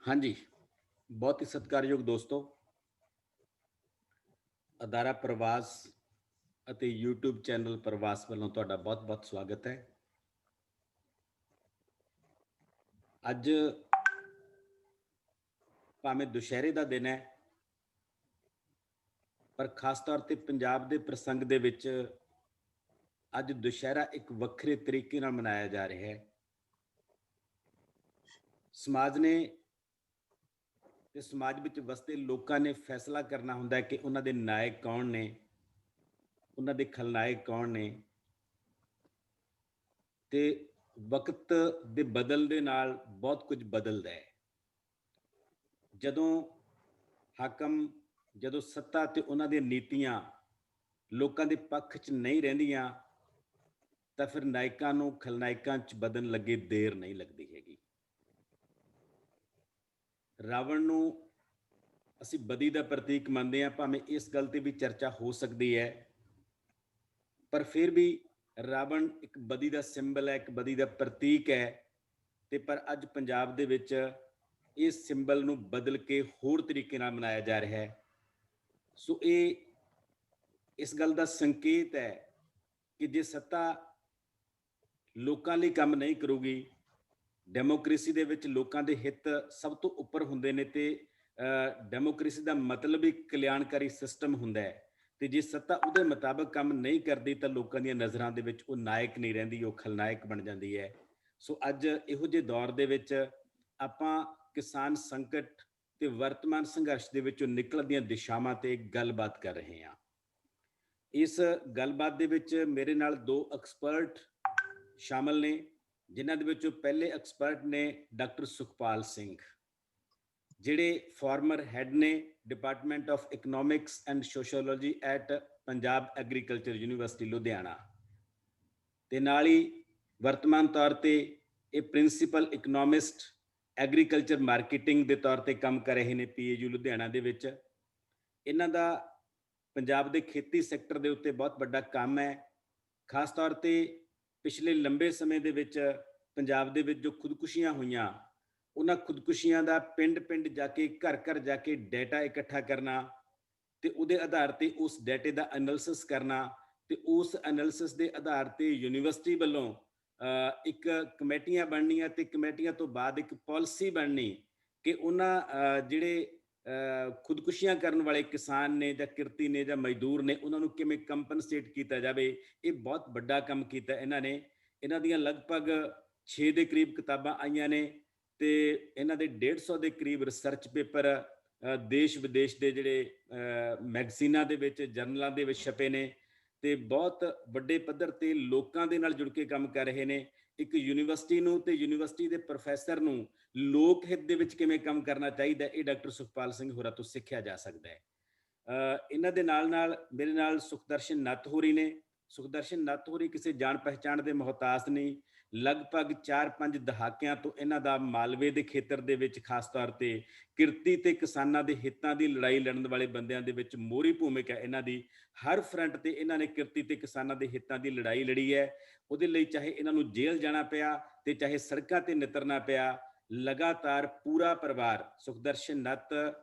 ਹਾਂਜੀ, ਬਹੁਤ ਹੀ ਸਤਿਕਾਰਯੋਗ ਦੋਸਤੋ, ਅਦਾਰਾ ਪ੍ਰਵਾਸ ਅਤੇ YouTube ਚੈਨਲ ਪ੍ਰਵਾਸ ਵੱਲੋਂ ਤੁਹਾਡਾ ਬਹੁਤ-ਬਹੁਤ ਸਵਾਗਤ ਹੈ। ਅੱਜ ਭਾਵੇਂ ਦੁਸ਼ਹਿਰੇ ਦਾ ਦਿਨ ਹੈ, ਪਰ ਖਾਸ ਤੌਰ ਤੇ ਪੰਜਾਬ ਦੇ ਪ੍ਰਸੰਗ ਦੇ ਵਿੱਚ ਅੱਜ ਦੁਸ਼ਹਿਰਾ ਇੱਕ ਵੱਖਰੇ ਤਰੀਕੇ ਨਾਲ ਮਨਾਇਆ ਜਾ ਰਿਹਾ ਹੈ। ਸਮਾਜ ਨੇ ਤੇ ਸਮਾਜ ਵਿੱਚ ਵਸਦੇ ਲੋਕਾਂ ਨੇ ਫੈਸਲਾ ਕਰਨਾ ਹੁੰਦਾ ਹੈ ਕਿ ਉਹਨਾਂ ਦੇ ਨਾਇਕ ਕੌਣ ਨੇ, ਉਹਨਾਂ ਦੇ ਖਲਨਾਇਕ ਕੌਣ ਨੇ। ਤੇ ਵਕਤ ਦੇ ਬਦਲ ਦੇ ਨਾਲ ਬਹੁਤ ਕੁਝ ਬਦਲਦਾ ਹੈ। ਜਦੋਂ ਸੱਤਾ ਤੇ ਉਹਨਾਂ ਦੀਆਂ ਨੀਤੀਆਂ ਲੋਕਾਂ ਦੇ ਪੱਖ 'ਚ ਨਹੀਂ ਰਹਿੰਦੀਆਂ ਤਾਂ ਫਿਰ ਨਾਇਕਾਂ ਨੂੰ ਖਲਨਾਇਕਾਂ 'ਚ ਬਦਲਣ ਲੱਗੇ ਦੇਰ ਨਹੀਂ ਲੱਗਦੀ ਹੈਗੀ। ਰਾਵਣ ਨੂੰ ਅਸੀਂ ਬਦੀ ਦਾ ਪ੍ਰਤੀਕ ਮੰਨਦੇ ਹਾਂ, ਭਾਵੇਂ ਇਸ ਗੱਲ ਤੇ ਵੀ ਚਰਚਾ ਹੋ ਸਕਦੀ ਹੈ, ਪਰ ਫਿਰ ਵੀ ਰਾਵਣ ਇੱਕ ਬਦੀ ਦਾ ਸਿੰਬਲ ਹੈ, ਇੱਕ ਬਦੀ ਦਾ ਪ੍ਰਤੀਕ ਹੈ। ਤੇ ਪਰ ਅੱਜ ਪੰਜਾਬ ਦੇ ਵਿੱਚ ਇਸ ਸਿੰਬਲ ਨੂੰ ਬਦਲ ਕੇ ਹੋਰ ਤਰੀਕੇ ਨਾਲ ਮਨਾਇਆ ਜਾ ਰਿਹਾ ਹੈ। ਸੋ ਇਹ ਇਸ ਗੱਲ ਦਾ ਸੰਕੇਤ ਹੈ ਕਿ ਜੇ ਸੱਤਾ ਲੋਕਾਂ ਲਈ ਕੰਮ ਨਹੀਂ ਕਰੂਗੀ, ਡੈਮੋਕ੍ਰੇਸੀ ਦੇ ਵਿੱਚ ਲੋਕਾਂ ਦੇ ਹਿੱਤ ਸਭ ਤੋਂ ਉੱਪਰ ਹੁੰਦੇ ਨੇ ਤੇ ਡੈਮੋਕ੍ਰੇਸੀ ਦਾ ਮਤਲਬ ਇੱਕ ਕਲਿਆਣਕਾਰੀ ਸਿਸਟਮ ਹੁੰਦਾ ਹੈ। ਤੇ ਜੇ ਸੱਤਾ ਉਹਦੇ ਮੁਤਾਬਕ ਕੰਮ ਨਹੀਂ ਕਰਦੀ ਤਾਂ ਲੋਕਾਂ ਦੀਆਂ ਨਜ਼ਰਾਂ ਦੇ ਵਿੱਚ ਉਹ ਨਾਇਕ ਨਹੀਂ ਰਹਿੰਦੀ, ਉਹ ਖਲਨਾਇਕ ਬਣ ਜਾਂਦੀ ਹੈ। ਸੋ ਅੱਜ ਇਹੋ ਜਿਹੇ ਦੌਰ ਦੇ ਵਿੱਚ ਆਪਾਂ ਕਿਸਾਨ ਸੰਕਟ ਤੇ ਵਰਤਮਾਨ ਸੰਘਰਸ਼ ਦੇ ਵਿੱਚੋਂ ਨਿਕਲਣ ਦੀਆਂ ਦਿਸ਼ਾਵਾਂ ਤੇ ਗੱਲਬਾਤ ਕਰ ਰਹੇ ਹਾਂ। ਇਸ ਗੱਲਬਾਤ ਦੇ ਵਿੱਚ ਮੇਰੇ ਨਾਲ ਦੋ ਐਕਸਪਰਟ ਸ਼ਾਮਲ ਨੇ, ਜਿਨ੍ਹਾਂ ਦੇ ਵਿੱਚੋਂ ਪਹਿਲੇ ਐਕਸਪਰਟ ਨੇ ਡਾਕਟਰ ਸੁਖਪਾਲ ਸਿੰਘ, ਜਿਹੜੇ ਫਾਰਮਰ ਹੈੱਡ ਨੇ department of economics and sociology at Punjab agriculture university Ludhiana, ਤੇ ਨਾਲ ਹੀ ਵਰਤਮਾਨ ਤੌਰ ਤੇ ਇਹ ਪ੍ਰਿੰਸੀਪਲ ਇਕਨੋਮਿਸਟ ਐਗਰੀਕਲਚਰ ਮਾਰਕੀਟਿੰਗ ਦੇ ਤੌਰ ਤੇ ਕੰਮ ਕਰ ਰਹੇ ਨੇ PAU ਲੁਧਿਆਣਾ ਦੇ ਵਿੱਚ। ਇਹਨਾਂ ਦਾ ਪੰਜਾਬ ਦੇ ਖੇਤੀ ਸੈਕਟਰ ਦੇ ਉੱਤੇ ਬਹੁਤ ਵੱਡਾ ਕੰਮ ਹੈ। ਖਾਸ ਤੌਰ ਤੇ ਪਿਛਲੇ ਲੰਬੇ ਸਮੇਂ ਦੇ ਵਿੱਚ ਪੰਜਾਬ ਦੇ ਵਿੱਚ ਜੋ ਖੁਦਕੁਸ਼ੀਆਂ ਹੋਈਆਂ, ਉਹਨਾਂ ਖੁਦਕੁਸ਼ੀਆਂ ਦਾ ਪਿੰਡ-ਪਿੰਡ ਜਾ ਕੇ, ਘਰ-ਘਰ ਜਾ ਕੇ ਡਾਟਾ ਇਕੱਠਾ ਕਰਨਾ ਤੇ ਉਹਦੇ ਆਧਾਰ ਤੇ ਉਸ ਡਾਟੇ ਦਾ ਐਨਾਲਿਸਿਸ ਕਰਨਾ, ਤੇ ਉਸ ਐਨਾਲਿਸਿਸ ਦੇ ਆਧਾਰ ਤੇ ਯੂਨੀਵਰਸਿਟੀ ਵੱਲੋਂ ਇੱਕ ਕਮੇਟੀਆਂ ਬਣਨੀਆਂ ਤੇ ਕਮੇਟੀਆਂ ਤੋਂ ਬਾਅਦ ਇੱਕ ਪਾਲਿਸੀ ਬਣਨੀ ਕਿ ਉਹਨਾਂ ਜਿਹੜੇ ਖੁਦਕੁਸ਼ੀਆਂ ਕਰਨ ਵਾਲੇ ਕਿਸਾਨ ਨੇ ਜਾਂ ਕਿਰਤੀ ਨੇ ਜਾਂ ਮਜ਼ਦੂਰ ਨੇ, ਉਹਨਾਂ ਨੂੰ ਕਿਵੇਂ ਕੰਪਨਸੇਟ ਕੀਤਾ ਜਾਵੇ। ਇਹ ਬਹੁਤ ਵੱਡਾ ਕੰਮ ਕੀਤਾ ਇਹਨਾਂ ਨੇ। ਇਹਨਾਂ ਦੀਆਂ ਲਗਭਗ 6 ਦੇ ਕਰੀਬ ਕਿਤਾਬਾਂ ਆਈਆਂ ਨੇ ਤੇ ਇਹਨਾਂ ਦੇ 150 ਦੇ ਕਰੀਬ ਰਿਸਰਚ ਪੇਪਰ ਦੇਸ਼ ਵਿਦੇਸ਼ ਦੇ ਜਿਹੜੇ ਮੈਗਜ਼ੀਨਾਂ ਦੇ ਵਿੱਚ, ਜਰਨਲਾਂ ਦੇ ਵਿੱਚ ਛਪੇ ਨੇ ਤੇ ਬਹੁਤ ਵੱਡੇ ਪੱਧਰ ਤੇ ਲੋਕਾਂ ਦੇ ਨਾਲ ਜੁੜ ਕੇ ਕੰਮ ਕਰ ਰਹੇ ਨੇ। ਇੱਕ ਯੂਨੀਵਰਸਿਟੀ ਨੂੰ ਤੇ ਯੂਨੀਵਰਸਿਟੀ ਦੇ ਪ੍ਰੋਫੈਸਰ ਨੂੰ ਲੋਕ ਹਿੱਤ ਦੇ ਵਿੱਚ ਕਿਵੇਂ ਕੰਮ ਕਰਨਾ ਚਾਹੀਦਾ, ਇਹ ਡਾਕਟਰ ਸੁਖਪਾਲ ਸਿੰਘ ਹੋਰਾਂ ਤੋਂ ਸਿੱਖਿਆ ਜਾ ਸਕਦਾ ਹੈ। ਇਹਨਾਂ ਦੇ ਨਾਲ ਮੇਰੇ ਨਾਲ ਸੁਖਦਰਸ਼ਨ ਨੱਤ ਹੋਰੀ ਨੇ। ਸੁਖਦਰਸ਼ਨ ਨੱਤ ਹੋਰੀ ਕਿਸੇ ਜਾਣ ਪਹਿਚਾਣ ਦੇ ਮੁਹਤਾਜ ਨਹੀਂ। ਲਗਭਗ 4-5 ਦਹਾਕਿਆਂ ਤੋਂ ਇਹਨਾਂ ਦਾ ਮਾਲਵੇ ਦੇ ਖੇਤਰ ਦੇ ਵਿੱਚ ਖਾਸ ਤੌਰ ਤੇ ਕਿਰਤੀ ਤੇ ਕਿਸਾਨਾਂ ਦੇ ਹਿੱਤਾਂ ਦੀ ਲੜਾਈ ਲੜਨ ਵਾਲੇ ਬੰਦਿਆਂ ਦੇ ਵਿੱਚ ਮੋਹਰੀ ਭੂਮਿਕਾ ਇਹਨਾਂ ਦੀ। ਹਰ ਫਰੰਟ ਤੇ ਇਹਨਾਂ ਨੇ ਕਿਰਤੀ ਤੇ ਕਿਸਾਨਾਂ ਦੇ ਹਿੱਤਾਂ ਦੀ ਲੜਾਈ ਲੜੀ ਹੈ। ਉਹਦੇ ਲਈ ਚਾਹੇ ਇਹਨਾਂ ਨੂੰ ਜੇਲ੍ਹ ਜਾਣਾ ਪਿਆ ਤੇ ਚਾਹੇ ਸੜਕਾਂ ਤੇ ਨਿਤਰਨਾ ਪਿਆ, ਲਗਾਤਾਰ ਪੂਰਾ ਪਰਿਵਾਰ ਸੁਖਦਰਸ਼ਨ ਨੱਤ,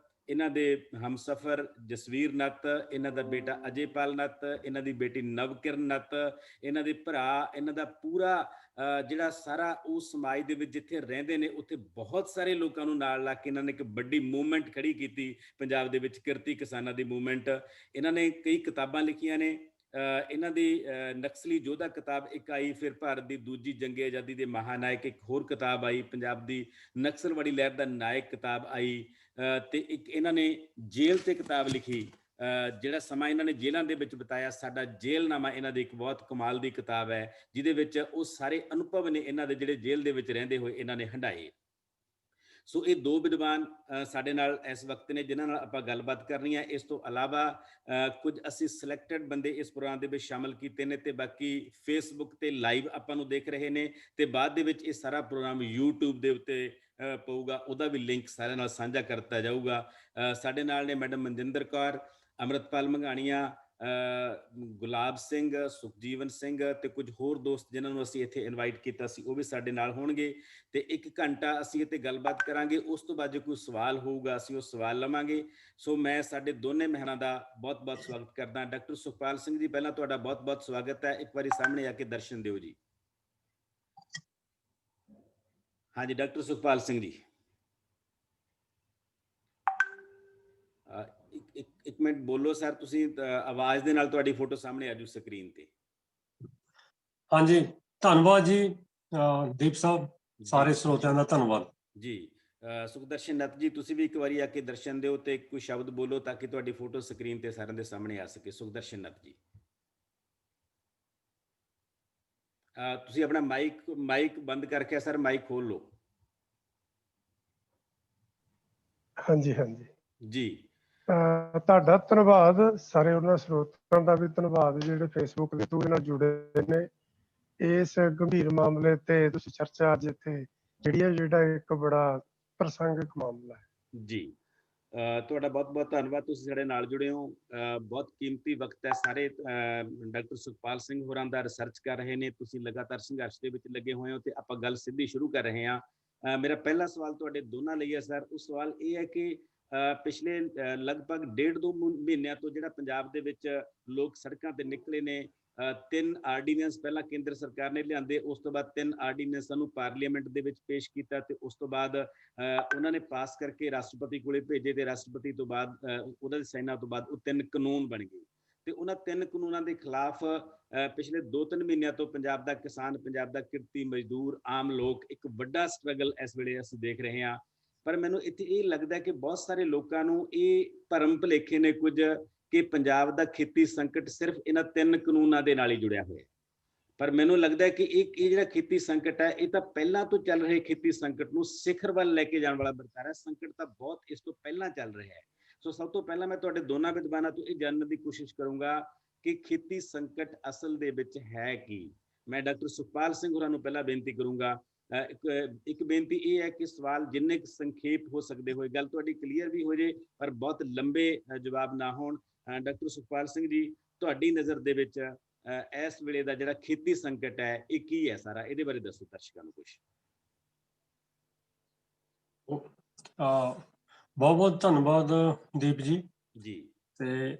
ਇਹਨਾਂ ਦੇ ਹਮਸਫਰ ਜਸਵੀਰ ਨੱਤ, ਇਹਨਾਂ ਦਾ ਬੇਟਾ ਅਜੇਪਾਲ ਨੱਤ, ਇਹਨਾਂ ਦੀ ਬੇਟੀ ਨਵਕਿਰਨ ਨੱਤ, ਇਹਨਾਂ ਦੇ ਭਰਾ, ਇਹਨਾਂ ਦਾ ਪੂਰਾ ਜਿਹੜਾ ਸਾਰਾ ਉਸ ਸਮਾਜ ਦੇ ਵਿੱਚ ਜਿੱਥੇ ਰਹਿੰਦੇ ਨੇ ਉੱਥੇ ਬਹੁਤ ਸਾਰੇ ਲੋਕਾਂ ਨੂੰ ਨਾਲ ਲਾ ਕੇ ਇਹਨਾਂ ਨੇ ਇੱਕ ਵੱਡੀ ਮੂਵਮੈਂਟ ਖੜੀ ਕੀਤੀ ਪੰਜਾਬ ਦੇ ਵਿੱਚ, ਕਿਰਤੀ ਕਿਸਾਨਾਂ ਦੀ ਮੂਵਮੈਂਟ। ਇਹਨਾਂ ਨੇ ਕਈ ਕਿਤਾਬਾਂ ਲਿਖੀਆਂ ਨੇ। ਇਹਨਾਂ ਦੀ ਨਕਸਲੀ ਯੋਧਾ ਕਿਤਾਬ ਇੱਕ ਆਈ, ਫਿਰ ਭਾਰਤ ਦੀ ਦੂਜੀ ਜੰਗੇ ਆਜ਼ਾਦੀ ਦੇ ਮਹਾਨਾਇਕ ਇੱਕ ਹੋਰ ਕਿਤਾਬ ਆਈ, ਪੰਜਾਬ ਦੀ ਨਕਸਲਵਾੜੀ ਲਹਿਰ ਦਾ ਨਾਇਕ ਕਿਤਾਬ ਆਈ, ਤੇ ਇੱਕ ਇਹਨਾਂ ਨੇ ਜੇਲ੍ਹ ਤੇ ਕਿਤਾਬ ਲਿਖੀ। ਜਿਹੜਾ ਸਮਾਂ ਇਹਨਾਂ ਨੇ ਜੇਲ੍ਹਾਂ ਦੇ ਵਿੱਚ ਬਿਤਾਇਆ, ਸਾਡਾ ਜੇਲ੍ਹਨਾਮਾ ਇਹਨਾਂ ਦੀ ਇੱਕ ਬਹੁਤ ਕਮਾਲ ਦੀ ਕਿਤਾਬ ਹੈ, ਜਿਹਦੇ ਵਿੱਚ ਉਹ ਸਾਰੇ ਅਨੁਭਵ ਨੇ ਇਹਨਾਂ ਦੇ ਜਿਹੜੇ ਜੇਲ੍ਹ ਦੇ ਵਿੱਚ ਰਹਿੰਦੇ ਹੋਏ ਇਹਨਾਂ ਨੇ ਹੰਢਾਏ। ਸੋ ਇਹ ਦੋ ਵਿਦਵਾਨ ਸਾਡੇ ਨਾਲ ਇਸ ਵਕਤ ਨੇ ਜਿਨ੍ਹਾਂ ਨਾਲ ਆਪਾਂ ਗੱਲਬਾਤ ਕਰਨੀ ਹੈ। ਇਸ ਤੋਂ ਇਲਾਵਾ ਕੁਝ ਅਸੀਂ ਸਿਲੈਕਟਡ ਬੰਦੇ ਇਸ ਪ੍ਰੋਗਰਾਮ ਦੇ ਵਿੱਚ ਸ਼ਾਮਲ ਕੀਤੇ ਨੇ ਤੇ ਬਾਕੀ ਫੇਸਬੁੱਕ ਤੇ ਲਾਈਵ ਆਪਾਂ ਨੂੰ ਦੇਖ ਰਹੇ ਨੇ ਤੇ ਬਾਅਦ ਦੇ ਵਿੱਚ ਇਹ ਸਾਰਾ ਪ੍ਰੋਗਰਾਮ YouTube ਦੇ ਉੱਤੇ ਪਊਗਾ, ਉਹਦਾ ਵੀ ਲਿੰਕ ਸਾਰਿਆਂ ਨਾਲ ਸਾਂਝਾ ਕਰਤਾ ਜਾਊਗਾ। ਸਾਡੇ ਨਾਲ ਨੇ ਮੈਡਮ ਮਨਜਿੰਦਰ ਕੌਰ, ਅੰਮ੍ਰਿਤਪਾਲ ਮੰਘਾਣੀਆਂ, ਗੁਲਾਬ ਸਿੰਘ, ਸੁਖਜੀਵਨ ਸਿੰਘ ਤੇ ਕੁਝ ਹੋਰ ਦੋਸਤ ਜਿਨ੍ਹਾਂ ਨੂੰ ਅਸੀਂ ਇੱਥੇ ਇਨਵਾਈਟ ਕੀਤਾ ਸੀ, ਉਹ ਵੀ ਸਾਡੇ ਨਾਲ ਹੋਣਗੇ ਤੇ 1 ਘੰਟਾ ਅਸੀਂ ਇੱਥੇ ਗੱਲਬਾਤ ਕਰਾਂਗੇ। ਉਸ ਤੋਂ ਬਾਅਦ ਜੇ ਕੋਈ ਸਵਾਲ ਹੋਊਗਾ ਅਸੀਂ ਉਹ ਸਵਾਲ ਲਵਾਂਗੇ। ਸੋ ਮੈਂ ਸਾਡੇ ਦੋਨੇ ਮਹਿਰਾਂ ਦਾ ਬਹੁਤ-ਬਹੁਤ ਸਵਾਗਤ ਕਰਦਾ। ਡਾਕਟਰ ਸੁਖਪਾਲ ਸਿੰਘ ਜੀ, ਪਹਿਲਾਂ ਤੁਹਾਡਾ ਬਹੁਤ-ਬਹੁਤ ਸਵਾਗਤ ਹੈ। ਇੱਕ ਵਾਰੀ ਸਾਹਮਣੇ ਆ ਕੇ ਦਰਸ਼ਨ ਦਿਓ ਜੀ। ਹਾਂਜੀ ਡਾਕਟਰ ਸੁਖਪਾਲ ਸਿੰਘ ਜੀ, ਇੱਕ ਮਿੰਟ ਬੋਲੋ ਸਰ, ਤੁਸੀਂ ਆਵਾਜ਼ ਦੇ ਨਾਲ ਤੁਹਾਡੀ ਫੋਟੋ ਸਾਹਮਣੇ ਆ ਜੂ ਸਕਰੀਨ ਤੇ। ਹਾਂਜੀ, ਧੰਨਵਾਦ ਜੀ ਦੀਪ ਸਾਹਿਬ, ਸਾਰੇ ਸਰੋਤਿਆਂ ਦਾ ਧੰਨਵਾਦ ਜੀ। ਸੁਖਦਰਸ਼ਨ ਨੱਤ ਜੀ, ਤੁਸੀਂ ਵੀ ਇੱਕ ਵਾਰੀ ਆ ਕੇ ਦਰਸ਼ਨ ਦਿਓ ਤੇ ਕੋਈ ਸ਼ਬਦ ਬੋਲੋ ਤਾਂ ਕਿ ਤੁਹਾਡੀ ਫੋਟੋ ਸਕਰੀਨ ਤੇ ਸਾਰਿਆਂ ਦੇ ਸਾਹਮਣੇ ਆ ਸਕੇ। ਸੁਖਦਰਸ਼ਨ ਨੱਤ ਜੀ, ਤੁਸੀਂ ਆਪਣਾ ਮਾਈਕ ਬੰਦ ਕਰਕੇ ਸਰ ਮਾਈਕ ਖੋਲ ਲਓ। ਹਾਂਜੀ ਹਾਂਜੀ ਜੀ, ਤੁਹਾਡਾ ਧੰਨਵਾਦ। ਸਾਰੇ ਉਹਨਾਂ ਸਰੋਤਾਂ ਦਾ ਵੀ ਧੰਨਵਾਦ ਜਿਹੜੇ ਫੇਸਬੁੱਕ ਦੇ ਥਰੂ ਨਾਲ ਜੁੜੇ ਨੇ। ਇਸ ਗੰਭੀਰ ਮਾਮਲੇ ਤੇ ਤੁਸੀਂ ਚਰਚਾ ਅੱਜ ਇੱਥੇ ਜਿਹੜੀ ਹੈ, ਜਿਹੜਾ ਇੱਕ ਬੜਾ ਪ੍ਰਸੰਗਿਕ ਮਾਮਲਾ ਹੈ। ਜੀ, ਤੁਹਾਡਾ ਬਹੁਤ-ਬਹੁਤ ਧੰਨਵਾਦ, ਤੁਸੀਂ ਸਾਡੇ ਨਾਲ ਜੁੜੇ ਹੋ। ਬਹੁਤ ਕੀਮਤੀ ਵਕਤ ਹੈ। ਸਾਰੇ ਡਾਕਟਰ ਸੁਖਪਾਲ ਸਿੰਘ ਹੋਰਾਂ ਦਾ ਰਿਸਰਚ ਕਰ ਰਹੇ ਨੇ, ਤੁਸੀਂ ਲਗਾਤਾਰ ਸੰਘਰਸ਼ ਦੇ ਵਿੱਚ ਲੱਗੇ ਹੋਏ ਹੋ ਤੇ ਆਪਾਂ ਗੱਲ ਸਿੱਧੀ ਸ਼ੁਰੂ ਕਰ ਰਹੇ ਹਾਂ। ਮੇਰਾ ਪਹਿਲਾ ਸਵਾਲ ਤੁਹਾਡੇ ਦੋਨਾਂ ਲਈ ਹੈ ਸਰ। ਉਹ ਸਵਾਲ ਇਹ ਹੈ ਕਿ ਪਿਛਲੇ ਲਗਭਗ 1.5-2 ਮਹੀਨਿਆਂ ਤੋਂ ਜਿਹੜਾ ਪੰਜਾਬ ਦੇ ਵਿੱਚ ਲੋਕ ਸੜਕਾਂ ਤੇ ਨਿਕਲੇ ਨੇ, 3 ਆਰਡੀਨੈਂਸ ਪਹਿਲਾਂ ਕੇਂਦਰ ਸਰਕਾਰ ਨੇ ਲਿਆਂਦੇ, ਉਸ ਤੋਂ ਬਾਅਦ 3 ਆਰਡੀਨੈਂਸਾਂ ਨੂੰ ਪਾਰਲੀਮੈਂਟ ਦੇ ਵਿੱਚ ਪੇਸ਼ ਕੀਤਾ ਤੇ ਉਸ ਤੋਂ ਬਾਅਦ ਉਹਨਾਂ ਨੇ ਪਾਸ ਕਰਕੇ ਰਾਸ਼ਟਰਪਤੀ ਕੋਲੇ ਭੇਜੇ ਤੇ ਰਾਸ਼ਟਰਪਤੀ ਤੋਂ ਬਾਅਦ ਉਹਨਾਂ ਦੇ ਸਾਈਨਾਂ ਤੋਂ ਬਾਅਦ ਉਹ 3 ਕਾਨੂੰਨ ਬਣ ਗਏ ਤੇ ਉਹਨਾਂ 3 ਕਾਨੂੰਨਾਂ ਦੇ ਖਿਲਾਫ ਪਿਛਲੇ 2-3 ਮਹੀਨਿਆਂ ਤੋਂ ਪੰਜਾਬ ਦਾ ਕਿਸਾਨ, ਪੰਜਾਬ ਦਾ ਕਿਰਤੀ ਮਜ਼ਦੂਰ, ਆਮ ਲੋਕ ਇੱਕ ਵੱਡਾ ਸਟਰਗਲ ਇਸ ਵੇਲੇ ਅਸੀਂ ਦੇਖ ਰਹੇ ਹਾਂ। ਪਰ ਮੈਨੂੰ ਇੱਥੇ ਇਹ ਲੱਗਦਾ ਕਿ ਬਹੁਤ ਸਾਰੇ ਲੋਕਾਂ ਨੂੰ ਇਹ ਭਰਮ ਭੁਲੇਖੇ ਨੇ ਕੁਝ ਕਿ ਪੰਜਾਬ ਦਾ ਖੇਤੀ ਸੰਕਟ ਸਿਰਫ ਇਹਨਾਂ 3 ਕਾਨੂੰਨਾਂ ਦੇ ਨਾਲ ਹੀ ਜੁੜਿਆ ਹੋਇਆ ਹੈ। ਪਰ ਮੈਨੂੰ ਲੱਗਦਾ ਕਿ ਇਹ ਜਿਹੜਾ ਖੇਤੀ ਸੰਕਟ ਹੈ, ਇਹ ਤਾਂ ਪਹਿਲਾਂ ਤੋਂ ਚੱਲ ਰਹੇ ਖੇਤੀ ਸੰਕਟ ਨੂੰ ਸਿਖਰ ਵੱਲ ਲੈ ਕੇ ਜਾਣ ਵਾਲਾ ਵਰਤਾਰਾ। ਸੰਕਟ ਤਾਂ ਬਹੁਤ ਇਸ ਤੋਂ ਪਹਿਲਾਂ ਚੱਲ ਰਿਹਾ ਹੈ। ਸੋ ਸਭ ਤੋਂ ਪਹਿਲਾਂ ਮੈਂ ਤੁਹਾਡੇ ਦੋਨਾਂ ਵਿਦਵਾਨਾਂ ਤੋਂ ਇਹ ਜਾਣਨ ਦੀ ਕੋਸ਼ਿਸ਼ ਕਰੂੰਗਾ ਕਿ ਖੇਤੀ ਸੰਕਟ ਅਸਲ ਦੇ ਵਿੱਚ ਹੈ ਕੀ। ਮੈਂ ਡਾਕਟਰ ਸੁਖਪਾਲ ਸਿੰਘ ਹੋਰਾਂ ਨੂੰ ਪਹਿਲਾਂ ਬੇਨਤੀ ਕਰੂੰਗਾ। ਇੱਕ ਬੇਨਤੀ ਇਹ ਹੈ ਕਿ ਸਵਾਲ ਜਿੰਨੇ ਸੰਖੇਪ ਹੋ ਸਕਦੇ ਹੋਏ, ਗੱਲ ਤੁਹਾਡੀ ਕਲੀਅਰ ਵੀ ਹੋ ਜੇ ਪਰ ਬਹੁਤ ਲੰਬੇ ਜਵਾਬ ਨਾ ਹੋਣ। ਡਾਕਟਰ ਸੁਖਪਾਲ ਸਿੰਘ ਜੀ, ਤੁਹਾਡੀ ਨਜ਼ਰ ਦੇ ਵਿੱਚ ਇਸ ਵੇਲੇ ਦਾ ਜਿਹੜਾ ਖੇਤੀ ਸੰਕਟ ਹੈ ਇਹ ਕੀ ਹੈ ਸਾਰਾ, ਇਹਦੇ ਬਾਰੇ ਦੱਸੋ ਦਰਸ਼ਕਾਂ ਨੂੰ ਕੁਝ। ਬਹੁਤ ਬਹੁਤ ਧੰਨਵਾਦ ਦੀਪ ਜੀ। ਜੀ, ਤੇ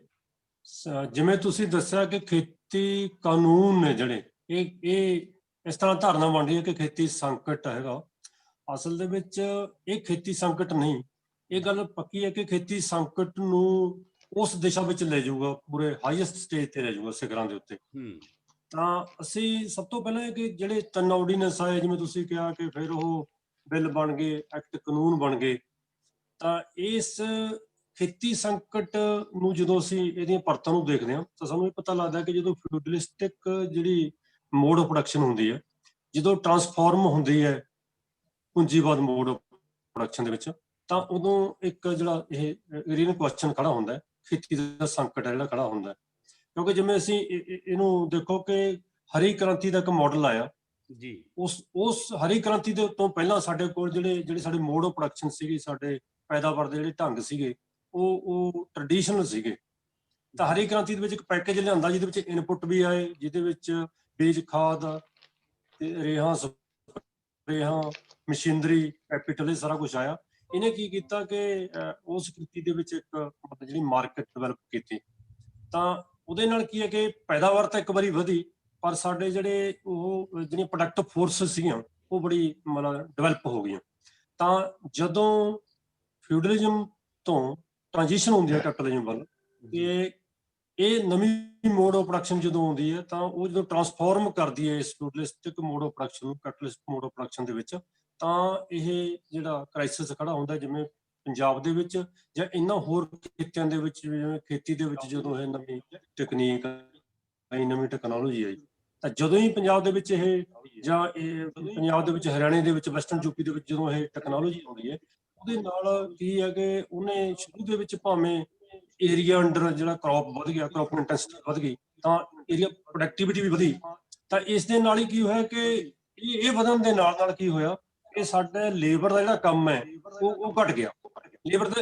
ਜਿਵੇਂ ਤੁਸੀਂ ਦੱਸਿਆ ਕਿ ਖੇਤੀ ਕਾਨੂੰਨ ਨੇ ਜਿਹੜੇ ਇਹ ਇਸ ਤਰ੍ਹਾਂ ਧਾਰਨਾ ਬਣ ਰਹੀ ਹੈ ਕਿ ਖੇਤੀ ਸੰਕਟ ਹੈਗਾ। ਅਸਲ ਦੇ ਵਿੱਚ ਇਹ ਖੇਤੀ ਸੰਕਟ ਨਹੀਂ, ਇਹ ਗੱਲ ਪੱਕੀ ਹੈ ਕਿ ਖੇਤੀ ਸੰਕਟ ਨੂੰ ਉਸ ਦਿਸ਼ਾ ਵਿੱਚ ਲੈ ਜਾਊਗਾ, ਪੂਰੇ ਹਾਈਐਸਟ ਸਟੇਜ ਤੇ ਲੈ ਜਾਊਗਾ, ਸਿਖਰਾਂ ਦੇ ਉੱਤੇ। ਤਾਂ ਅਸੀਂ ਸਭ ਤੋਂ ਪਹਿਲਾਂ ਕਿ ਜਿਹੜੇ 3 ਆਰਡੀਨੈਂਸ ਆਏ, ਜਿਵੇਂ ਤੁਸੀਂ ਕਿਹਾ ਕਿ ਫਿਰ ਉਹ ਬਿੱਲ ਬਣ ਗਏ, ਐਕਟ ਕਾਨੂੰਨ ਬਣ ਗਏ, ਤਾਂ ਇਸ ਖੇਤੀ ਸੰਕਟ ਨੂੰ ਜਦੋਂ ਅਸੀਂ ਇਹਦੀਆਂ ਪਰਤਾਂ ਨੂੰ ਦੇਖਦੇ ਹਾਂ ਤਾਂ ਸਾਨੂੰ ਇਹ ਪਤਾ ਲੱਗਦਾ ਕਿ ਜਦੋਂ ਫਿਊਡਲਿਸਟਿਕ ਜਿਹੜੀ ਮੋਡ ਆਫ ਪ੍ਰੋਡਕਸ਼ਨ ਹੁੰਦੀ ਹੈ, ਜਦੋਂ ਟਰਾਂਸਫਾਰਮ ਹੁੰਦੀ ਹੈ ਪੂੰਜੀਵਾਦ ਮੋਡ ਆਫ ਪ੍ਰੋਡਕਸ਼ਨ ਦੇ ਵਿੱਚ, ਤਾਂ ਉਦੋਂ ਇੱਕ ਜਿਹੜਾ ਇਹ ਏਰੀਅਨ ਕੁਐਸਚਨ ਖੜਾ ਹੁੰਦਾ ਹੈ, ਖੇਤੀ ਦਾ ਸੰਕਟ ਹੈ ਜਿਹੜਾ ਖੜਾ ਹੁੰਦਾ ਹੈ। ਕਿਉਂਕਿ ਜਿਵੇਂ ਅਸੀਂ ਇਹਨੂੰ ਦੇਖੋ ਕਿ ਹਰੀ ਕ੍ਰਾਂਤੀ ਦਾ ਇੱਕ ਮਾਡਲ ਆਇਆ ਜੀ, ਉਸ ਹਰੀ ਕ੍ਰਾਂਤੀ ਦੇ ਤੋਂ ਪਹਿਲਾਂ ਸਾਡੇ ਕੋਲ ਜਿਹੜੇ ਸਾਡੇ ਮੋਡ ਆਫ ਪ੍ਰੋਡਕਸ਼ਨ ਸੀਗੇ, ਸਾਡੇ ਪੈਦਾਵਾਰ ਦੇ ਜਿਹੜੇ ਢੰਗ ਸੀਗੇ ਉਹ ਟ੍ਰੈਡੀਸ਼ਨਲ ਸੀਗੇ। ਤਾਂ ਹਰੀ ਕ੍ਰਾਂਤੀ ਦੇ ਵਿੱਚ ਇੱਕ ਪੈਕੇਜ ਲਿਆਂਦਾ ਜਿਹਦੇ ਵਿੱਚ ਇਨਪੁੱਟ ਵੀ ਆਏ, ਜਿਹਦੇ ਵਿੱਚ ਬੀਜ, ਖਾਦ, ਰੇਹਾਂ, ਸਪਰੇਹਾਂ, ਮਸ਼ੀਨਰੀ, ਕੈਪੀਟਲ, ਇਹ ਸਾਰਾ ਕੁਝ ਆਇਆ। ਇਹਨੇ ਕੀ ਕੀਤਾ ਕਿ ਉਸ ਖੇਤੀ ਦੇ ਵਿੱਚ ਇੱਕ ਜਿਹੜੀ ਮਾਰਕੀਟ ਡਿਵੈਲਪ ਕੀਤੀ। ਤਾਂ ਉਹਦੇ ਨਾਲ ਕੀ ਹੈ ਕਿ ਪੈਦਾਵਾਰ ਤਾਂ ਇੱਕ ਵਾਰੀ ਵਧੀ, ਪਰ ਸਾਡੇ ਜਿਹੜੀਆਂ ਪ੍ਰੋਡਕਟਿਵ ਫੋਰਸਿਸ ਸੀਗੀਆਂ ਉਹ ਬੜੀ ਮਤਲਬ ਡਿਵੈਲਪ ਹੋ ਗਈਆਂ। ਤਾਂ ਜਦੋਂ ਫਿਊਡਲਿਜ਼ਮ ਤੋਂ ਟ੍ਰਾਂਜੀਸ਼ਨ ਹੁੰਦੀ ਹੈ ਕੈਪੀਟਲਿਜ਼ਮ ਵੱਲ, ਤੇ ਇਹ ਨਵੀਂ ਮੋਡ ਆਫ ਪ੍ਰੋਡਕਸ਼ਨ ਜਦੋਂ ਆਉਂਦੀ ਹੈ ਤਾਂ ਉਹ ਜਦੋਂ ਟਰਾਂਸਫਾਰਮ ਕਰਦੀ ਹੈ ਇਸ ਫਿਊਡਲਿਸਟਿਕ ਮੋਡ ਆਫ ਪ੍ਰੋਡਕਸ਼ਨ ਨੂੰ ਕੈਪੀਟਲਿਸਟ ਮੋਡ ਆਫ ਪ੍ਰੋਡਕਸ਼ਨ ਦੇ ਵਿੱਚ, ਤਾਂ ਇਹ ਜਿਹੜਾ ਕ੍ਰਾਈਸਿਸ ਖੜਾ ਹੁੰਦਾ ਜਿਵੇਂ ਪੰਜਾਬ ਦੇ ਵਿੱਚ ਜਾਂ ਇਹਨਾਂ ਹੋਰ ਖੇਤਿਆਂ ਦੇ ਵਿੱਚ, ਜਿਵੇਂ ਖੇਤੀ ਦੇ ਵਿੱਚ ਜਦੋਂ ਇਹ ਨਵੀਂ ਟੈਕਨੀਕ ਆਈ, ਨਵੀਂ ਟੈਕਨੋਲੋਜੀ ਆਈ, ਤਾਂ ਜਦੋਂ ਹੀ ਪੰਜਾਬ ਦੇ ਵਿੱਚ ਇਹ ਜਾਂ ਪੰਜਾਬ ਦੇ ਵਿੱਚ, ਹਰਿਆਣੇ ਦੇ ਵਿੱਚ, ਵੈਸਟਰਨ ਯੂਪੀ ਦੇ ਵਿੱਚ ਜਦੋਂ ਇਹ ਟੈਕਨੋਲੋਜੀ ਆਉਂਦੀ ਹੈ, ਉਹਦੇ ਨਾਲ ਕੀ ਹੈ ਕਿ ਉਹਨੇ ਸ਼ੁਰੂ ਦੇ ਵਿੱਚ ਭਾਵੇਂ ਏਰੀਆ ਅੰਡਰ ਜਿਹੜਾ ਕ੍ਰੌਪ ਵਧ ਗਿਆ, ਕ੍ਰੌਪ ਇੰਟੈਂਸਿਟੀ ਵਧ ਗਈ, ਤਾਂ ਏਰੀਆ ਪ੍ਰੋਡਕਟਿਵਿਟੀ ਵੀ ਵਧੀ। ਤਾਂ ਇਸ ਦੇ ਨਾਲ ਹੀ ਕੀ ਹੋਇਆ ਕਿ ਇਹ ਵਧਣ ਦੇ ਨਾਲ ਕੀ ਹੋਇਆ ਕਿ ਸਾਡਾ ਲੇਬਰ ਦਾ ਜਿਹੜਾ ਕੰਮ ਹੈ ਉਹ ਘਟ ਗਿਆ।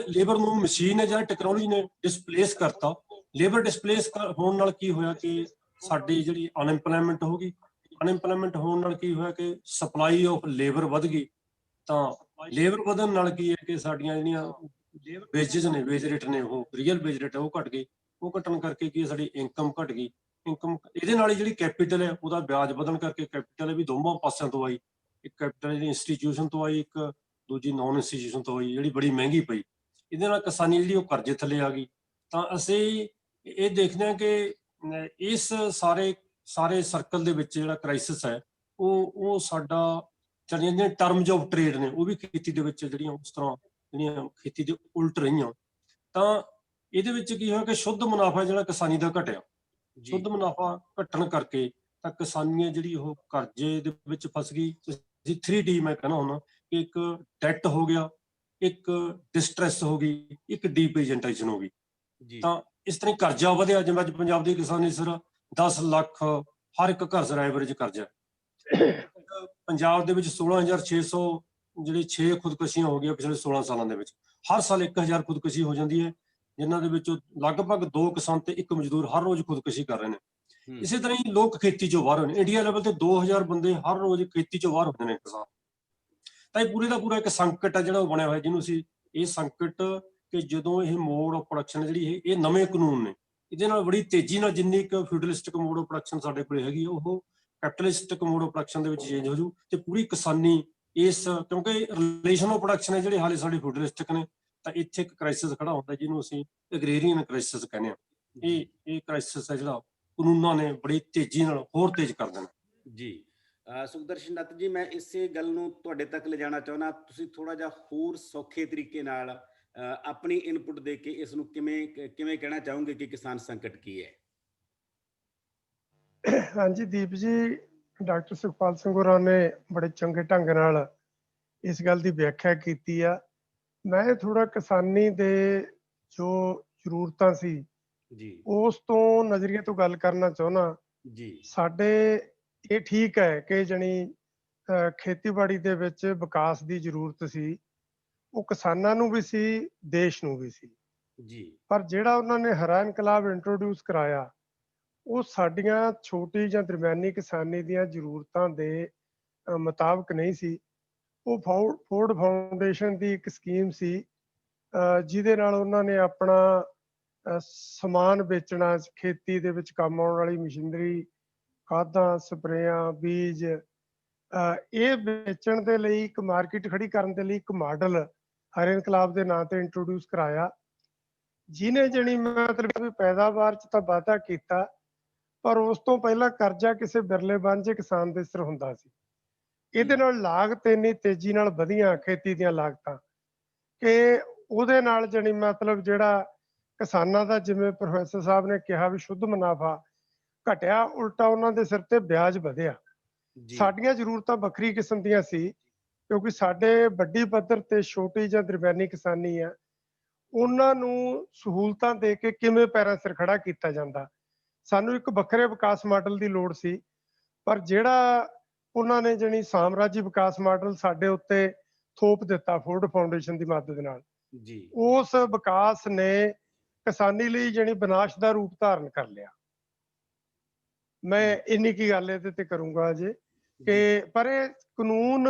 ਲੇਬਰ ਨੂੰ ਮਸ਼ੀਨ ਹੈ ਜਾਂ ਟੈਕਨੋਲੋਜੀ ਨੇ ਡਿਸਪਲੇਸ ਕਰਤਾ। ਲੇਬਰ ਡਿਸਪਲੇਸ ਹੋਣ ਨਾਲ ਕੀ ਹੋਇਆ ਕਿ ਸਾਡੀ ਜਿਹੜੀ ਅਨਐਮਪਲੋਇਮੈਂਟ ਹੋ ਗਈ। ਅਨਐਮਪਲੋਇਮੈਂਟ ਹੋਣ ਨਾਲ ਕੀ ਹੋਇਆ ਕਿ ਸਪਲਾਈ ਆਫ ਲੇਬਰ ਵੱਧ ਗਈ। ਤਾਂ ਲੇਬਰ ਵਧਣ ਨਾਲ ਕੀ ਹੈ ਕਿ ਸਾਡੀਆਂ ਜਿਹੜੀਆਂ ਵੇਜਸ ਨੇ, ਵੇਜ ਰੇਟ ਨੇ, ਉਹ ਰੀਅਲ ਵੇਜ ਰੇਟ ਉਹ ਘਟ ਗਈ। ਉਹ ਘਟਣ ਕਰਕੇ ਕੀ ਸਾਡੀ ਇਨਕਮ ਘਟ ਗਈ। ਇਨਕਮ ਇਹਦੇ ਨਾਲ ਹੀ ਜਿਹੜੀ ਕੈਪੀਟਲ ਹੈ ਉਹਦਾ ਵਿਆਜ ਵਧਣ ਕਰਕੇ ਕੈਪੀਟਲ ਵੀ ਦੋਵਾਂ ਪਾਸਿਆਂ ਤੋਂ ਆਈ। ਇੱਕ ਕੈਪੀਟਲ ਜਿਹੜੀ ਇੰਸਟੀਟਿਊਸ਼ਨ ਤੋਂ ਆਈ, ਇੱਕ ਦੂਜੀ ਨੌਨ ਇੰਸਟੀਟਿਊਸ਼ਨ ਤੋਂ ਆਈ, ਜਿਹੜੀ ਬੜੀ ਮਹਿੰਗੀ ਪਈ। ਇਹਦੇ ਨਾਲ ਕਿਸਾਨੀ ਜਿਹੜੀ ਉਹ ਕਰਜ਼ੇ ਥੱਲੇ ਆ ਗਈ। ਤਾਂ ਅਸੀਂ ਇਹ ਦੇਖਦੇ ਹਾਂ ਕਿ ਇਸ ਸਾਰੇ ਸਰਕਲ ਦੇ ਵਿੱਚ ਜਿਹੜਾ ਕ੍ਰਾਈਸਿਸ ਹੈ ਉਹ ਸਾਡਾ ਜਿਹੜੀਆਂ ਟਰਮਜ਼ ਆਫ ਟ੍ਰੇਡ ਨੇ ਉਹ ਵੀ ਖੇਤੀ ਦੇ ਵਿੱਚ ਜਿਹੜੀਆਂ ਉਸ ਤਰ੍ਹਾਂ ਜਿਹੜੀਆਂ ਖੇਤੀ ਦੇ ਉਲਟ ਰਹੀਆਂ। ਤਾਂ ਇਹਦੇ ਵਿੱਚ ਕੀ ਹੋਇਆ ਕਿ ਸ਼ੁੱਧ ਮੁਨਾਫਾ ਜਿਹੜਾ ਕਿਸਾਨੀ ਦਾ ਘਟਿਆ। ਸ਼ੁੱਧ ਮੁਨਾਫਾ ਘਟਣ ਕਰਕੇ ਤਾਂ ਕਿਸਾਨੀਆਂ ਜਿਹੜੀ ਉਹ ਕਰਜ਼ੇ ਦੇ ਵਿੱਚ ਫਸ ਗਈ। ਤੁਸੀਂ 3D ਮੈਂ ਕਹਿਣਾ ਹੁੰਦਾ ਕਿ ਇੱਕ ਡੈਟ ਹੋ ਗਿਆ, ਇੱਕ ਡਿਸਟ੍ਰੈਸ ਹੋ ਗਈ, ਇੱਕ ਡੀਪੀਜੈਂਟੇਸ਼ਨ ਹੋ ਗਈ। ਤਾਂ ਇਸ ਤਰ੍ਹਾਂ ਕਰਜ਼ਾ ਵਧਿਆ। ਜਿਵੇਂ ਅੱਜ ਪੰਜਾਬ ਦੀ ਕਿਸਾਨੀ ਸਿਰ 10 ਲੱਖ ਹਰ ਇੱਕ ਘਰ ਸਿਰ ਐਵਰੇਜ ਕਰਜ਼ਾ। ਪੰਜਾਬ ਦੇ ਵਿੱਚ 16,600 ਜਿਹੜੀ 6 ਖੁਦਕੁਸ਼ੀਆਂ ਹੋ ਗਈਆਂ ਪਿਛਲੇ 16 ਸਾਲਾਂ ਦੇ ਵਿੱਚ। ਹਰ ਸਾਲ 1,000 ਖੁਦਕੁਸ਼ੀ ਹੋ ਜਾਂਦੀ ਹੈ, ਜਿਨ੍ਹਾਂ ਦੇ ਵਿੱਚੋਂ ਲਗਭਗ 2 ਕਿਸਾਨ ਤੇ 1 ਮਜ਼ਦੂਰ ਹਰ ਰੋਜ਼ ਖੁਦਕੁਸ਼ੀ ਕਰ ਰਹੇ ਨੇ। ਇਸੇ ਤਰ੍ਹਾਂ ਹੀ ਲੋਕ ਖੇਤੀ ਚੋਂ ਬਾਹਰ ਹੋਏ ਨੇ। ਇੰਡੀਆ ਲੈਵਲ ਤੇ 2,000 ਬੰਦੇ ਹਰ ਰੋਜ਼ ਖੇਤੀ ਚੋਂ ਬਾਹਰ ਹੁੰਦੇ ਨੇ ਕਿਸਾਨ। ਤਾਂ ਇਹ ਪੂਰੇ ਦਾ ਪੂਰਾ ਇੱਕ ਸੰਕਟ ਹੈ ਜਿਹੜਾ ਉਹ ਬਣਿਆ ਹੋਇਆ, ਜਿਹਨੂੰ ਅਸੀਂ ਇਹ ਸੰਕਟ ਕਿ ਜਦੋਂ ਇਹ ਮੋਡ ਆਫ ਪ੍ਰੋਡਕਸ਼ਨ ਜਿਹੜੀ ਇਹ ਨਵੇਂ ਕਾਨੂੰਨ ਨੇ, ਇਹਦੇ ਨਾਲ ਬੜੀ ਤੇਜ਼ੀ ਨਾਲ ਜਿੰਨੀ ਇੱਕ ਫਿਊਡਲਿਸਟਿਕ ਮੋਡ ਆਫ ਪ੍ਰੋਡਕਸ਼ਨ ਸਾਡੇ ਕੋਲ ਹੈਗੀ ਉਹ ਕੈਪੀਟਲਿਸਟਿਕ ਮੋਡ ਆਫ ਪ੍ਰੋਡਕਸ਼ਨ ਦੇ ਵਿੱਚ ਚੇਂਜ ਹੋ ਜੂ। ਤੇ ਪੂਰੀ ਕਿਸਾਨੀ ਇਸ ਕਿਉਂਕਿ ਰਿਲੇਸ਼ਨ ਆਫ ਪ੍ਰੋਡਕਸ਼ਨ ਹੈ ਜਿਹੜੇ ਹਾਲੇ ਸਾਡੇ ਫਿਊਡਲਿਸਟਿਕ ਨੇ। ਤਾਂ ਇੱਥੇ ਇੱਕ ਕ੍ਰਾਈਸਿਸ ਖੜਾ ਹੁੰਦਾ ਜਿਹਨੂੰ ਅਸੀਂ ਐਗਰੇਰੀਅਨ ਕ੍ਰਾਈਸਿਸ ਕਹਿੰਦੇ ਹਾਂ। ਇਹ ਕ੍ਰਾਈਸਿਸ ਹੈ ਜਿਹੜਾ ਕਾਨੂੰਨਾਂ ਨੇ ਬੜੀ ਤੇਜ਼ੀ ਨਾਲ ਹੋਰ ਤੇਜ਼ ਕਰ ਦੇਣਾ। ਜੀ ਸੁਖਦਰਸ਼ਨ ਦੱਤ ਜੀ, ਮੈਂ ਇਸੇ ਗੱਲ ਨੂੰ ਤੁਹਾਡੇ ਤੱਕ ਲਿਜਾਣਾ ਚਾਹੁੰਦਾ। ਤੁਸੀਂ ਥੋੜਾ ਜਿਹਾ ਹੋਰ ਸੌਖੇ ਤਰੀਕੇ ਨਾਲ ਆਪਣੀ ਇਨਪੁਟ ਦੇ ਕੇ ਇਸ ਨੂੰ ਕਿਵੇਂ ਕਹਿਣਾ ਚਾਹੋਗੇ ਕਿ ਕਿਸਾਨ ਸੰਕਟ ਕੀ ਹੈ? ਹਾਂਜੀ ਦੀਪ ਜੀ, ਡਾਕਟਰ ਸੁਖਪਾਲ ਸਿੰਘ ਹੋਰਾਂ ਨੇ ਬੜੇ ਚੰਗੇ ਢੰਗ ਨਾਲ ਇਸ ਗੱਲ ਦੀ ਵਿਆਖਿਆ ਕੀਤੀ ਆ। ਮੈਂ ਥੋੜਾ ਕਿਸਾਨੀ ਦੇ ਜੋ ਜ਼ਰੂਰਤਾਂ ਸੀ ਜੀ ਉਸ ਤੋਂ ਨਜ਼ਰੀਏ ਤੋਂ ਗੱਲ ਕਰਨਾ ਚਾਹੁੰਦਾ। ਜੀ ਸਾਡੇ ਇਹ ਠੀਕ ਹੈ ਕਿ ਜਣੀ ਖੇਤੀਬਾੜੀ ਦੇ ਵਿੱਚ ਵਿਕਾਸ ਦੀ ਜ਼ਰੂਰਤ ਸੀ, ਉਹ ਕਿਸਾਨਾਂ ਨੂੰ ਵੀ ਸੀ, ਦੇਸ਼ ਨੂੰ ਵੀ ਸੀ। ਜੀ ਪਰ ਜਿਹੜਾ ਉਹਨਾਂ ਨੇ ਹਰਾ ਇਨਕਲਾਬ ਇੰਟਰੋਡਿਊਸ ਕਰਾਇਆ ਉਹ ਸਾਡੀਆਂ ਛੋਟੀ ਜਾਂ ਦਰਮਿਆਨੀ ਕਿਸਾਨੀ ਦੀਆਂ ਜ਼ਰੂਰਤਾਂ ਦੇ ਮੁਤਾਬਕ ਨਹੀਂ ਸੀ। ਉਹ ਫੋਰਡ ਫਾਊਂਡੇਸ਼ਨ ਦੀ ਇੱਕ ਸਕੀਮ ਸੀ ਜਿਹਦੇ ਨਾਲ ਉਹਨਾਂ ਨੇ ਆਪਣਾ ਸਮਾਨ ਵੇਚਣਾ, ਖੇਤੀ ਦੇ ਵਿੱਚ ਕੰਮ ਆਉਣ ਵਾਲੀ ਮਸ਼ੀਨਰੀ, ਖਾਦਾਂ, ਸਪਰੇਆਂ, ਬੀਜ, ਇਹ ਵੇਚਣ ਦੇ ਲਈ ਇੱਕ ਮਾਰਕੀਟ ਖੜੀ ਕਰਨ ਦੇ ਲਈ ਇੱਕ ਮਾਡਲ ਹਰੇ ਇਨਕਲਾਬ ਦੇ ਨਾਂ ਤੇ ਇੰਟਰੋਡਿਊਸ ਕਰਾਇਆ, ਜਿਹਨੇ ਜਣੀ ਮਤਲਬ ਵੀ ਪੈਦਾਵਾਰ 'ਚ ਤਾਂ ਵਾਧਾ ਕੀਤਾ, ਪਰ ਉਸ ਤੋਂ ਪਹਿਲਾਂ ਕਰਜ਼ਾ ਕਿਸੇ ਬਿਰਲੇ ਵਾਂਝੇ ਕਿਸਾਨ ਦੇ ਸਿਰ ਹੁੰਦਾ ਸੀ। ਇਹਦੇ ਨਾਲ ਲਾਗਤ ਇੰਨੀ ਤੇਜ਼ੀ ਨਾਲ ਵਧੀਆਂ ਖੇਤੀ ਦੀਆਂ ਲਾਗਤਾਂ ਕਿ ਉਹਦੇ ਨਾਲ ਜਣੀ ਮਤਲਬ ਜਿਹੜਾ ਕਿਸਾਨਾਂ ਦਾ, ਜਿਵੇਂ ਪ੍ਰੋਫੈਸਰ ਸਾਹਿਬ ਨੇ ਕਿਹਾ ਵੀ ਸ਼ੁੱਧ ਮੁਨਾਫਾ ਘਟਿਆ, ਉਲਟਾ ਉਹਨਾਂ ਦੇ ਸਿਰ ਤੇ ਵਿਆਜ ਵਧਿਆ। ਸਾਡੀਆਂ ਜ਼ਰੂਰਤਾਂ ਵੱਖਰੀ ਕਿਸਮ ਦੀਆਂ ਸੀ ਕਿਉਂਕਿ ਸਾਡੇ ਵੱਡੀ ਪੱਧਰ ਤੇ ਛੋਟੀ ਜਾਂ ਦਰਮਿਆਨੀ ਕਿਸਾਨੀ ਆ, ਉਹਨਾਂ ਨੂੰ ਸਹੂਲਤਾਂ ਦੇ ਕੇ ਕਿਵੇਂ ਪੈਰਾਂ ਸਿਰ ਖੜਾ ਕੀਤਾ ਜਾਂਦਾ। ਸਾਨੂੰ ਇੱਕ ਵੱਖਰੇ ਵਿਕਾਸ ਮਾਡਲ ਦੀ ਲੋੜ ਸੀ, ਪਰ ਜਿਹੜਾ ਉਹਨਾਂ ਨੇ ਜਣੀ ਸਾਮਰਾਜੀ ਵਿਕਾਸ ਮਾਡਲ ਸਾਡੇ ਉੱਤੇ ਥੋਪ ਦਿੱਤਾ ਫੋਰਡ ਫਾਊਂਡੇਸ਼ਨ ਦੀ ਮਦਦ ਨਾਲ, ਉਸ ਵਿਕਾਸ ਨੇ ਕਿਸਾਨੀ ਲਈ ਜਣੀ ਵਿਨਾਸ਼ ਦਾ ਰੂਪ ਧਾਰਨ ਕਰ ਲਿਆ। ਮੈਂ ਇੰਨੀ ਕੀ ਗੱਲ ਇਹਦੇ ਤੇ ਕਰੂੰਗਾ ਅਜੇ ਕਿ ਪਰ ਇਹ ਕਾਨੂੰਨ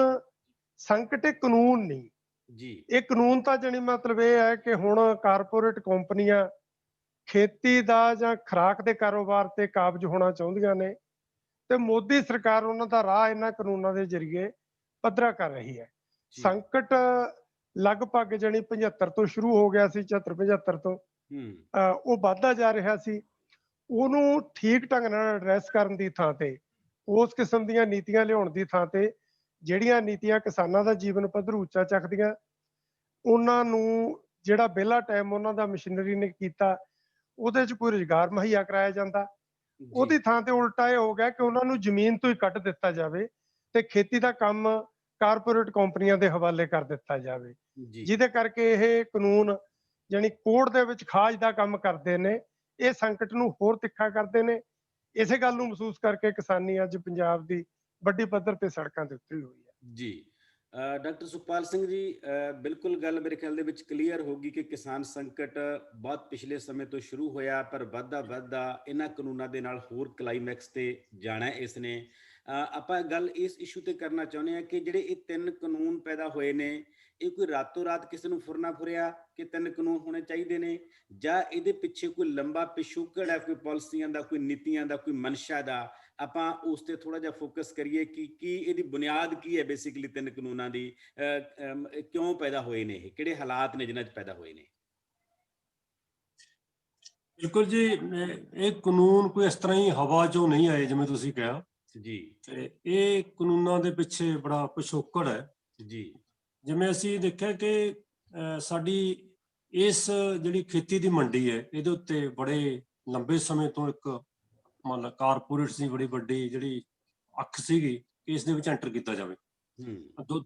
ਸੰਕਟ ਇਹ ਕਾਨੂੰਨ ਨਹੀਂ ਜੀ, ਇਹ ਕਾਨੂੰਨ ਤਾਂ ਜਣੀ ਮਤਲਬ ਇਹ ਹੈ ਕਿ ਹੁਣ ਕਾਰਪੋਰੇਟ ਕੰਪਨੀਆਂ ਖੇਤੀ ਦਾ ਜਾਂ ਖੁਰਾਕ ਦੇ ਕਾਰੋਬਾਰ ਤੇ ਕਾਬਜ਼ ਹੋਣਾ ਚਾਹੁੰਦੀਆਂ ਨੇ ਤੇ ਮੋਦੀ ਸਰਕਾਰ ਉਹਨਾਂ ਦਾ ਰਾਹ ਇਹਨਾਂ ਕਾਨੂੰਨਾਂ ਦੇ ਜ਼ਰੀਏ ਪੱਧਰਾ ਕਰ ਰਹੀ ਹੈ। ਸੰਕਟ ਲਗਭਗ ਜਣੀ 75 ਤੋਂ ਸ਼ੁਰੂ ਹੋ ਗਿਆ ਸੀ, 74-75 ਤੋਂ ਉਹ ਵੱਧਦਾ ਜਾ ਰਿਹਾ ਸੀ। ਉਹਨੂੰ ਠੀਕ ਢੰਗ ਨਾਲ ਐਡਰੈਸ ਕਰਨ ਦੀ ਥਾਂ ਤੇ, ਉਸ ਕਿਸਮ ਦੀਆਂ ਨੀਤੀਆਂ ਲਿਆਉਣ ਦੀ ਥਾਂ ਤੇ, ਜਿਹੜੀਆਂ ਨੀਤੀਆਂ ਕਿਸਾਨਾਂ ਦਾ ਜੀਵਨ ਪੱਧਰ ਉੱਚਾ ਚੱਕਦੀਆਂ, ਉਹਨਾਂ ਨੂੰ ਜਿਹੜਾ ਵਿਹਲਾ ਟਾਈਮ ਉਹਨਾਂ ਦਾ ਮਸ਼ੀਨਰੀ ਨੇ ਕੀਤਾ ਉਹਦੇ 'ਚ ਕੋਈ ਰੁਜ਼ਗਾਰ ਮੁਹੱਈਆ ਕਰਾਇਆ ਜਾਂਦਾ, ਉਹਦੀ ਥਾਂ ਤੇ ਉਲਟਾ ਇਹ ਹੋ ਗਿਆ ਕਿ ਉਹਨਾਂ ਨੂੰ ਜ਼ਮੀਨ ਤੋਂ ਹੀ ਕੱਢ ਦਿੱਤਾ ਜਾਵੇ ਤੇ ਖੇਤੀ ਦਾ ਕੰਮ ਕਾਰਪੋਰੇਟ ਕੰਪਨੀਆਂ ਦੇ ਹਵਾਲੇ ਕਰ ਦਿੱਤਾ ਜਾਵੇ, ਜਿਹਦੇ ਕਰਕੇ ਇਹ ਕਾਨੂੰਨ ਜਾਣੀ ਕੋਰਟ ਦੇ ਵਿੱਚ ਖਾਜ ਦਾ ਕੰਮ ਕਰਦੇ ਨੇ। ਇਹ ਸੰਕਟ ਨੂੰ ਹੋਰ ਤਿੱਖਾ ਕਰਦੇ ਨੇ। ਇਸੇ ਗੱਲ ਨੂੰ ਮਹਿਸੂਸ ਕਰਕੇ ਕਿਸਾਨੀ ਅੱਜ ਪੰਜਾਬ ਦੀ ਵੱਡੀ ਪੱਧਰ ਤੇ ਸੜਕਾਂ ਦੇ ਉੱਤੇ ਹੋਈ ਹੈ। ਜੀ ਡਾਕਟਰ ਸੁਖਪਾਲ ਸਿੰਘ ਜੀ, ਬਿਲਕੁਲ ਗੱਲ ਮੇਰੇ ਖਿਆਲ ਦੇ ਵਿੱਚ ਕਲੀਅਰ ਹੋ ਗਈ ਕਿ ਕਿਸਾਨ ਸੰਕਟ ਬਹੁਤ ਪਿਛਲੇ ਸਮੇਂ ਤੋਂ ਸ਼ੁਰੂ ਹੋਇਆ, ਪਰ ਵੱਧਦਾ ਇਹਨਾਂ ਕਾਨੂੰਨਾਂ ਦੇ ਨਾਲ ਹੋਰ ਕਲਾਈਮੈਕਸ ਤੇ ਜਾਣਾ ਇਸ ਨੇ। ਆਪਾਂ ਗੱਲ ਇਸ ਇਸ਼ੂ ਤੇ ਕਰਨਾ ਚਾਹੁੰਦੇ ਹਾਂ ਕਿ ਜਿਹੜੇ ਇਹ 3 ਕਾਨੂੰਨ ਪੈਦਾ ਹੋਏ ਨੇ, ਇਹ ਕੋਈ ਰਾਤੋਂ ਰਾਤ ਕਿਸੇ ਨੂੰ ਫੁਰਨਾ ਫੁਰਿਆ ਕਿ 3 ਕਾਨੂੰਨ ਹੋਣੇ ਚਾਹੀਦੇ ਨੇ, ਜਾਂ ਇਹਦੇ ਪਿੱਛੇ ਕੋਈ ਲੰਬਾ ਪਿਛੋਕੜ ਹੈ, ਕੋਈ ਪਾਲਿਸੀਆਂ ਦਾ, ਕੋਈ ਨੀਤੀਆਂ ਦਾ, ਕੋਈ ਮਨਸ਼ਾ ਦਾ? ਆਪਾਂ ਉਸ ਤੇ ਥੋੜਾ ਜਿਹਾ ਫੋਕਸ ਕਰੀਏ ਕਿ ਕੀ ਇਹਦੀ ਬੁਨਿਆਦ ਕੀ ਹੈ ਬੇਸਿਕਲੀ 3 ਕਾਨੂੰਨਾਂ ਦੀ, ਕਿਉਂ ਪੈਦਾ ਹੋਏ ਨੇ, ਇਹ ਕਿਹੜੇ ਹਾਲਾਤ ਨੇ ਜਿਨ੍ਹਾਂ 'ਚ ਪੈਦਾ ਹੋਏ ਨੇ? ਬਿਲਕੁਲ ਜੀ, ਇਹ ਕਾਨੂੰਨ ਕੋਈ ਇਸ ਤਰ੍ਹਾਂ ਹੀ ਹਵਾ 'ਚੋਂ ਨਹੀਂ ਆਏ ਜਿਵੇਂ ਤੁਸੀਂ ਕਿਹਾ ਜੀ ਤੇ ਇਹ ਕਾਨੂੰਨਾਂ ਦੇ ਪਿੱਛੇ ਬੜਾ ਪਿਛੋਕੜ ਹੈ ਜੀ। ਜਿਵੇਂ ਅਸੀਂ ਦੇਖਿਆ ਕਿ ਸਾਡੀ ਇਸ ਜਿਹੜੀ ਖੇਤੀ ਦੀ ਮੰਡੀ ਹੈ ਇਹਦੇ ਉੱਤੇ ਬੜੇ ਲੰਬੇ ਸਮੇਂ ਤੋਂ ਇੱਕ ਮੰਨ ਲਾ ਕਾਰਪੋਰੇਟਸ ਦੀ ਬੜੀ ਵੱਡੀ ਜਿਹੜੀ ਅੱਖ ਸੀਗੀ ਕਿ ਇਸ ਦੇ ਵਿੱਚ ਐਂਟਰ ਕੀਤਾ ਜਾਵੇ।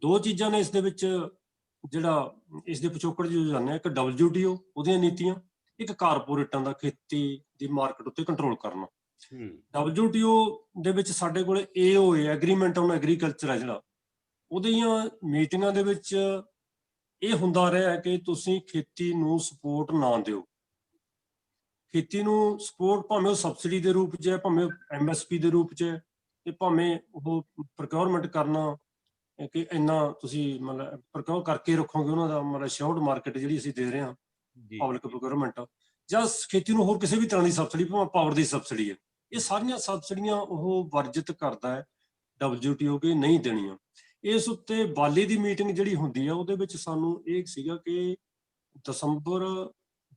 ਦੋ ਚੀਜ਼ਾਂ ਨੇ ਇਸ ਦੇ ਵਿੱਚ, ਜਿਹੜਾ ਇਸ ਦੇ ਪਿਛੋਕੜ ਜੋ ਜਾਂਦੇ ਆ, ਇੱਕ WTO ਉਹਦੀਆਂ ਨੀਤੀਆਂ, ਇੱਕ ਕਾਰਪੋਰੇਟਾਂ ਦਾ ਖੇਤੀ ਦੀ ਮਾਰਕੀਟ ਉੱਤੇ ਕੰਟਰੋਲ ਕਰਨਾ। WTO ਦੇ ਵਿੱਚ ਸਾਡੇ ਕੋਲ AOA ਐਗਰੀਮੈਂਟ ਔਨ ਐਗਰੀਕਲਚਰ ਹੈ ਜਿਹੜਾ, ਉਹਦੀਆਂ ਮੀਟਿੰਗਾਂ ਦੇ ਵਿੱਚ ਇਹ ਹੁੰਦਾ ਰਿਹਾ ਕਿ ਤੁਸੀਂ ਖੇਤੀ ਨੂੰ ਸਪੋਰਟ ਨਾ ਦਿਓ। ਖੇਤੀ ਨੂੰ ਸਪੋਰਟ ਭਾਵੇਂ ਉਹ ਸਬਸਿਡੀ ਦੇ ਰੂਪ 'ਚ ਹੈ, ਭਾਵੇਂ MSP ਦੇ ਰੂਪ 'ਚ ਹੈ, ਤੇ ਭਾਵੇਂ ਉਹ ਪ੍ਰੋਕਿਉਰਮੈਂਟ ਕਰਨਾ ਕਿ ਇੰਨਾ ਤੁਸੀਂ ਮਤਲਬ ਪ੍ਰੋਕਿਉਰ ਕਰਕੇ ਰੱਖੋਗੇ ਉਹਨਾਂ ਦਾ, ਮਤਲਬ ਸ਼ੋਰਟ ਮਾਰਕੀਟ ਜਿਹੜੀ ਅਸੀਂ ਦੇ ਰਹੇ ਹਾਂ ਪਬਲਿਕ ਪ੍ਰੋਕਿਉਰਮੈਂਟ, ਜਾਂ ਖੇਤੀ ਨੂੰ ਹੋਰ ਕਿਸੇ ਵੀ ਤਰ੍ਹਾਂ ਦੀ ਸਬਸਿਡੀ, ਭਾਵੇਂ ਪਾਵਰ ਦੀ ਸਬਸਿਡੀ ਹੈ, ਇਹ ਸਾਰੀਆਂ ਸਬਸਿਡੀਆਂ ਉਹ ਵਰਜਿਤ ਕਰਦਾ ਹੈ WTO ਕਿ ਨਹੀਂ ਦੇਣੀਆਂ। ਇਸ ਉੱਤੇ ਬਾਲੀ ਦੀ ਮੀਟਿੰਗ ਜਿਹੜੀ ਹੁੰਦੀ ਹੈ ਉਹਦੇ ਵਿੱਚ ਸਾਨੂੰ ਇਹ ਸੀਗਾ ਕਿ ਦਸੰਬਰ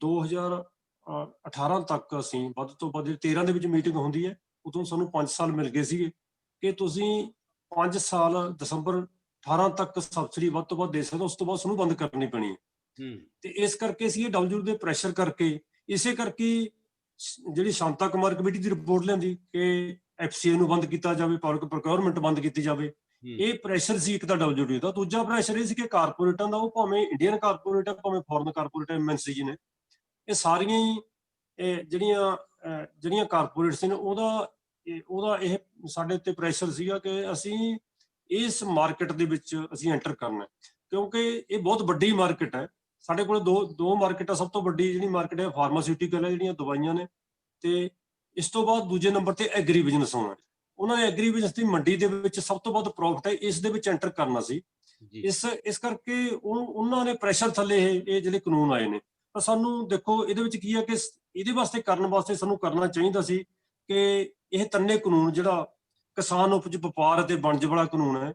2018 ਤੱਕ ਅਸੀਂ ਵੱਧ ਤੋਂ ਵੱਧ, 13 ਦੇ ਵਿੱਚ ਮੀਟਿੰਗ ਹੁੰਦੀ ਹੈ, ਉਦੋਂ ਸਾਨੂੰ 5 ਸਾਲ ਮਿਲ ਗਏ ਸੀਗੇ ਕਿ ਤੁਸੀਂ 5 ਸਾਲ ਦਸੰਬਰ 18 ਤੱਕ ਸਬਸਿਡੀ ਵੱਧ ਤੋਂ ਵੱਧ ਦੇ ਸਕਦੇ, ਉਸ ਤੋਂ ਬਾਅਦ ਸਾਨੂੰ ਬੰਦ ਕਰਨੀ ਪੈਣੀ ਹੈ। ਤੇ ਇਸ ਕਰਕੇ ਅਸੀਂ ਇਹ WTO ਦੇ ਪ੍ਰੈਸ਼ਰ ਕਰਕੇ, ਇਸੇ ਕਰਕੇ ਜਿਹੜੀ ਸ਼ਾਂਤਾ ਕੁਮਾਰ ਕਮੇਟੀ ਦੀ ਰਿਪੋਰਟ ਲਿਆਂਦੀ ਕਿ FCA ਨੂੰ ਬੰਦ ਕੀਤਾ ਜਾਵੇ, ਪਬਲਿਕ ਪ੍ਰੋਕਿਉਰਮੈਂਟ ਬੰਦ ਕੀਤੀ ਜਾਵੇ। ਇਹ ਪ੍ਰੈਸ਼ਰ ਸੀ ਇੱਕ ਤਾਂ WTO ਦਾ। ਦੂਜਾ ਪ੍ਰੈਸ਼ਰ ਇਹ ਸੀ ਕਿ ਕਾਰਪੋਰੇਟਾਂ ਦਾ, ਉਹ ਭਾਵੇਂ ਇੰਡੀਅਨ ਕਾਰਪੋਰੇਟ ਹੈ, ਭਾਵੇਂ ਫੋਰਨ ਕਾਰਪੋਰੇਟ MNC ਨੇ, ਇਹ ਸਾਰੀਆਂ ਹੀ ਜਿਹੜੀਆਂ ਕਾਰਪੋਰੇਟਸ ਨੇ, ਉਹਦਾ ਇਹ ਸਾਡੇ ਉੱਤੇ ਪ੍ਰੈਸ਼ਰ ਸੀਗਾ ਕਿ ਅਸੀਂ ਇਸ ਮਾਰਕੀਟ ਦੇ ਵਿੱਚ ਅਸੀਂ ਐਂਟਰ ਕਰਨਾ, ਕਿਉਂਕਿ ਇਹ ਬਹੁਤ ਵੱਡੀ ਮਾਰਕੀਟ ਹੈ। ਸਾਡੇ ਕੋਲ ਦੋ ਮਾਰਕੀਟ ਆ। ਸਭ ਤੋਂ ਵੱਡੀ ਜਿਹੜੀ ਮਾਰਕੀਟ ਹੈ ਫਾਰਮਾਸਿਊਟੀਕਲ ਹੈ, ਜਿਹੜੀਆਂ ਦਵਾਈਆਂ ਨੇ, ਤੇ ਇਸ ਤੋਂ ਬਾਅਦ ਦੂਜੇ ਨੰਬਰ ਤੇ ਐਗਰੀ ਬਿਜ਼ਨਸ ਹੋਣਾ। ਉਹਨਾਂ ਨੇ ਐਗਰੀ ਬਿਜ਼ਨਸ ਦੀ ਮੰਡੀ ਦੇ ਵਿੱਚ ਸਭ ਤੋਂ ਵੱਧ ਪ੍ਰੋਫਿਟ ਹੈ, ਇਸ ਦੇ ਵਿੱਚ ਐਂਟਰ ਕਰਨਾ ਸੀ। ਇਸ ਕਰਕੇ ਉਹਨਾਂ ਨੇ ਪ੍ਰੈਸ਼ਰ ਥੱਲੇ ਇਹ ਜਿਹੜੇ ਕਾਨੂੰਨ ਆਏ ਨੇ। ਤਾਂ ਸਾਨੂੰ ਦੇਖੋ ਇਹਦੇ ਵਿੱਚ ਕੀ ਹੈ ਕਿ ਇਹਦੇ ਵਾਸਤੇ ਕਰਨ ਵਾਸਤੇ ਸਾਨੂੰ ਕਰਨਾ ਚਾਹੀਦਾ ਸੀ ਕਿ ਇਹ 3 ਕਾਨੂੰਨ, ਜਿਹੜਾ ਕਿਸਾਨ ਉਪਜ ਵਪਾਰ ਅਤੇ ਵਣਜ ਵਾਲਾ ਕਾਨੂੰਨ ਹੈ,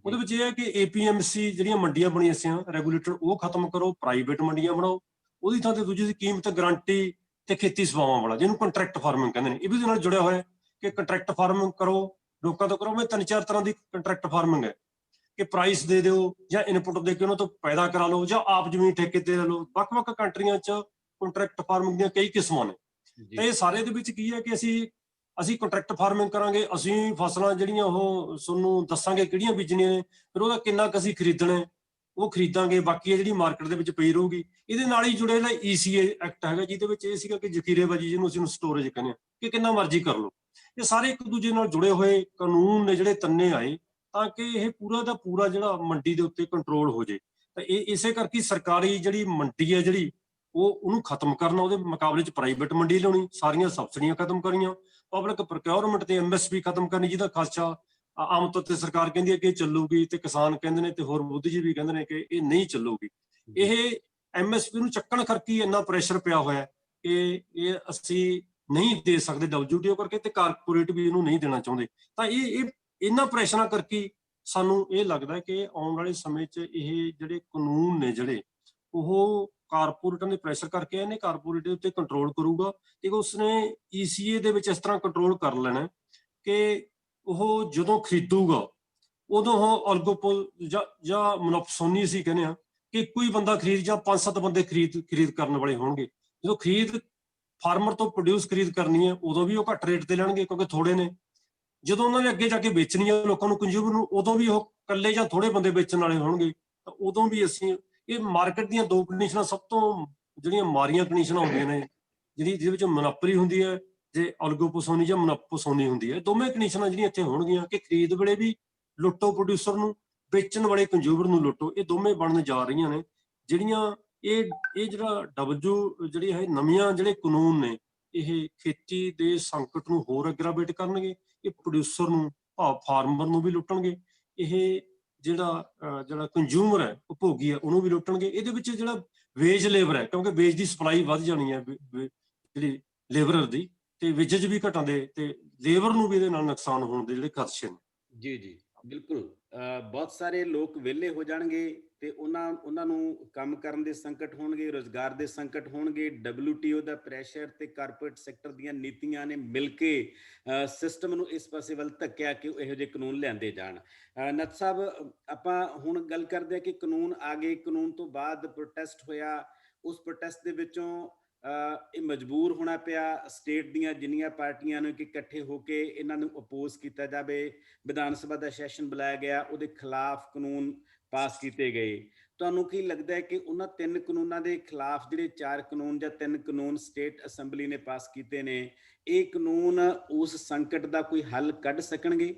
ਉਹਦੇ ਵਿੱਚ ਇਹ ਹੈ ਕਿ APMC ਜਿਹੜੀਆਂ ਮੰਡੀਆਂ ਬਣੀਆਂ ਸੀ ਰੈਗੂਲੇਟਰ, ਉਹ ਖਤਮ ਕਰੋ, ਪ੍ਰਾਈਵੇਟ ਮੰਡੀਆਂ ਬਣਾਓ। ਉਹਦੀ ਥਾਂ ਤੇ ਦੂਜੀ ਸੀ ਕੀਮਤ ਗਰੰਟੀ ਤੇ ਖੇਤੀ ਸੇਵਾਵਾਂ ਵਾਲਾ, ਜਿਹਨੂੰ ਕੰਟਰੈਕਟ ਫਾਰਮਿੰਗ ਕਹਿੰਦੇ ਨੇ। ਇਹ ਵੀ ਉਹਦੇ ਨਾਲ ਜੁੜਿਆ ਹੋਇਆ ਕਿ ਕੰਟਰੈਕਟ ਫਾਰਮਿੰਗ ਕਰੋ, ਲੋਕਾਂ ਤੋਂ ਕਰੋ। ਮੈਂ 3-4 ਤਰ੍ਹਾਂ ਦੀ ਕੰਟਰੈਕਟ ਫਾਰਮਿੰਗ ਹੈ ਕਿ ਪ੍ਰਾਈਸ ਦੇ ਦਿਓ ਜਾਂ ਇਨਪੁਟ ਦੇ ਕੇ ਉਹਨਾਂ ਤੋਂ ਪੈਦਾ ਕਰਾ ਲਓ, ਜਾਂ ਆਪ ਜ਼ਮੀਨ ਠੇਕੇ ਤੇ ਲੈ ਲਓ। ਵੱਖ-ਵੱਖ ਕੰਟਰੀਆਂ 'ਚ ਕੰਟਰੈਕਟ ਫਾਰਮਿੰਗ ਦੀਆਂ ਕਈ ਕਿਸਮਾਂ ਨੇ। ਤੇ ਇਹ ਸਾਰੇ ਦੇ ਵਿੱਚ ਕੀ ਹੈ ਕਿ ਅਸੀਂ ਕੰਟਰੈਕਟ ਫਾਰਮਿੰਗ ਕਰਾਂਗੇ, ਅਸੀਂ ਫਸਲਾਂ ਜਿਹੜੀਆਂ ਉਹ ਤੁਹਾਨੂੰ ਦੱਸਾਂਗੇ ਕਿਹੜੀਆਂ ਬੀਜਣੀਆਂ ਨੇ, ਫਿਰ ਉਹਦਾ ਕਿੰਨਾ ਕੁ ਅਸੀਂ ਖਰੀਦਣਾ ਉਹ ਖਰੀਦਾਂਗੇ, ਬਾਕੀ ਜਿਹੜੀ ਮਾਰਕੀਟ ਦੇ ਵਿੱਚ ਪਈ ਰਹੂਗੀ। ਇਹਦੇ ਨਾਲ ਹੀ ਜੁੜੇ ਜਿਹੜਾ ECA ਐਕਟ ਹੈਗਾ, ਜਿਹਦੇ ਵਿੱਚ ਇਹ ਸੀਗਾ ਕਿ ਜ਼ਖੀਰੇਬਾਜ਼ੀ, ਜਿਹਨੂੰ ਅਸੀਂ ਸਟੋਰੇਜ ਕਹਿੰਦੇ ਹਾਂ, ਕਿ ਕਿੰਨਾ ਮਰਜ਼ੀ ਕਰ ਲਓ। ਇਹ ਸਾਰੇ ਇੱਕ ਦੂਜੇ ਨਾਲ ਜੁੜੇ ਹੋਏ ਕਾਨੂੰਨ ਨੇ ਜਿਹੜੇ 3 ਆਏ, ਤਾਂ ਕਿ ਇਹ ਪੂਰਾ ਦਾ ਪੂਰਾ ਜਿਹੜਾ ਮੰਡੀ ਦੇ ਉੱਤੇ ਕੰਟਰੋਲ ਹੋ ਜਾਏ। ਤਾਂ ਇਹ ਇਸੇ ਕਰਕੇ ਸਰਕਾਰੀ ਜਿਹੜੀ ਮੰਡੀ ਹੈ ਜਿਹੜੀ ਉਹਨੂੰ ਖਤਮ ਕਰਨਾ, ਉਹਦੇ ਮੁਕਾਬਲੇ 'ਚ ਪ੍ਰਾਈਵੇਟ ਮੰਡੀ ਲਿਆਉਣੀ, ਸਾਰੀਆਂ ਸਬਸਿਡੀਆਂ ਖਤਮ ਕਰੀਆਂ, ਪਬਲਿਕ ਪ੍ਰੋਕਿਉਰਮੈਂਟ ਤੇ MSP ਖਤਮ ਕਰਨੀ, ਜਿਹਦਾ ਖਰਚਾ ਆਮ ਤੌਰ ਤੇ ਸਰਕਾਰ ਕਹਿੰਦੀ ਹੈ ਕਿ ਚੱਲੂਗੀ, ਤੇ ਕਿਸਾਨ ਕਹਿੰਦੇ ਨੇ ਤੇ ਹੋਰ ਬੁੱਧੀਜੀਵੀ ਕਹਿੰਦੇ ਨੇ ਕਿ ਇਹ ਨਹੀਂ ਚੱਲੂਗੀ। ਇਹ MSP ਨੂੰ ਚੱਕਣ ਕਰਕੇ ਇੰਨਾ ਪ੍ਰੈਸ਼ਰ ਪਿਆ ਹੋਇਆ ਕਿ ਇਹ ਅਸੀਂ ਨਹੀਂ ਦੇ ਸਕਦੇ WTO ਕਰਕੇ, ਤੇ ਕਾਰਪੋਰੇਟ ਵੀ ਇਹਨੂੰ ਨਹੀਂ ਦੇਣਾ ਚਾਹੁੰਦੇ। ਤਾਂ ਇਹ ਇਹਨਾਂ ਪ੍ਰੈਸ਼ਰਾਂ ਕਰਕੇ ਸਾਨੂੰ ਇਹ ਲੱਗਦਾ ਕਿ ਆਉਣ ਵਾਲੇ ਸਮੇਂ 'ਚ ਇਹ ਜਿਹੜੇ ਕਾਨੂੰਨ ਨੇ ਜਿਹੜੇ ਉਹ ਕਾਰਪੋਰੇਟਾਂ ਦੇ ਪ੍ਰੈਸ਼ਰ ਕਰਕੇ ਇਹਨੇ ਕਾਰਪੋਰੇਟ ਦੇ ਉੱਤੇ ਕੰਟਰੋਲ ਕਰੂਗਾ, ਤੇ ਉਸਨੇ ECA ਦੇ ਵਿੱਚ ਇਸ ਤਰ੍ਹਾਂ ਕੰਟਰੋਲ ਕਰ ਲੈਣਾ ਕਿ ਉਹ ਜਦੋਂ ਖਰੀਦੂਗਾ ਉਦੋਂ ਉਹ ਔਲੀਗੋਪੋਲ ਜਾਂ ਮੋਨੋਪਸੋਨੀ ਅਸੀਂ ਕਹਿੰਦੇ ਹਾਂ ਕਿ ਇੱਕੋ ਹੀ ਬੰਦਾ ਖਰੀਦ ਜਾਂ 5-7 ਬੰਦੇ ਖਰੀਦ ਕਰਨ ਵਾਲੇ ਹੋਣਗੇ। ਜਦੋਂ ਖਰੀਦ ਫਾਰਮਰ ਤੋਂ ਪ੍ਰੋਡਿਊਸ ਖਰੀਦ ਕਰਨੀ ਹੈ ਉਦੋਂ ਵੀ ਉਹ ਘੱਟ ਰੇਟ ਤੇ ਲੈਣਗੇ ਕਿਉਂਕਿ ਥੋੜੇ ਨੇ। ਜਦੋਂ ਉਹਨਾਂ ਨੇ ਅੱਗੇ ਜਾ ਕੇ ਵੇਚਣੀ ਹੈ ਲੋਕਾਂ ਨੂੰ, ਕੰਜ਼ਿਊਮਰ ਨੂੰ, ਉਦੋਂ ਵੀ ਉਹ ਇਕੱਲੇ ਜਾਂ ਥੋੜੇ ਬੰਦੇ ਵੇਚਣ ਵਾਲੇ ਹੋਣਗੇ। ਤਾਂ ਉਦੋਂ ਵੀ ਅਸੀਂ ਇਹ ਮਾਰਕੀਟ ਦੀਆਂ 2 ਕੰਡੀਸ਼ਨਾਂ ਸਭ ਤੋਂ ਜਿਹੜੀਆਂ ਮਾਰੀਆਂ ਕੰਡੀਸ਼ਨਾਂ ਹੁੰਦੀਆਂ ਨੇ, ਜਿਹਦੇ ਵਿੱਚ ਮੋਨੋਪੋਲੀ ਹੁੰਦੀ ਹੈ, ਜੇ ਔਲੀਗੋਪੋਸੋਨੀ ਜਾਂ ਮੋਨੋਪੋਸੋਨੀ ਹੁੰਦੀ ਹੈ। ਦੋਵੇਂ ਕੰਡੀਸ਼ਨਾਂ ਜਿਹੜੀਆਂ ਇੱਥੇ ਹੋਣਗੀਆਂ ਕਿ ਖਰੀਦ ਵੇਲੇ ਵੀ ਲੁੱਟੋ ਪ੍ਰੋਡਿਊਸਰ ਨੂੰ, ਵੇਚਣ ਵਾਲੇ ਕੰਜ਼ਿਊਮਰ ਨੂੰ ਲੁੱਟੋ, ਇਹ ਦੋਵੇਂ ਬਣਨ ਜਾ ਰਹੀਆਂ ਨੇ ਜਿਹੜੀਆਂ ਇਹ ਜਿਹੜਾ ਜਿਹੜੀ ਹੈ ਨਵੀਆਂ ਜਿਹੜੇ ਕਾਨੂੰਨ ਨੇ, ਇਹ ਖੇਤੀ ਦੇ ਸੰਕਟ ਨੂੰ ਹੋਰ ਐਗਰਾਵੇਟ ਕਰਨਗੇ, ਇਹ ਪ੍ਰੋਡਿਊਸਰ ਨੂੰ ਭਾਵ ਫਾਰਮਰ ਨੂੰ ਵੀ ਲੁੱਟਣਗੇ, ਇਹ ਜਿਹੜਾ ਕੰਜ਼ਿਊਮਰ ਹੈ ਉਪਭੋਗੀ ਹੈ ਉਹਨੂੰ ਵੀ ਲੁੱਟਣਗੇ। ਇਹਦੇ ਵਿੱਚ ਜਿਹੜਾ ਵੇਜ ਲੇਬਰ ਹੈ, ਕਿਉਂਕਿ ਵੇਜ ਦੀ ਸਪਲਾਈ ਵੱਧ ਜਾਣੀ ਹੈ ਜਿਹੜੀ ਲੇਬਰਰ ਦੀ, ਤੇ ਵੇਜੇਜ ਵੀ ਘਟਣ ਦੇ ਤੇ ਲੇਬਰ ਨੂੰ ਵੀ ਇਹਦੇ ਨਾਲ ਨੁਕਸਾਨ ਹੋਣ ਦੇ ਜਿਹੜੇ ਖਦਸ਼ੇ ਨੇ। ਜੀ ਜੀ ਬਿਲਕੁਲ, ਬਹੁਤ ਸਾਰੇ ਲੋਕ ਵਿਹਲੇ ਹੋ ਜਾਣਗੇ ਤੇ ਉਹਨਾਂ ਨੂੰ ਕੰਮ ਕਰਨ ਦੇ ਸੰਕਟ ਹੋਣਗੇ, ਰੁਜ਼ਗਾਰ ਦੇ ਸੰਕਟ ਹੋਣਗੇ। WTO ਦਾ ਪ੍ਰੈਸ਼ਰ ਤੇ ਕਾਰਪੋਰੇਟ ਸੈਕਟਰ ਦੀਆਂ ਨੀਤੀਆਂ ਨੇ ਮਿਲ ਕੇ ਸਿਸਟਮ ਨੂੰ ਇਸ ਪਾਸੇ ਵੱਲ ਧੱਕਿਆ ਕਿ ਇਹੋ ਜਿਹੇ ਕਾਨੂੰਨ ਲਿਆਂਦੇ ਜਾਣ। ਨੱਥ ਸਾਹਿਬ, ਆਪਾਂ ਹੁਣ ਗੱਲ ਕਰਦੇ ਹਾਂ ਕਿ ਕਾਨੂੰਨ ਆ ਗਏ, ਕਾਨੂੰਨ ਤੋਂ ਬਾਅਦ ਪ੍ਰੋਟੈਸਟ ਹੋਇਆ, ਉਸ ਪ੍ਰੋਟੈਸਟ ਦੇ ਵਿੱਚੋਂ ਇਹ ਮਜਬੂਰ ਹੋਣਾ ਪਿਆ ਸਟੇਟ ਦੀਆਂ ਜਿੰਨੀਆਂ ਪਾਰਟੀਆਂ ਨੂੰ ਕਿ ਇਕੱਠੇ ਹੋ ਕੇ ਇਹਨਾਂ ਨੂੰ ਅਪੋਜ਼ ਕੀਤਾ ਜਾਵੇ। ਵਿਧਾਨ ਸਭਾ ਦਾ ਸੈਸ਼ਨ ਬੁਲਾਇਆ ਗਿਆ, ਉਹਦੇ ਖਿਲਾਫ ਕਾਨੂੰਨ ਪਾਸ ਕੀਤੇ ਗਏ। ਤੁਹਾਨੂੰ ਕੀ ਲੱਗਦਾ ਹੈ ਕਿ ਉਹਨਾਂ 3 ਕਾਨੂੰਨਾਂ ਦੇ ਖਿਲਾਫ ਜਿਹੜੇ 4 ਕਾਨੂੰਨ ਜਾਂ 3 ਕਾਨੂੰਨ ਸਟੇਟ ਅਸੈਂਬਲੀ ਨੇ ਪਾਸ ਕੀਤੇ ਨੇ, ਇਹ ਕਾਨੂੰਨ ਉਸ ਸੰਕਟ ਦਾ ਕੋਈ ਹੱਲ ਕੱਢ ਸਕਣਗੇ?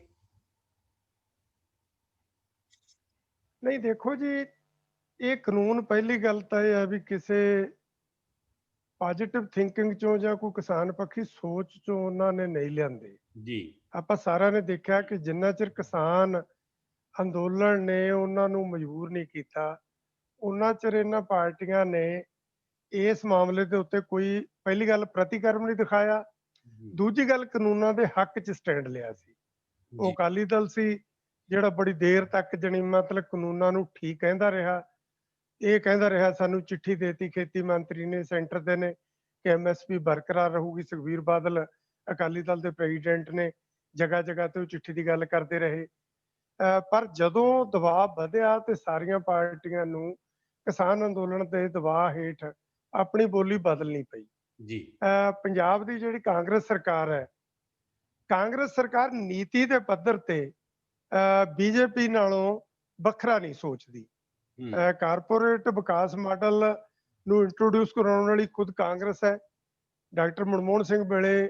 ਨਹੀਂ, ਦੇਖੋ ਜੀ, ਇਹ ਕਾਨੂੰਨ ਪਹਿਲੀ ਗੱਲ ਤਾਂ ਇਹ ਹੈ ਵੀ ਕਿਸੇ ਪੋਜ਼ਿਟਿਵ ਥਿੰਕਿੰਗ ਚੋਂ ਜਾਂ ਕੋਈ ਕਿਸਾਨ ਪੱਖੀ ਸੋਚ ਚੋਂ ਉਹਨਾਂ ਨੇ ਨਹੀਂ ਲਿਆਂਦੇ ਜੀ। ਆਪਾਂ ਸਾਰਿਆਂ ਨੇ ਦੇਖਿਆ ਕਿ ਜਿੰਨਾ ਚਿਰ ਕਿਸਾਨ ਅੰਦੋਲਨ ਨੇ ਉਹਨਾਂ ਨੂੰ ਮਜਬੂਰ ਨਹੀਂ ਕੀਤਾ, ਉਹਨਾਂ ਚਿਰ ਇਹਨਾਂ ਪਾਰਟੀਆਂ ਨੇ ਇਸ ਮਾਮਲੇ ਦੇ ਉੱਤੇ ਕੋਈ ਪਹਿਲੀ ਗੱਲ ਪ੍ਰਤੀਕਰਮ ਨਹੀਂ ਦਿਖਾਇਆ, ਦੂਜੀ ਗੱਲ ਕਾਨੂੰਨਾਂ ਦੇ ਹੱਕ 'ਚ ਸਟੈਂਡ ਲਿਆ ਸੀ। ਉਹ ਅਕਾਲੀ ਦਲ ਸੀ ਜਿਹੜਾ ਬੜੀ ਦੇਰ ਤੱਕ ਮਤਲਬ ਕਾਨੂੰਨਾਂ ਨੂੰ ਠੀਕ ਕਹਿੰਦਾ ਰਿਹਾ, ਇਹ ਕਹਿੰਦਾ ਰਿਹਾ, ਸਾਨੂੰ ਚਿੱਠੀ ਦੇਤੀ ਖੇਤੀ ਮੰਤਰੀ ਨੇ ਸੈਂਟਰ ਦੇ ਨੇ ਕਿ MSP ਬਰਕਰਾਰ ਰਹੂਗੀ। ਸੁਖਬੀਰ ਬਾਦਲ ਅਕਾਲੀ ਦਲ ਦੇ ਪ੍ਰੈਜ਼ੀਡੈਂਟ ਨੇ, ਜਗ੍ਹਾ ਜਗ੍ਹਾ ਤੇ ਉਹ ਚਿੱਠੀ ਦੀ ਗੱਲ ਕਰਦੇ ਰਹੇ। ਪਰ ਜਦੋਂ ਦਬਾਅ ਵਧਿਆ ਤੇ ਸਾਰੀਆਂ ਪਾਰਟੀਆਂ ਨੂੰ ਕਿਸਾਨ ਅੰਦੋਲਨ ਦੇ ਦਬਾਅ ਹੇਠ ਆਪਣੀ ਬੋਲੀ ਬਦਲਣੀ ਪਈ। ਜੀ। ਪੰਜਾਬ ਦੀ ਜਿਹੜੀ ਕਾਂਗਰਸ ਸਰਕਾਰ ਹੈ, ਕਾਂਗਰਸ ਸਰਕਾਰ ਨੀਤੀ ਦੇ ਪੱਧਰ ਤੇ BJP ਨਾਲੋਂ ਵੱਖਰਾ ਨਹੀਂ ਸੋਚਦੀ। ਕਾਰਪੋਰੇਟ ਵਿਕਾਸ ਮਾਡਲ ਨੂੰ ਇੰਟਰੋਡਿਊਸ ਕਰਾਉਣ ਵਾਲੀ ਖੁਦ ਕਾਂਗਰਸ ਹੈ। ਡਾਕਟਰ ਮਨਮੋਹਨ ਸਿੰਘ ਵੇਲੇ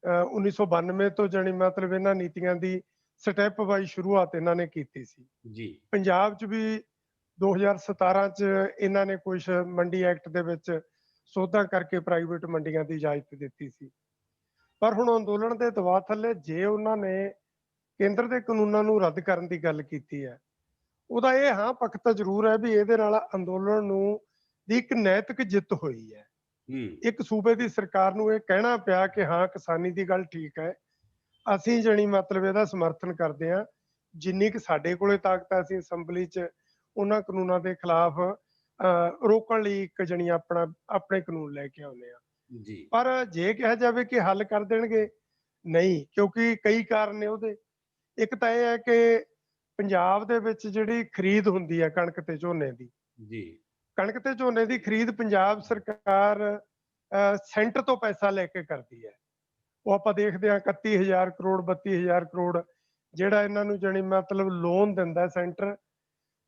1992 ਤੋਂ ਮਤਲਬ ਇਹਨਾਂ ਨੀਤੀਆਂ ਦੀ ਸਟੈਪ ਵਾਈਜ਼ ਸ਼ੁਰੂਆਤ ਇਹਨਾਂ ਨੇ ਕੀਤੀ ਸੀ। ਜੀ। ਪੰਜਾਬ 'ਚ ਵੀ 2017 'ਚ ਇਹਨਾਂ ਨੇ ਕੁਝ ਮੰਡੀ ਐਕਟ ਦੇ ਵਿੱਚ ਸੋਧਾਂ ਕਰਕੇ ਪ੍ਰਾਈਵੇਟ ਮੰਡੀਆਂ ਦੀ ਇਜਾਜ਼ਤ ਦਿੱਤੀ ਸੀ। ਪਰ ਹੁਣ ਅੰਦੋਲਨ ਦੇ ਦਬਾਅ ਥੱਲੇ ਜੇ ਉਹਨਾਂ ਨੇ ਕੇਂਦਰ ਦੇ ਕਾਨੂੰਨਾਂ ਨੂੰ ਰੱਦ ਕਰਨ ਦੀ ਗੱਲ ਕੀਤੀ ਹੈ, ਉਹਦਾ ਇਹ ਹਾਂ ਪੱਖ ਤਾਂ ਜ਼ਰੂਰ ਹੈ ਵੀ ਇਹਦੇ ਨਾਲ ਅੰਦੋਲਨ ਨੂੰ ਦੀ ਇੱਕ ਨੈਤਿਕ ਜਿੱਤ ਹੋਈ ਹੈ। ਇੱਕ ਸੂਬੇ ਦੀ ਸਰਕਾਰ ਨੂੰ ਇਹ ਕਹਿਣਾ ਪਿਆ ਕਿ ਹਾਂ, ਕਿਸਾਨੀ ਦੀ ਗੱਲ ਠੀਕ ਹੈ, ਅਸੀਂ ਮਤਲਬ ਇਹਦਾ ਸਮਰਥਨ ਕਰਦੇ ਹਾਂ, ਜਿੰਨੀ ਕਿ ਸਾਡੇ ਕੋਲੇ ਤਾਕਤ ਹੈ ਅਸੀਂ ਅਸੈਂਬਲੀ 'ਚ ਉਹਨਾਂ ਕਾਨੂੰਨਾਂ ਦੇ ਖਿਲਾਫ ਰੋਕਣ ਲਈ ਇੱਕ ਆਪਣੇ ਕਾਨੂੰਨ ਲੈ ਕੇ ਆਉਂਦੇ ਆ। ਪਰ ਜੇ ਕਿਹਾ ਜਾਵੇ ਕਿ ਹੱਲ ਕਰ ਦੇਣਗੇ, ਨਹੀਂ, ਕਿਉਂਕਿ ਕਈ ਕਾਰਨ ਨੇ ਉਹਦੇ। ਇੱਕ ਤਾਂ ਇਹ ਹੈ ਕਿ ਪੰਜਾਬ ਦੇ ਵਿੱਚ ਜਿਹੜੀ ਖਰੀਦ ਹੁੰਦੀ ਹੈ ਕਣਕ ਤੇ ਝੋਨੇ ਦੀ, ਕਣਕ ਤੇ ਝੋਨੇ ਦੀ ਖਰੀਦ ਪੰਜਾਬ ਸਰਕਾਰ ਸੈਂਟਰ ਤੋਂ ਪੈਸਾ ਲੈ ਕੇ ਕਰਦੀ ਹੈ। ਉਹ ਆਪਾਂ ਦੇਖਦੇ ਹਾਂ 31,000 ਕਰੋੜ 32,000 ਕਰੋੜ ਜਿਹੜਾ ਇਹਨਾਂ ਨੂੰ ਮਤਲਬ ਲੋਨ ਦਿੰਦਾ ਸੈਂਟਰ।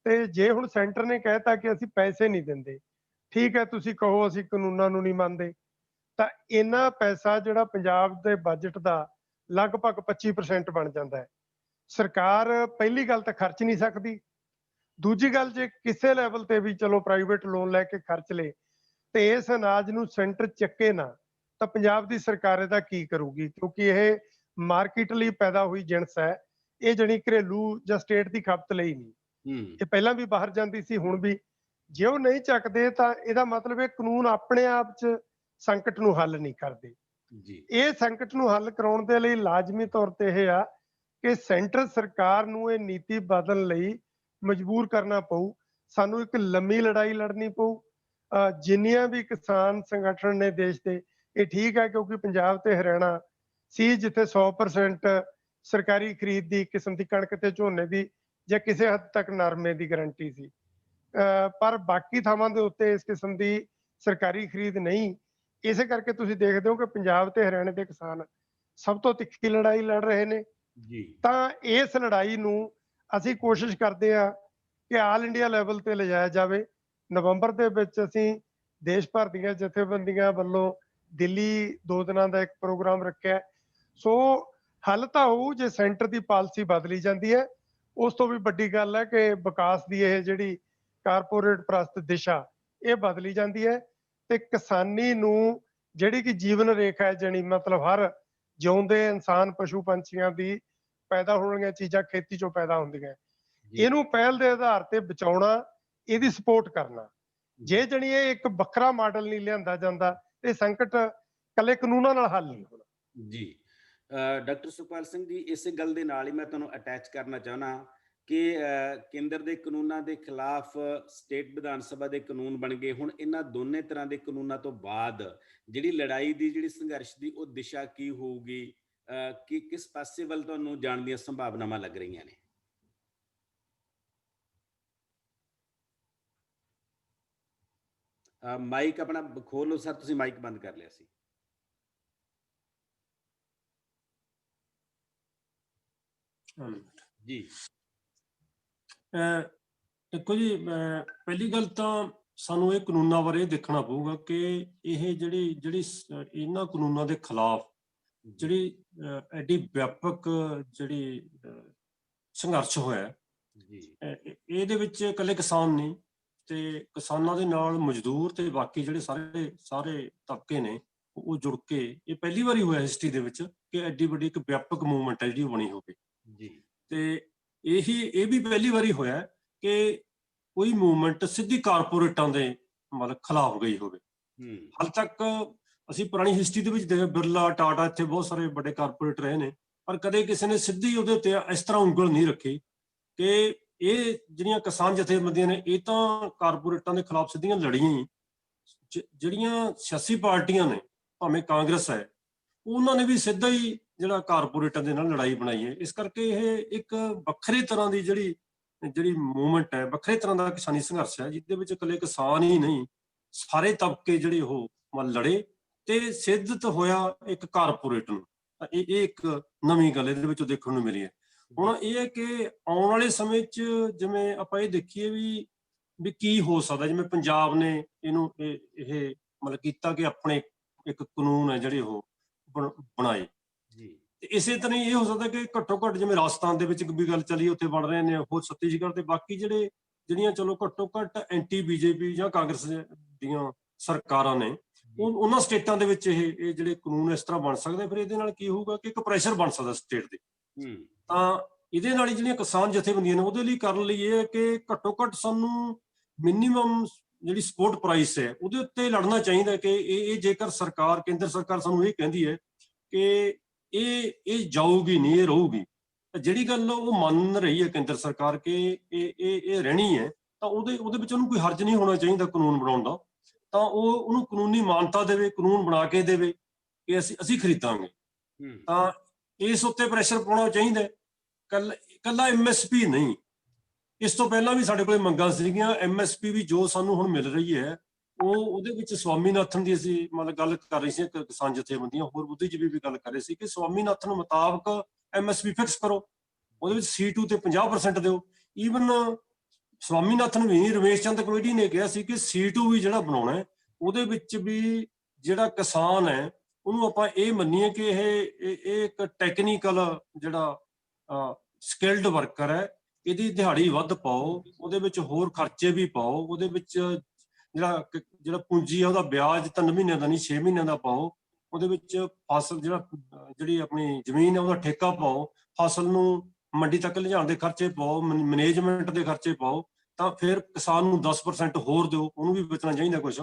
ਤੇ ਜੇ ਹੁਣ ਸੈਂਟਰ ਨੇ ਕਹਿਤਾ ਕਿ ਅਸੀਂ ਪੈਸੇ ਨਹੀਂ ਦਿੰਦੇ, ਠੀਕ ਹੈ, ਤੁਸੀਂ ਕਹੋ ਅਸੀਂ ਕਾਨੂੰਨਾਂ ਨੂੰ ਨਹੀਂ ਮੰਨਦੇ, ਤਾਂ ਇਹਨਾਂ ਪੈਸਾ ਜਿਹੜਾ ਪੰਜਾਬ ਦੇ ਬਜਟ ਦਾ ਲਗਭਗ 25% ਬਣ ਜਾਂਦਾ ਹੈ। ਸਰਕਾਰ ਪਹਿਲੀ ਗੱਲ ਤਾਂ ਖਰਚ ਨਹੀਂ ਸਕਦੀ, ਦੂਜੀ ਗੱਲ ਜੇ ਕਿਸੇ ਲੈਵਲ ਤੇ ਵੀ ਚਲੋ ਪ੍ਰਾਈਵੇਟ ਲੋਨ ਲੈ ਕੇ ਖਰਚ ਲੇ ਤੇ ਇਸ ਅਨਾਜ ਨੂੰ ਸੈਂਟਰ ਚੱਕੇ ਨਾ, ਤਾਂ ਪੰਜਾਬ ਦੀ ਸਰਕਾਰ ਇਹਦਾ ਕੀ ਕਰੂਗੀ? ਕਿਉਂਕਿ ਇਹ ਮਾਰਕੀਟ ਲਈ ਪੈਦਾ ਹੋਈ ਜਿਣਸ ਹੈ, ਇਹ ਘਰੇਲੂ ਜਾਂ ਸਟੇਟ ਦੀ ਖਪਤ ਲਈ ਨਹੀਂ। ਇਹ ਪਹਿਲਾਂ ਵੀ ਬਾਹਰ ਜਾਂਦੀ ਸੀ, ਹੁਣ ਵੀ। ਜੇ ਉਹ ਨਹੀਂ ਚੱਕਦੇ ਤਾਂ ਇਹਦਾ ਮਤਲਬ ਇਹ ਕਾਨੂੰਨ ਆਪਣੇ ਆਪ 'ਚ ਸੰਕਟ ਨੂੰ ਹੱਲ ਨਹੀਂ ਕਰਦੇ। ਇਹ ਸੰਕਟ ਨੂੰ ਹੱਲ ਕਰਾਉਣ ਦੇ ਲਈ ਲਾਜ਼ਮੀ ਤੌਰ ਤੇ ਇਹ ਆ ਕਿ ਸੈਂਟਰ ਸਰਕਾਰ ਨੂੰ ਇਹ ਨੀਤੀ ਬਦਲਣ ਲਈ ਮਜਬੂਰ ਕਰਨਾ ਪਊ। ਸਾਨੂੰ ਇੱਕ ਲੰਮੀ ਲੜਾਈ ਲੜਨੀ ਪਊ। ਜਿੰਨੀਆਂ ਵੀ ਕਿਸਾਨ ਸੰਗਠਨ ਨੇ ਦੇਸ਼ ਦੇ, ਇਹ ਠੀਕ ਹੈ ਕਿਉਂਕਿ ਪੰਜਾਬ ਤੇ ਹਰਿਆਣਾ ਸੀ ਜਿੱਥੇ 100% ਸਰਕਾਰੀ ਖਰੀਦ ਦੀ ਕਿਸਮ ਦੀ ਕਣਕ ਤੇ ਝੋਨੇ ਦੀ ਜਾਂ ਕਿਸੇ ਹੱਦ ਤੱਕ ਨਰਮੇ ਦੀ ਗਰੰਟੀ ਸੀ। ਪਰ ਬਾਕੀ ਥਾਵਾਂ ਦੇ ਉੱਤੇ ਇਸ ਕਿਸਮ ਦੀ ਸਰਕਾਰੀ ਖਰੀਦ ਨਹੀਂ। ਇਸੇ ਕਰਕੇ ਤੁਸੀਂ ਦੇਖਦੇ ਹੋ ਕਿ ਪੰਜਾਬ ਤੇ ਹਰਿਆਣੇ ਦੇ ਕਿਸਾਨ ਸਭ ਤੋਂ ਤਿੱਖੀ ਲੜਾਈ ਲੜ ਰਹੇ ਨੇ। ਤਾਂ ਇਸ ਲੜਾਈ ਨੂੰ ਅਸੀਂ ਕੋਸ਼ਿਸ਼ ਕਰਦੇ ਹਾਂ ਕਿ ਆਲ ਇੰਡੀਆ ਲੈਵਲ ਤੇ ਲਿਜਾਇਆ ਜਾਵੇ। ਨਵੰਬਰ ਦੇ ਵਿੱਚ ਅਸੀਂ ਦੇਸ਼ ਭਰ ਦੀਆਂ ਜਥੇਬੰਦੀਆਂ ਵੱਲੋਂ ਦਿੱਲੀ 2 ਦਿਨਾਂ ਦਾ ਇੱਕ ਪ੍ਰੋਗਰਾਮ ਰੱਖਿਆ। ਸੋ ਹੱਲ ਤਾਂ ਹੋਊ ਜੇ ਸੈਂਟਰ ਦੀ ਪਾਲਿਸੀ ਬਦਲੀ ਜਾਂਦੀ ਹੈ, ਉਸ ਤੋਂ ਵੀ ਵੱਡੀ ਗੱਲ ਹੈ ਕਿ ਵਿਕਾਸ ਦੀ ਇਹ ਜਿਹੜੀ ਕਾਰਪੋਰੇਟ ਪ੍ਰਸਤ ਦਿਸ਼ਾ ਇਹ ਬਦਲੀ ਜਾਂਦੀ ਹੈ ਤੇ ਕਿਸਾਨੀ ਨੂੰ ਜਿਹੜੀ ਕਿ ਜੀਵਨ ਰੇਖਾ ਹੈ, ਜਾਣੀ ਮਤਲਬ ਹਰ ਜਿਉਂਦੇ ਇਨਸਾਨ ਪਸ਼ੂ ਪੰਛੀਆਂ ਦੀ ਪੈਦਾ ਹੋਣ ਵਾਲੀਆਂ ਚੀਜ਼ਾਂ ਖੇਤੀ ਚੋਂ ਪੈਦਾ ਹੁੰਦੀਆਂ, ਇਹਨੂੰ ਪਹਿਲ ਦੇ ਆਧਾਰ ਤੇ ਬਚਾਉਣਾ, ਇਹਦੀ ਸਪੋਰਟ ਕਰਨਾ। ਜੇ ਜਣੀ ਇਹ ਇੱਕ ਵੱਖਰਾ ਮਾਡਲ ਨਹੀਂ ਲਿਆਂਦਾ ਜਾਂਦਾ ਤੇ ਸੰਕਟ ਕੱਲੇ ਕਾਨੂੰਨਾਂ ਨਾਲ ਹੱਲ ਨਹੀਂ ਹੋਣਾ। ਜੀ ਡਾਕਟਰ ਸੁਖਪਾਲ ਸਿੰਘ ਜੀ, ਇਸੇ ਗੱਲ ਦੇ ਨਾਲ ਹੀ ਮੈਂ ਤੁਹਾਨੂੰ ਅਟੈਚ ਕਰਨਾ ਚਾਹੁੰਦਾ ਕਿ ਕੇਂਦਰ ਦੇ ਕਾਨੂੰਨਾਂ ਦੇ ਖਿਲਾਫ ਸਟੇਟ ਵਿਧਾਨ ਸਭਾ ਦੇ ਕਾਨੂੰਨ ਬਣ ਗਏ। ਹੁਣ ਇਹਨਾਂ ਦੋਨੇ ਤਰ੍ਹਾਂ ਦੇ ਕਾਨੂੰਨਾਂ ਤੋਂ ਬਾਅਦ ਜਿਹੜੀ ਲੜਾਈ ਦੀ, ਜਿਹੜੀ ਸੰਘਰਸ਼ ਦੀ ਉਹ ਦਿਸ਼ਾ ਕੀ ਹੋਊਗੀ, ਕਿ ਕਿਸ ਪਾਸੇ ਵੱਲ ਤੁਹਾਨੂੰ ਜਾਣ ਦੀਆਂ ਸੰਭਾਵਨਾਵਾਂ ਲੱਗ ਰਹੀਆਂ ਨੇ? ਮਾਈਕ ਆਪਣਾ ਖੋਲੋ ਸਰ, ਤੁਸੀਂ ਮਾਈਕ ਬੰਦ ਕਰ ਲਿਆ ਸੀ। ਜੀ ਦੇਖੋ ਜੀ, ਪਹਿਲੀ ਗੱਲ ਤਾਂ ਸਾਨੂੰ ਇਹ ਕਾਨੂੰਨਾਂ ਬਾਰੇ ਦੇਖਣਾ ਪਊਗਾ ਕਿ ਇਹ ਜਿਹੜੀ ਇਹਨਾਂ ਕਾਨੂੰਨਾਂ ਦੇ ਖਿਲਾਫ ਜਿਹੜੀ ਐਡੀ ਵਿਆਪਕ ਜਿਹੜੀ ਸੰਘਰਸ਼ ਹੋਇਆ, ਇਹਦੇ ਵਿੱਚ ਇਕੱਲੇ ਕਿਸਾਨ ਨਹੀਂ ਤੇ ਕਿਸਾਨਾਂ ਦੇ ਨਾਲ ਮਜ਼ਦੂਰ ਤੇ ਬਾਕੀ ਜਿਹੜੇ ਸਾਰੇ ਤਬਕੇ ਨੇ ਉਹ ਜੁੜ ਕੇ ਇਹ ਪਹਿਲੀ ਵਾਰੀ ਹੋਇਆ ਹਿਸਟਰੀ ਦੇ ਵਿੱਚ ਕਿ ਐਡੀ ਵੱਡੀ ਇੱਕ ਵਿਆਪਕ ਮੂਵਮੈਂਟ ਹੈ ਜਿਹੜੀ ਬਣੀ ਹੋਵੇ। ਤੇ ਇਹ ਵੀ ਪਹਿਲੀ ਵਾਰੀ ਹੋਇਆ ਕਿ ਕੋਈ ਮੂਵਮੈਂਟ ਸਿੱਧੀ ਕਾਰਪੋਰੇਟਾਂ ਦੇ ਮਤਲਬ ਖਿਲਾਫ ਗਈ ਹੋਵੇ। ਹਾਲ ਤੱਕ ਅਸੀਂ ਪੁਰਾਣੀ ਹਿਸਟਰੀ ਦੇ ਵਿੱਚ ਦੇਖਿਆ, ਬਿਰਲਾ, ਟਾਟਾ, ਇੱਥੇ ਬਹੁਤ ਸਾਰੇ ਵੱਡੇ ਕਾਰਪੋਰੇਟ ਰਹੇ ਨੇ, ਪਰ ਕਦੇ ਕਿਸੇ ਨੇ ਸਿੱਧੀ ਉਹਦੇ ਉੱਤੇ ਇਸ ਤਰ੍ਹਾਂ ਉਂਗਲ ਨਹੀਂ ਰੱਖੀ ਕਿ ਇਹ ਜਿਹੜੀਆਂ ਕਿਸਾਨ ਜਥੇਬੰਦੀਆਂ ਨੇ ਇਹ ਤਾਂ ਕਾਰਪੋਰੇਟਾਂ ਦੇ ਖਿਲਾਫ ਸਿੱਧੀਆਂ ਲੜੀਆਂ ਹੀ। ਜਿਹੜੀਆਂ ਸਿਆਸੀ ਪਾਰਟੀਆਂ ਨੇ, ਭਾਵੇਂ ਕਾਂਗਰਸ ਹੈ, ਉਹਨਾਂ ਨੇ ਵੀ ਸਿੱਧਾ ਹੀ ਜਿਹੜਾ ਕਾਰਪੋਰੇਟਾਂ ਦੇ ਨਾਲ ਲੜਾਈ ਬਣਾਈ ਹੈ। ਇਸ ਕਰਕੇ ਇਹ ਇੱਕ ਵੱਖਰੇ ਤਰ੍ਹਾਂ ਦੀ ਜਿਹੜੀ ਮੂਵਮੈਂਟ ਹੈ, ਵੱਖਰੇ ਤਰ੍ਹਾਂ ਦਾ ਕਿਸਾਨੀ ਸੰਘਰਸ਼ ਹੈ, ਜਿਹਦੇ ਵਿੱਚ ਇਕੱਲੇ ਕਿਸਾਨ ਹੀ ਨਹੀਂ, ਸਾਰੇ ਤਬਕੇ ਜਿਹੜੇ ਉਹ ਲੜੇ ਤੇ ਸਿੱਧਤ ਹੋਇਆ ਇੱਕ ਕਾਰਪੋਰੇਟ ਨੂੰ। ਇਹ ਇੱਕ ਨਵੀਂ ਗੱਲ ਇਹਦੇ ਵਿੱਚ ਦੇਖਣ ਨੂੰ ਮਿਲੀ ਹੈ। ਹੁਣ ਇਹ ਹੈ ਕਿ ਆਉਣ ਵਾਲੇ ਸਮੇਂ 'ਚ ਜਿਵੇਂ ਆਪਾਂ ਇਹ ਦੇਖੀਏ ਵੀ ਕੀ ਹੋ ਸਕਦਾ, ਜਿਵੇਂ ਪੰਜਾਬ ਨੇ ਇਹਨੂੰ ਇਹ ਮਤਲਬ ਕੀਤਾ ਕਿ ਆਪਣੇ ਇੱਕ ਕਾਨੂੰਨ ਹੈ ਜਿਹੜੇ ਉਹ ਬਣਾਏ, ਤੇ ਇਸੇ ਤਰ੍ਹਾਂ ਹੀ ਇਹ ਹੋ ਸਕਦਾ ਕਿ ਘੱਟੋ ਘੱਟ ਜਿਵੇਂ ਰਾਜਸਥਾਨ ਦੇ ਵਿੱਚ ਵੀ ਗੱਲ ਚੱਲੀ, ਉੱਥੇ ਬਣ ਰਹੇ ਨੇ, ਹੋਰ ਛੱਤੀਸਗੜ੍ਹ ਤੇ ਬਾਕੀ ਜਿਹੜੀਆਂ ਚਲੋ ਘੱਟੋ ਘੱਟ ਐਂਟੀ ਬੀਜੇਪੀ ਜਾਂ ਕਾਂਗਰਸ ਦੀਆਂ ਸਰਕਾਰਾਂ ਨੇ, ਉਹਨਾਂ ਸਟੇਟਾਂ ਦੇ ਵਿੱਚ ਇਹ ਜਿਹੜੇ ਕਾਨੂੰਨ ਇਸ ਤਰ੍ਹਾਂ ਬਣ ਸਕਦੇ। ਫਿਰ ਇਹਦੇ ਨਾਲ ਕੀ ਹੋਊਗਾ ਕਿ ਇੱਕ ਪ੍ਰੈਸ਼ਰ ਬਣ ਸਕਦਾ ਸਟੇਟ ਦੇ। ਤਾਂ ਇਹਦੇ ਨਾਲ ਹੀ ਜਿਹੜੀਆਂ ਕਿਸਾਨ ਜਥੇਬੰਦੀਆਂ ਨੇ ਉਹਦੇ ਲਈ ਕਰਨ ਲਈ ਇਹ ਹੈ ਕਿ ਘੱਟੋ ਘੱਟ ਸਾਨੂੰ ਮਿਨੀਮਮ ਜਿਹੜੀ ਸਪੋਰਟ ਪ੍ਰਾਈਸ ਹੈ ਉਹਦੇ ਉੱਤੇ ਲੜਨਾ ਚਾਹੀਦਾ ਕਿ ਇਹ ਜੇਕਰ ਸਰਕਾਰ, ਕੇਂਦਰ ਸਰਕਾਰ ਸਾਨੂੰ ਇਹ ਕਹਿੰਦੀ ਹੈ ਕਿ ਇਹ ਜਾਊਗੀ ਨਹੀਂ, ਇਹ ਰਹੂਗੀ, ਤਾਂ ਜਿਹੜੀ ਗੱਲ ਉਹ ਮੰਨ ਰਹੀ ਹੈ ਕੇਂਦਰ ਸਰਕਾਰ ਕਿ ਇਹ ਰਹਿਣੀ ਹੈ, ਤਾਂ ਉਹਦੇ ਵਿੱਚ ਉਹਨੂੰ ਕੋਈ ਹਰਜ ਨਹੀਂ ਹੋਣਾ ਚਾਹੀਦਾ ਕਾਨੂੰਨ ਬਣਾਉਣ ਦਾ। ਤਾਂ ਉਹਨੂੰ ਕਾਨੂੰਨੀ ਮਾਨਤਾ ਦੇਵੇ, ਕਾਨੂੰਨ ਬਣਾ ਕੇ ਦੇਵੇ ਕਿ ਅਸੀਂ ਖਰੀਦਾਂਗੇ। ਤਾਂ ਇਸ ਉੱਤੇ ਪ੍ਰੈਸ਼ਰ ਪਾਉਣਾ ਚਾਹੀਦਾ, ਕੱਲਾ MSP ਨਹੀਂ। ਇਸ ਤੋਂ ਪਹਿਲਾਂ ਵੀ ਸਾਡੇ ਕੋਲ ਮੰਗਾਂ ਸੀਗੀਆਂ। MSP ਵੀ ਜੋ ਸਾਨੂੰ ਹੁਣ ਮਿਲ ਰਹੀ ਹੈ ਉਹਦੇ ਵਿੱਚ ਸਵਾਮੀਨਾਥਨ ਦੀ ਅਸੀਂ ਮਤਲਬ ਗੱਲ ਕਰ ਰਹੀ ਸੀ, ਕਿਸਾਨ ਜਥੇਬੰਦੀਆਂ ਹੋਰ ਬੁੱਧੀਜੀਵੀ ਵੀ ਗੱਲ ਕਰ ਰਹੇ ਸੀ ਕਿ ਸਵਾਮੀਨਾਥਨ ਮੁਤਾਬਕ MSP ਫਿਕਸ ਕਰੋ, ਉਹਦੇ ਵਿੱਚ C2 ਤੇ 50% ਦਿਓ। ਈਵਨ ਸਵਾਮੀਨਾਥਨ ਵੀ, ਰਮੇਸ਼ ਚੰਦ ਕਮੇਟੀ ਨੇ ਕਿਹਾ ਸੀ ਕਿ C2 ਵੀ ਜਿਹੜਾ ਬਣਾਉਣਾ ਹੈ ਉਹਦੇ ਵਿੱਚ ਵੀ ਜਿਹੜਾ ਕਿਸਾਨ ਹੈ ਉਹਨੂੰ ਆਪਾਂ ਇਹ ਮੰਨੀਏ ਕਿ ਇਹ ਇੱਕ ਟੈਕਨੀਕਲ ਜਿਹੜਾ ਸਕਿਲਡ ਵਰਕਰ ਹੈ, ਇਹਦੀ ਦਿਹਾੜੀ ਵੱਧ ਪਾਓ, ਉਹਦੇ ਵਿੱਚ ਹੋਰ ਖਰਚੇ ਵੀ ਪਾਓ, ਉਹਦੇ ਵਿੱਚ ਜਿਹੜਾ ਪੂੰਜੀ ਆ ਉਹਦਾ ਵਿਆਜ 3 ਮਹੀਨਿਆਂ ਦਾ ਨਹੀਂ 6 ਮਹੀਨਿਆਂ ਦਾ ਪਾਓ, ਉਹਦੇ ਵਿੱਚ ਫਸਲ ਜਿਹੜੀ ਆਪਣੀ ਜ਼ਮੀਨ ਹੈ ਉਹਦਾ ਠੇਕਾ ਪਾਓ, ਫਸਲ ਨੂੰ ਮੰਡੀ ਤੱਕ ਲਿਜਾਣ ਦੇ ਖਰਚੇ ਪਾਓ, ਮੈਨੇਜਮੈਂਟ ਦੇ ਖਰਚੇ ਪਾਓ, ਤਾਂ ਫਿਰ ਕਿਸਾਨ ਨੂੰ 10% ਹੋਰ ਦਿਓ, ਉਹਨੂੰ ਵੀ ਬਚਣਾ ਚਾਹੀਦਾ ਕੁਛ।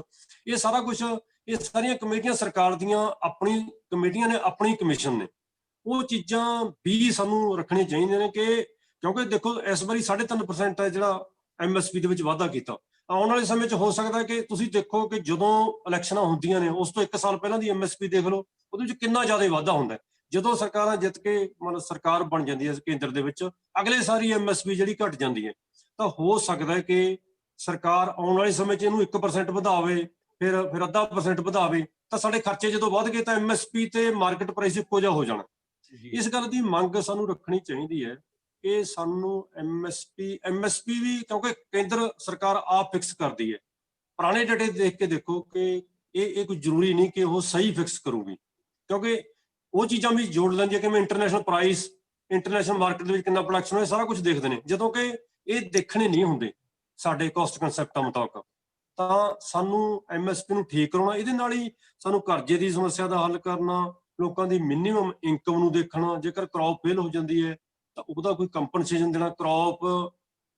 ਇਹ ਸਾਰਾ ਕੁਛ, ਇਹ ਸਾਰੀਆਂ ਕਮੇਟੀਆਂ ਸਰਕਾਰ ਦੀਆਂ ਆਪਣੀ ਕਮੇਟੀਆਂ ਨੇ, ਆਪਣੀ ਕਮਿਸ਼ਨ ਨੇ, ਉਹ ਚੀਜ਼ਾਂ ਵੀ ਸਾਨੂੰ ਰੱਖਣੀਆਂ ਚਾਹੀਦੀਆਂ ਨੇ ਕਿ ਕਿਉਂਕਿ ਦੇਖੋ ਇਸ ਵਾਰੀ 3.5% ਹੈ ਜਿਹੜਾ MSP ਦੇ ਵਿੱਚ ਵਾਧਾ ਕੀਤਾ। ਆਉਣ ਵਾਲੇ ਸਮੇਂ 'ਚ ਹੋ ਸਕਦਾ ਕਿ ਤੁਸੀਂ ਦੇਖੋ ਕਿ ਜਦੋਂ ਇਲੈਕਸ਼ਨਾਂ ਹੁੰਦੀਆਂ ਨੇ ਉਸ ਤੋਂ 1 ਸਾਲ ਪਹਿਲਾਂ ਦੀ MSP ਦੇਖ ਲਓ, ਉਹਦੇ ਵਿੱਚ ਕਿੰਨਾ ਜ਼ਿਆਦਾ ਵਾਧਾ ਹੁੰਦਾ। ਜਦੋਂ ਸਰਕਾਰਾਂ ਜਿੱਤ ਕੇ ਮਤਲਬ ਸਰਕਾਰ ਬਣ ਜਾਂਦੀ ਹੈ ਕੇਂਦਰ ਦੇ ਵਿੱਚ, ਅਗਲੇ ਸਾਰੀ MSP ਜਿਹੜੀ ਘਟ ਜਾਂਦੀ ਹੈ। ਤਾਂ ਹੋ ਸਕਦਾ ਹੈ ਕਿ ਸਰਕਾਰ ਆਉਣ ਵਾਲੇ ਸਮੇਂ 'ਚ ਇਹਨੂੰ 1% ਵਧਾਵੇ, ਫਿਰ 0.5% ਵਧਾਵੇ, ਤਾਂ ਸਾਡੇ ਖਰਚੇ ਜਦੋਂ ਵੱਧ ਗਏ ਤਾਂ MSP ਤੇ ਮਾਰਕੀਟ ਪ੍ਰਾਈਸ ਇੱਕੋ ਜਿਹਾ ਹੋ ਜਾਣਾ। ਇਸ ਗੱਲ ਦੀ ਮੰਗ ਸਾਨੂੰ ਰੱਖਣੀ ਚਾਹੀਦੀ ਹੈ ਕਿ ਸਾਨੂੰ MSP ਵੀ, ਕਿਉਂਕਿ ਕੇਂਦਰ ਸਰਕਾਰ ਆਪ ਫਿਕਸ ਕਰਦੀ ਹੈ। ਪੁਰਾਣੇ ਡਾਟੇ ਦੇਖ ਕੇ ਦੇਖੋ ਕਿ ਇਹ ਕੋਈ ਜ਼ਰੂਰੀ ਨਹੀਂ ਕਿ ਉਹ ਸਹੀ ਫਿਕਸ ਕਰੂਗੀ, ਕਿਉਂਕਿ ਉਹ ਚੀਜ਼ਾਂ ਵੀ ਜੋੜ ਲੈਂਦੀ ਹੈ ਕਿ ਮੈਂ ਇੰਟਰਨੈਸ਼ਨਲ ਪ੍ਰਾਈਸ, ਇੰਟਰਨੈਸ਼ਨਲ ਮਾਰਕੀਟ ਦੇ ਵਿੱਚ ਕਿੰਨਾ ਪ੍ਰੋਡਕਸ਼ਨ ਹੋਇਆ, ਸਾਰਾ ਕੁਝ ਦੇਖਦੇ ਨੇ। ਜਦੋਂ ਕਿ ਇਹ ਦੇਖਣੇ ਨਹੀਂ ਹੁੰਦੇ ਸਾਡੇ ਕਾਸਟ ਕਨਸੈਪਟਾਂ ਮੁਤਾਬਕ, ਤਾਂ ਸਾਨੂੰ MSP ਨੂੰ ਠੀਕ ਕਰਾਉਣਾ, ਇਹਦੇ ਨਾਲ ਹੀ ਸਾਨੂੰ ਕਰਜ਼ੇ ਦੀ ਸਮੱਸਿਆ ਦਾ ਹੱਲ ਕਰਨਾ, ਲੋਕਾਂ ਦੀ ਮਿਨੀਮਮ ਇਨਕਮ ਨੂੰ ਦੇਖਣਾ। ਜੇਕਰ ਕ੍ਰੌਪ ਫੇਲ ਹੋ ਜਾਂਦੀ ਹੈ ਤਾਂ ਉਹਦਾ ਕੋਈ ਕੰਪਨਸੇਸ਼ਨ ਦੇਣਾ, ਕ੍ਰੌਪ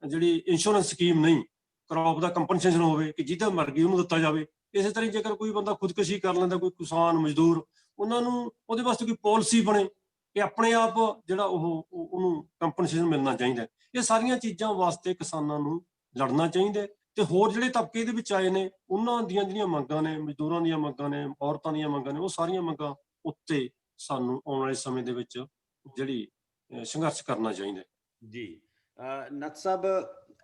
ਜਿਹੜੀ ਇੰਸ਼ੋਰੈਂਸ ਸਕੀਮ ਨਹੀਂ, ਕ੍ਰੌਪ ਦਾ ਕੰਪਨਸੇਸ਼ਨ ਹੋਵੇ ਕਿ ਜਿਹਦਾ ਮਰ ਗਈ ਉਹਨੂੰ ਦਿੱਤਾ ਜਾਵੇ। ਇਸੇ ਤਰ੍ਹਾਂ ਜੇਕਰ ਕੋਈ ਬੰਦਾ ਖੁਦਕੁਸ਼ੀ ਕਰ ਲੈਂਦਾ, ਕੋਈ ਕਿਸਾਨ ਮਜ਼ਦੂਰ, ਉਹਨਾਂ ਨੂੰ ਉਹਦੇ ਵਾਸਤੇ ਕੋਈ ਪਾਲਿਸੀ ਬਣੇ ਕਿ ਆਪਣੇ ਆਪ ਜਿਹੜਾ ਉਹਨੂੰ ਕੰਪਨਸੇਸ਼ਨ ਮਿਲਣਾ ਚਾਹੀਦਾ। ਇਹ ਸਾਰੀਆਂ ਚੀਜ਼ਾਂ ਵਾਸਤੇ ਕਿਸਾਨਾਂ ਨੂੰ ਲੜਨਾ ਚਾਹੀਦਾ। ਤੇ ਹੋਰ ਜਿਹੜੇ ਤਬਕੇ ਇਹਦੇ ਵਿੱਚ ਆਏ ਨੇ, ਉਹਨਾਂ ਦੀਆਂ ਜਿਹੜੀਆਂ ਮੰਗਾਂ ਨੇ, ਮਜ਼ਦੂਰਾਂ ਦੀਆਂ ਮੰਗਾਂ ਨੇ, ਔਰਤਾਂ ਦੀਆਂ ਮੰਗਾਂ ਨੇ, ਉਹ ਸਾਰੀਆਂ ਮੰਗਾਂ ਉੱਤੇ ਸਾਨੂੰ ਆਉਣ ਵਾਲੇ ਸਮੇਂ ਦੇ ਵਿੱਚ ਜਿਹੜੀ ਸੰਘਰਸ਼ ਕਰਨਾ ਚਾਹੀਦਾ ਜੀ। ਨੱਥ ਸਾਹਿਬ,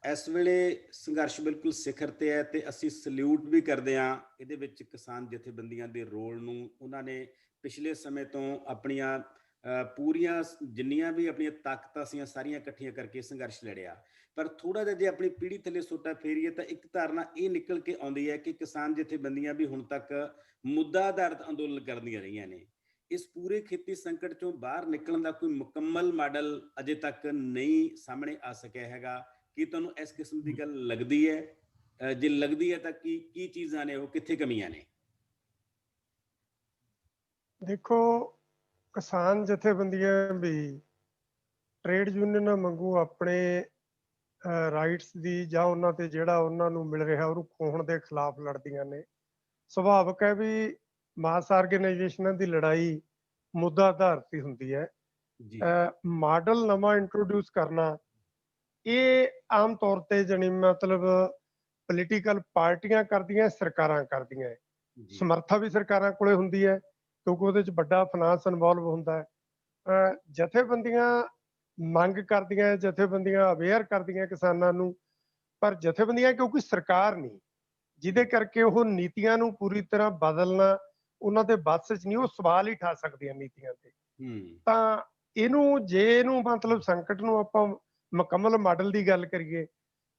ਇਸ ਵੇਲੇ ਸੰਘਰਸ਼ ਬਿਲਕੁਲ ਸਿਖਰ ਤੇ ਹੈ ਤੇ ਅਸੀਂ ਸਲੂਟ ਵੀ ਕਰਦੇ ਹਾਂ ਇਹਦੇ ਵਿੱਚ ਕਿਸਾਨ ਜਥੇਬੰਦੀਆਂ ਦੇ ਰੋਲ ਨੂੰ। ਉਹਨਾਂ ਨੇ ਪਿਛਲੇ ਸਮੇਂ ਤੋਂ ਆਪਣੀਆਂ ਪੂਰੀਆਂ ਜਿੰਨੀਆਂ ਵੀ ਆਪਣੀਆਂ ਤਾਕਤਾਂ ਸੀਆਂ ਸਾਰੀਆਂ ਇਕੱਠੀਆਂ ਕਰਕੇ ਸੰਘਰਸ਼ ਲੜਿਆ। ਪਰ ਥੋੜਾ ਜਿਹਾ ਜੇ ਆਪਣੀ ਪੀੜ੍ਹੀ ਥੱਲੇ ਸੋਟਾ ਫੇਰੀਏ ਤਾਂ ਇੱਕ ਧਾਰਨਾ ਇਹ ਨਿਕਲ ਕੇ ਆਉਂਦੀ ਹੈ ਕਿ ਕਿਸਾਨ ਜਥੇਬੰਦੀਆਂ ਵੀ ਹੁਣ ਤੱਕ ਮੁੱਦਾ ਆਧਾਰਿਤ ਅੰਦੋਲਨ ਕਰਦੀਆਂ ਰਹੀਆਂ ਨੇ। ਇਸ ਪੂਰੇ ਖੇਤੀ ਸੰਕਟ ਚੋਂ ਬਾਹਰ ਨਿਕਲਣ ਦਾ ਕੋਈ ਮੁਕੰਮਲ ਮਾਡਲ ਅਜੇ ਤੱਕ ਨਹੀਂ ਸਾਹਮਣੇ ਆ ਸਕਿਆ ਹੈਗਾ। ਕੀ ਤੁਹਾਨੂੰ ਇਸ ਕਿਸਮ ਦੀ ਗੱਲ ਲੱਗਦੀ ਹੈ? ਜੇ ਲੱਗਦੀ ਹੈ ਤਾਂ ਕੀ ਚੀਜ਼ਾਂ ਨੇ, ਉਹ ਕਿੱਥੇ ਕਮੀਆਂ ਨੇ? ਦੇਖੋ, ਕਿਸਾਨ ਜਥੇਬੰਦੀਆਂ ਵੀ ਟ੍ਰੇਡ ਯੂਨੀਅਨਾਂ ਵਾਂਗੂ ਆਪਣੇ ਰਾਈਟਸ ਦੀ ਜਾਂ ਉਹਨਾਂ ਤੇ ਜਿਹੜਾ ਉਹਨਾਂ ਨੂੰ ਮਿਲ ਰਿਹਾ ਉਹਨੂੰ ਖੋਹਣ ਦੇ ਖਿਲਾਫ ਲੜਦੀਆਂ ਨੇ। ਸੁਭਾਵਿਕ ਹੈ ਵੀ ਮਾਸ ਆਰਗੇਨਾਈਜੇਸ਼ਨਾਂ ਦੀ ਲੜਾਈ ਮੁੱਦਾ ਆਧਾਰਿਤ ਹੀ ਹੁੰਦੀ ਹੈ। ਮਾਡਲ ਨਵਾਂ ਇੰਟਰੋਡਿਊਸ ਕਰਨਾ ਇਹ ਆਮ ਤੌਰ ਤੇ ਜਾਣੀ ਮਤਲਬ ਪੋਲੀਟੀਕਲ ਪਾਰਟੀਆਂ ਕਰਦੀਆਂ, ਸਰਕਾਰਾਂ ਕਰਦੀਆਂ। ਸਮਰੱਥਾ ਵੀ ਸਰਕਾਰਾਂ ਕੋਲੇ ਹੁੰਦੀ ਹੈ ਕਿਉਂਕਿ ਉਹਦੇ ਚ ਵੱਡਾ ਫਾਈਨਾਂਸ ਇਨਵੋਲਵ ਹੁੰਦਾ ਹੈ। ਜਥੇਬੰਦੀਆਂ ਮੰਗ ਕਰਦੀਆਂ, ਜਥੇਬੰਦੀਆਂ ਅਵੇਅਰ ਕਰਦੀਆਂ ਕਿਸਾਨਾਂ ਨੂੰ, ਪਰ ਜਥੇਬੰਦੀਆਂ ਕਿਉਂਕਿ ਸਰਕਾਰ ਨਹੀਂ, ਜਿਹਦੇ ਕਰਕੇ ਉਹ ਨੀਤੀਆਂ ਨੂੰ ਪੂਰੀ ਤਰ੍ਹਾਂ ਬਦਲਣਾ ਉਹਨਾਂ ਦੇ ਵੱਸ 'ਚ ਨਹੀਂ, ਉਹ ਸਵਾਲ ਹੀ ਠਾ ਸਕਦੀਆਂ ਨੀਤੀਆਂ ਤੇ। ਤਾਂ ਇਹਨੂੰ ਮਤਲਬ ਸੰਕਟ ਨੂੰ ਆਪਾਂ ਮੁਕੰਮਲ ਮਾਡਲ ਦੀ ਗੱਲ ਕਰੀਏ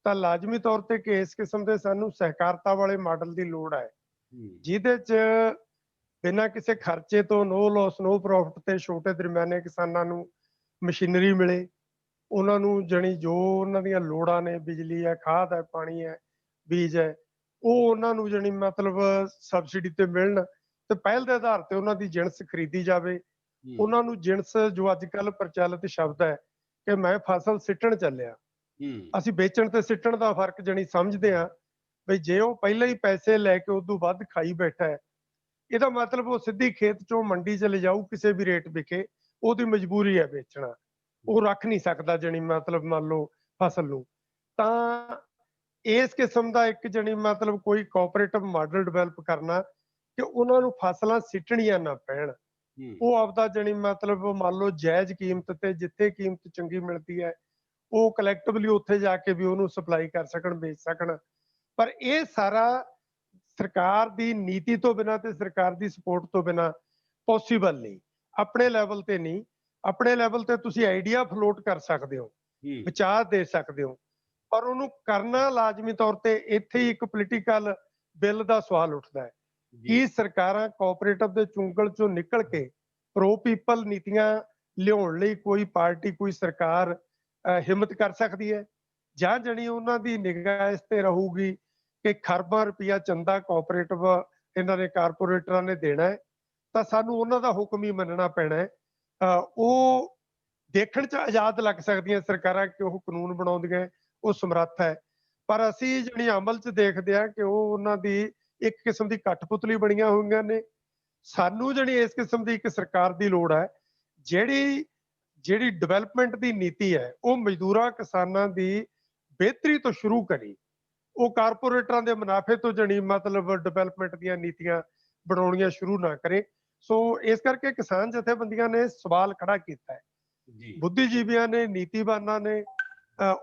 ਤਾਂ ਲਾਜ਼ਮੀ ਤੌਰ ਤੇ ਕਿ ਇਸ ਕਿਸਮ ਦੇ ਸਾਨੂੰ ਸਹਿਕਾਰਤਾ ਵਾਲੇ ਮਾਡਲ ਦੀ ਲੋੜ ਹੈ, ਜਿਹਦੇ 'ਚ ਬਿਨਾਂ ਕਿਸੇ ਖਰਚੇ ਤੋਂ ਨੋ ਲਾਸ ਨੋ ਪ੍ਰੋਫਿਟ ਤੇ ਛੋਟੇ ਦਰਮਿਆਨੇ ਕਿਸਾਨਾਂ ਨੂੰ ਮਸ਼ੀਨਰੀ ਮਿਲੇ, ਉਹਨਾਂ ਨੂੰ ਜਾਣੀ ਜੋ ਉਹਨਾਂ ਦੀਆਂ ਲੋੜਾਂ ਨੇ, ਬਿਜਲੀ ਹੈ, ਖਾਦ ਹੈ, ਪਾਣੀ ਹੈ, ਬੀਜ ਹੈ, ਉਹ ਉਹਨਾਂ ਨੂੰ ਜਾਣੀ ਮਤਲਬ ਸਬਸਿਡੀ ਤੇ ਮਿਲਣ ਤੇ ਪਹਿਲ ਦੇ ਆਧਾਰ ਤੇ ਉਹਨਾਂ ਦੀ ਜਿਣਸ ਖਰੀਦੀ ਜਾਵੇ। ਉਹਨਾਂ ਨੂੰ ਜਿਣਸ, ਜੋ ਅੱਜ ਕੱਲ੍ਹ ਪ੍ਰਚਲਿਤ ਸ਼ਬਦ ਹੈ ਕਿ ਮੈਂ ਫਸਲ ਸਿੱਟਣ ਚੱਲਿਆ, ਅਸੀਂ ਵੇਚਣ ਤੇ ਸਿੱਟਣ ਦਾ ਫਰਕ ਜਾਣੀ ਸਮਝਦੇ ਹਾਂ ਬਈ ਜੇ ਉਹ ਪਹਿਲਾਂ ਹੀ ਪੈਸੇ ਲੈ ਕੇ ਉਦੋਂ ਵੱਧ ਖਾਈ ਬੈਠਾ ਹੈ, ਇਹਦਾ ਮਤਲਬ ਉਹ ਸਿੱਧੀ ਖੇਤ ਚੋਂ ਮੰਡੀ ਚ ਲਿਜਾਊ, ਕਿਸੇ ਵੀ ਰੇਟ ਵਿਕੇ, ਉਹਦੀ ਮਜਬੂਰੀ ਹੈ ਵੇਚਣਾ, ਉਹ ਰੱਖ ਨਹੀਂ ਸਕਦਾ ਜਾਣੀ ਮਤਲਬ ਮੰਨ ਲਓ ਫਸਲ ਨੂੰ। ਤਾਂ ਇਸ ਕਿਸਮ ਦਾ ਇੱਕ ਜਾਣੀ ਮਤਲਬ ਕੋਈ ਕੋਆਪਰੇਟਿਵ ਮਾਡਲ ਡਿਵੈਲਪ ਕਰਨਾ ਕਿ ਉਹਨਾਂ ਨੂੰ ਫਸਲਾਂ ਸਿੱਟਣੀਆਂ ਨਾ ਪੈਣ, ਉਹ ਆਪਦਾ ਜਾਣੀ ਮਤਲਬ ਮੰਨ ਲਓ ਜਾਇਜ਼ ਕੀਮਤ ਤੇ, ਜਿੱਥੇ ਕੀਮਤ ਚੰਗੀ ਮਿਲਦੀ ਹੈ ਉਹ ਕਲੈਕਟਿਵਲੀ ਉੱਥੇ ਜਾ ਕੇ ਵੀ ਉਹਨੂੰ ਸਪਲਾਈ ਕਰ ਸਕਣ, ਵੇਚ ਸਕਣ। ਪਰ ਇਹ ਸਾਰਾ ਸਰਕਾਰ ਦੀ ਨੀਤੀ ਤੋਂ ਬਿਨਾਂ ਤੇ ਸਰਕਾਰ ਦੀ ਸਪੋਰਟ ਤੋਂ ਬਿਨਾਂ ਪੋਸੀਬਲ ਨਹੀਂ। ਆਪਣੇ ਲੈਵਲ ਤੇ ਨਹੀਂ, ਆਪਣੇ ਲੈਵਲ ਤੇ ਤੁਸੀਂ ਆਈਡੀਆ ਫਲੋਟ ਕਰ ਸਕਦੇ ਹੋ, ਵਿਚਾਰ ਦੇ ਸਕਦੇ ਹੋ, ਪਰ ਉਹਨੂੰ ਕਰਨਾ ਲਾਜ਼ਮੀ ਤੌਰ ਤੇ ਇੱਥੇ ਹੀ ਇੱਕ ਪੋਲੀਟੀਕਲ ਬਿੱਲ ਦਾ ਸਵਾਲ ਉੱਠਦਾ ਹੈ। ਕੀ ਸਰਕਾਰਾਂ ਕੋਆਪਰੇਟਿਵ ਦੇ ਚੁੰਗਲ ਚੋਂ ਨਿਕਲ ਕੇ ਪ੍ਰੋ ਪੀਪਲ ਨੀਤੀਆਂ ਲਿਆਉਣ ਲਈ ਕੋਈ ਪਾਰਟੀ, ਕੋਈ ਸਰਕਾਰ ਹਿੰਮਤ ਕਰ ਸਕਦੀ ਹੈ? ਜਾਂ ਜਣੀ ਉਹਨਾਂ ਦੀ ਨਿਗਾਹ ਇਸ ਤੇ ਰਹੂਗੀ ਕਿ ਖਰਬਾਂ ਰੁਪਈਆ ਚੰਦਾ ਕੋਆਪਰੇਟਿਵ ਇਹਨਾਂ ਨੇ, ਕਾਰਪੋਰੇਟਰਾਂ ਨੇ ਦੇਣਾ ਹੈ ਤਾਂ ਸਾਨੂੰ ਉਹਨਾਂ ਦਾ ਹੁਕਮ ਹੀ ਮੰਨਣਾ ਪੈਣਾ ਹੈ। ਉਹ ਦੇਖਣ 'ਚ ਆਜ਼ਾਦ ਲੱਗ ਸਕਦੀਆਂ ਸਰਕਾਰਾਂ ਕਿ ਉਹ ਕਾਨੂੰਨ ਬਣਾਉਂਦੀਆਂ, ਉਹ ਸਮਰੱਥ ਹੈ, ਪਰ ਅਸੀਂ ਜਿਹੜੀ ਅਮਲ 'ਚ ਦੇਖਦੇ ਹਾਂ ਕਿ ਉਹ ਉਹਨਾਂ ਦੀ ਇੱਕ ਕਿਸਮ ਦੀ ਕਠਪੁਤਲੀ ਬਣੀਆਂ ਹੋਈਆਂ ਨੇ। ਸਾਨੂੰ ਜਿਹੜੀ ਇਸ ਕਿਸਮ ਦੀ ਇੱਕ ਸਰਕਾਰ ਦੀ ਲੋੜ ਹੈ ਜਿਹੜੀ ਡਿਵੈਲਪਮੈਂਟ ਦੀ ਨੀਤੀ ਹੈ ਉਹ ਮਜ਼ਦੂਰਾਂ ਕਿਸਾਨਾਂ ਦੀ ਬਿਹਤਰੀ ਤੋਂ ਸ਼ੁਰੂ ਕਰੀ, ਉਹ ਕਾਰਪੋਰੇਟਰਾਂ ਦੇ ਮੁਨਾਫੇ ਤੋਂ ਜਣੀ ਮਤਲਬ ਡਿਵੈਲਪਮੈਂਟ ਦੀਆਂ ਨੀਤੀਆਂ ਬਣਾਉਣੀਆਂ ਸ਼ੁਰੂ ਨਾ ਕਰੇ। ਸੋ ਇਸ ਕਰਕੇ ਕਿਸਾਨ ਜਥੇਬੰਦੀਆਂ ਨੇ ਸਵਾਲ ਖੜਾ ਕੀਤਾ ਹੈ, ਬੁੱਧੀਜੀਵੀਆਂ ਨੇ, ਨੀਤੀਵਾਨਾਂ ਨੇ,